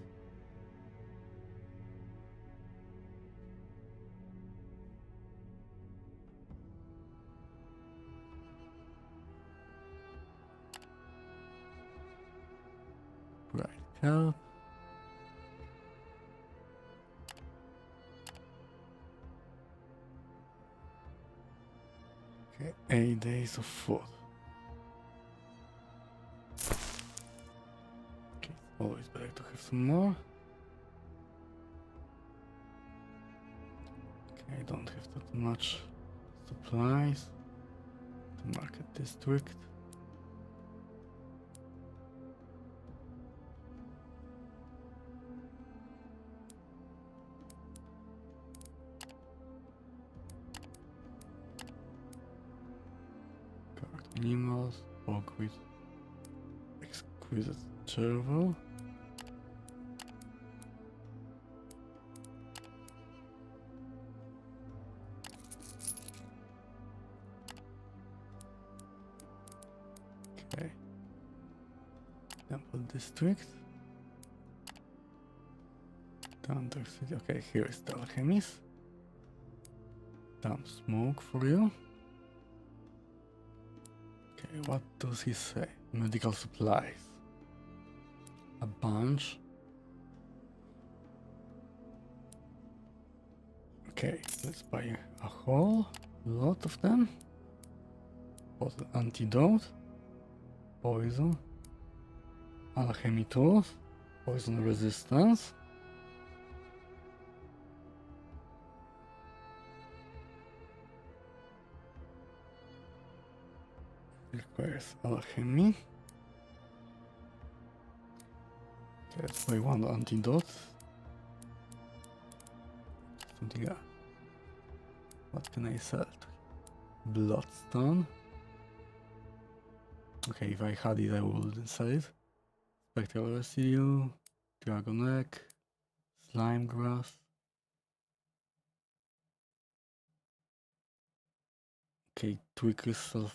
Bright help. Okay, 8 days of food. Okay, it's always better to have some more. Okay, I don't have that much supplies. The market district. Covered animals, bog with exquisite chervil. Okay. Temple district. Thunder City. Okay, here is the alchemist. Damn smoke for you. Okay, what does he say? Medical supplies. A bunch. Okay, let's buy a whole lot of them. What antidote? Poison. Alchemy tools. Poison resistance. Requires alchemy. Okay, let's buy one antidote. Something else. What can I sell? Bloodstone. Okay, if I had it, I would sell it. Spectral residue, dragon egg, slime grass. Okay, twig crystal.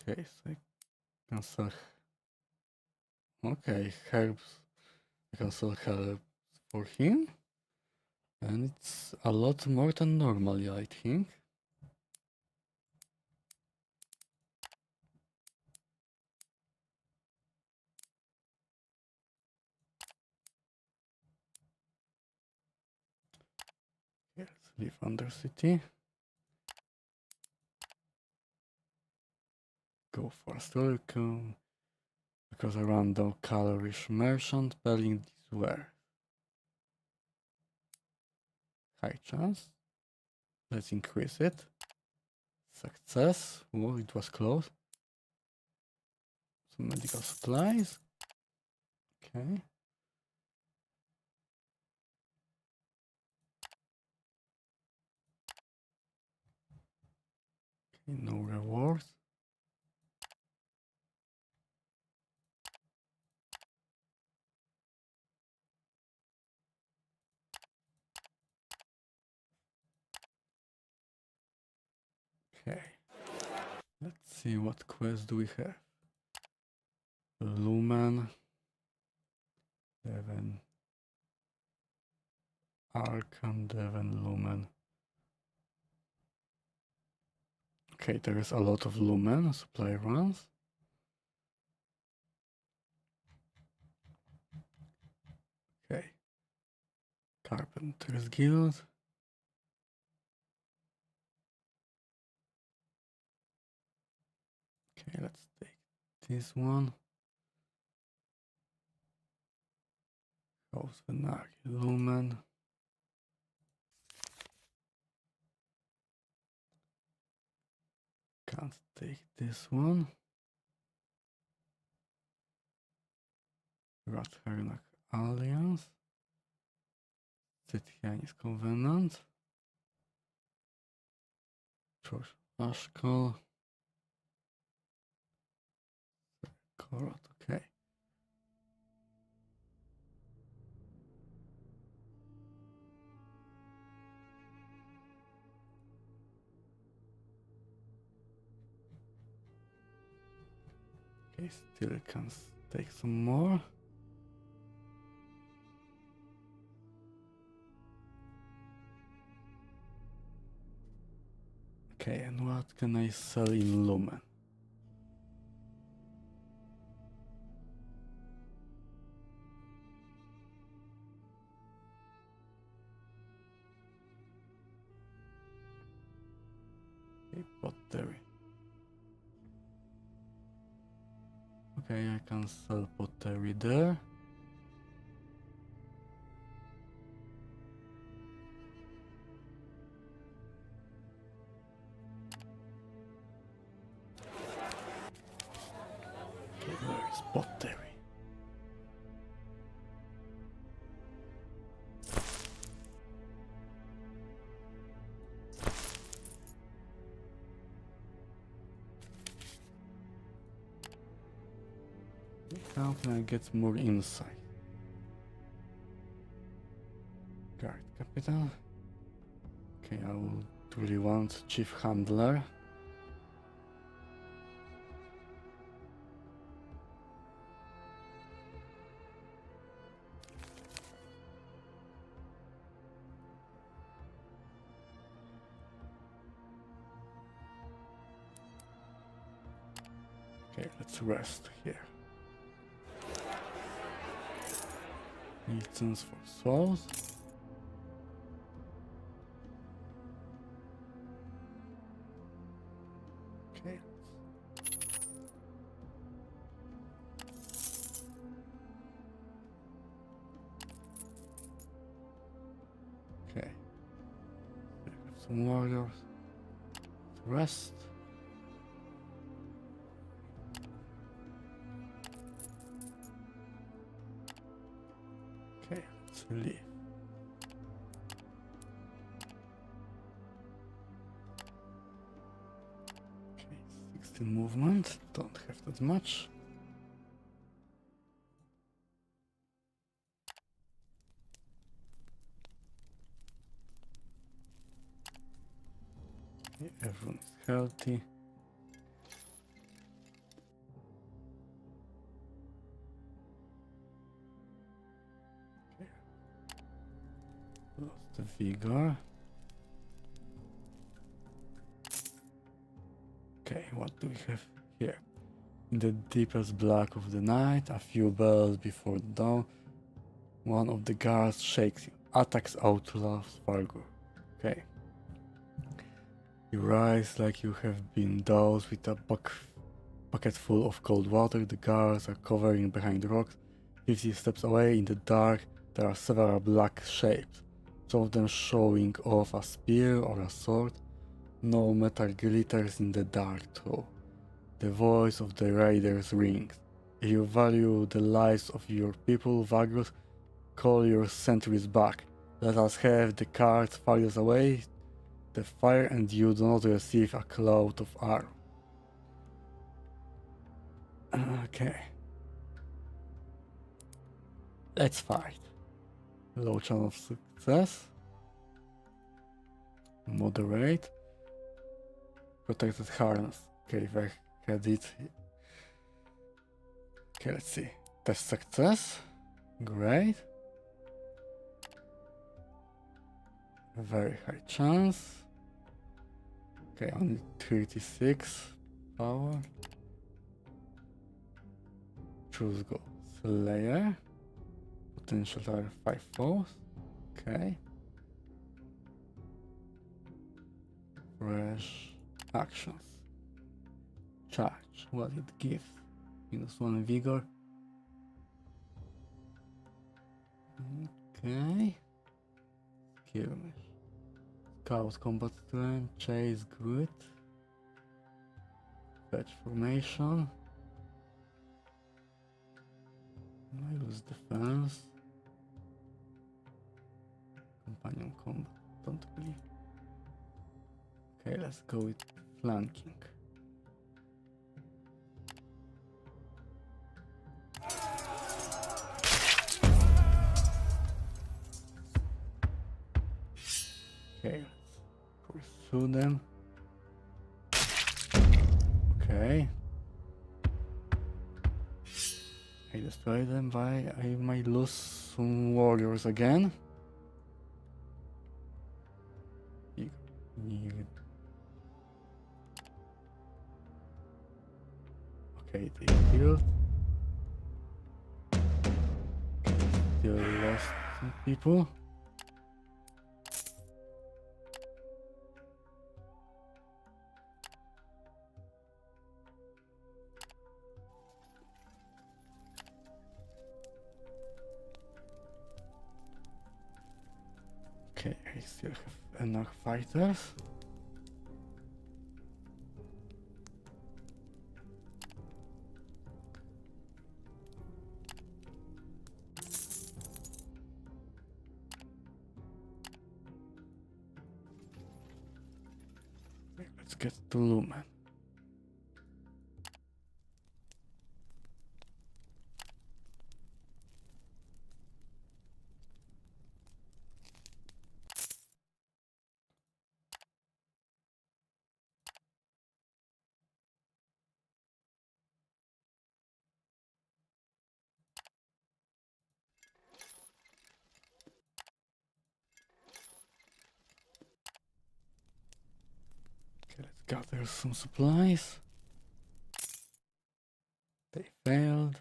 Okay, so I can sell. Okay, herbs. I can sell herbs for him. And it's a lot more than normally, I think. Let's leave Undercity. Go for historical. Because a random colorish merchant belling this ware. High chance. Let's increase it. Success. Oh, it was close. Some medical supplies. Okay. Okay, no rewards. Okay. Let's see what quest do we have. Lumen. Devon. Arkham, Devon, Lumen. Okay, there is a lot of Lumen supply runs. Okay. Carpenter's Guild. Okay, let's take this one. House Venari, Lumen. Can't take this one. Rathernak Alliance. Tytianis Covenant. Church Ashkal. Korot, okay. Okay, still can take some more. Okay, and what can I sell in Lumen? Okay, pottery. Okay, I can sell pottery there. Okay, where is pottery? How can I get more insight? Guard Capital. Okay, I will really want Chief Handler. Okay, let's rest here. License for souls. Okay. Okay. Some warriors. Rest. Okay, let's leave. Okay, 16 movement. Don't have that much. Okay, everyone is healthy. Okay. Lost the vigor. Okay, what do we have here? In the deepest black of the night, a few bells before dawn, one of the guards shakes you, attacks outlaws Vargur. Okay. You rise like you have been doused with a bucket full of cold water. The guards are covering behind rocks. 50 steps away in the dark, there are several black shapes, some of them showing off a spear or a sword. No metal glitters in the dark though. The voice of the raiders rings. If you value the lives of your people, Vagrus, call your sentries back. Let us have the carts farthest away, the fire, and you do not receive a cloud of arrow. Okay. Let's fight. Low chance of success. Moderate. Protected harness. Okay, if I had it. Okay, let's see. Test success. Great. Very high chance. Okay, only 36 power. Choose go. Slayer. Potential target 5 foes. Okay. Fresh actions. Charge. What it gives. -1 vigor. Okay. Skirmish. Scout combat strength. Chase grit. Fetch formation. I lose defense. companion combat. Don't really. Okay, let's go with flanking. Okay, let's pursue them. Okay. I destroy them by I might lose some warriors again. Okay, they killed. Still lost some people. Okay, I still have enough fighters. Okay, let's get to Lumen. Okay, let's gather some supplies. They failed.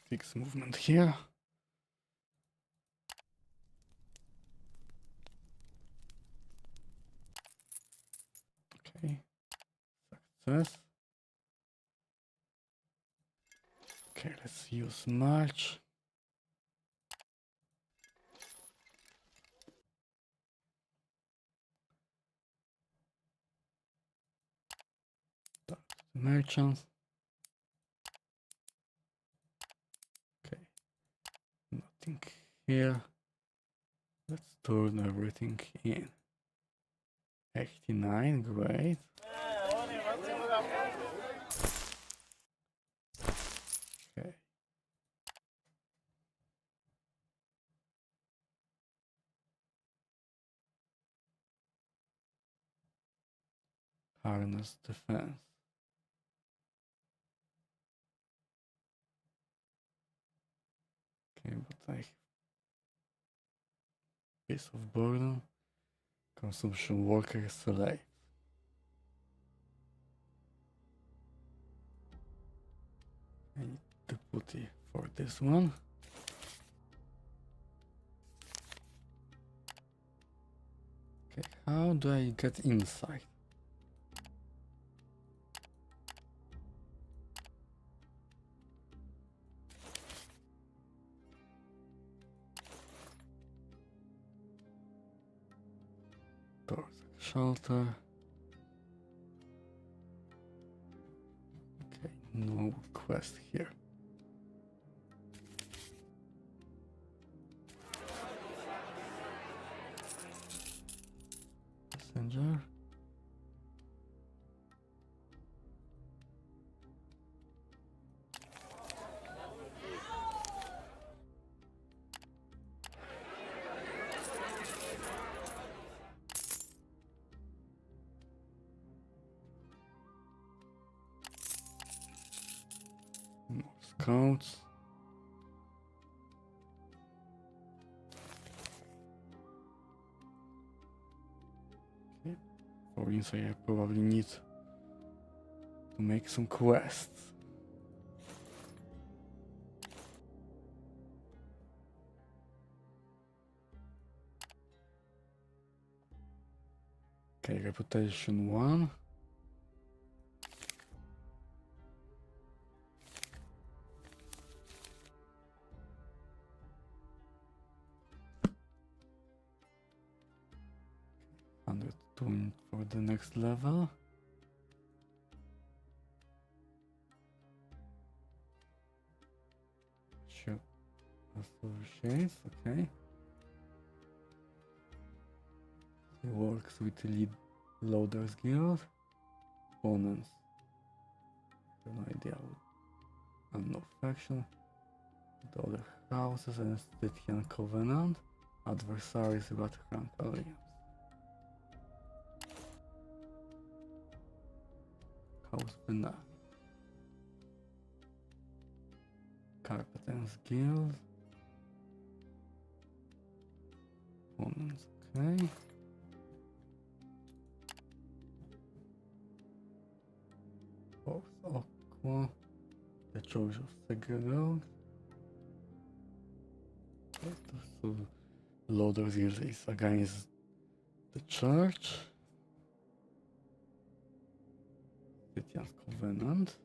Fix movement here. Okay, success. Okay, let's use March. Merchants. Okay, nothing here. Let's turn everything in. 89, great. Okay. Harness defense. Okay, but I have piece of burden. Consumption worker select. I need to put it for this one. Okay, how do I get inside? Doors, shelter. Okay, no quest here. Messenger. More scouts. Okay. For inside I probably need to make some quests. Okay, reputation 1. doing for the next level. Sure. Shades, okay. He works with the lead loaders guild. Opponents. No idea. Unknown faction. The other houses and Stytian Covenant. Adversaries Ratcrank Alliance. House Bena. Carpetans Guild. Opponents, okay. Force Aqua. The Church of Segregation. So Loader's Guild is against the Church. Stytian's Covenant.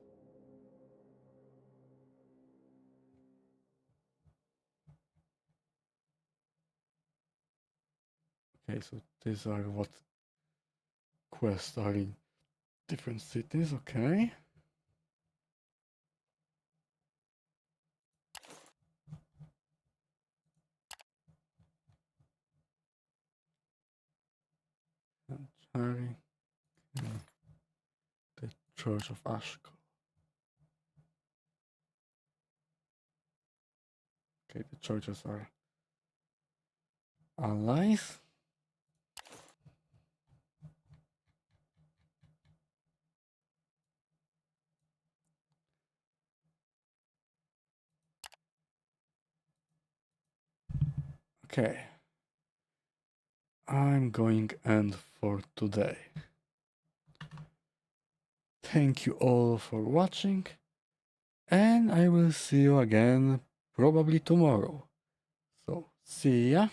Okay, so these are what quests are in different cities, okay. And Cherry. Okay. The Church of Ashko. Okay, the churches are allies. Okay. I'm going end for today. Thank you all for watching, and I will see you again probably tomorrow. So, see ya.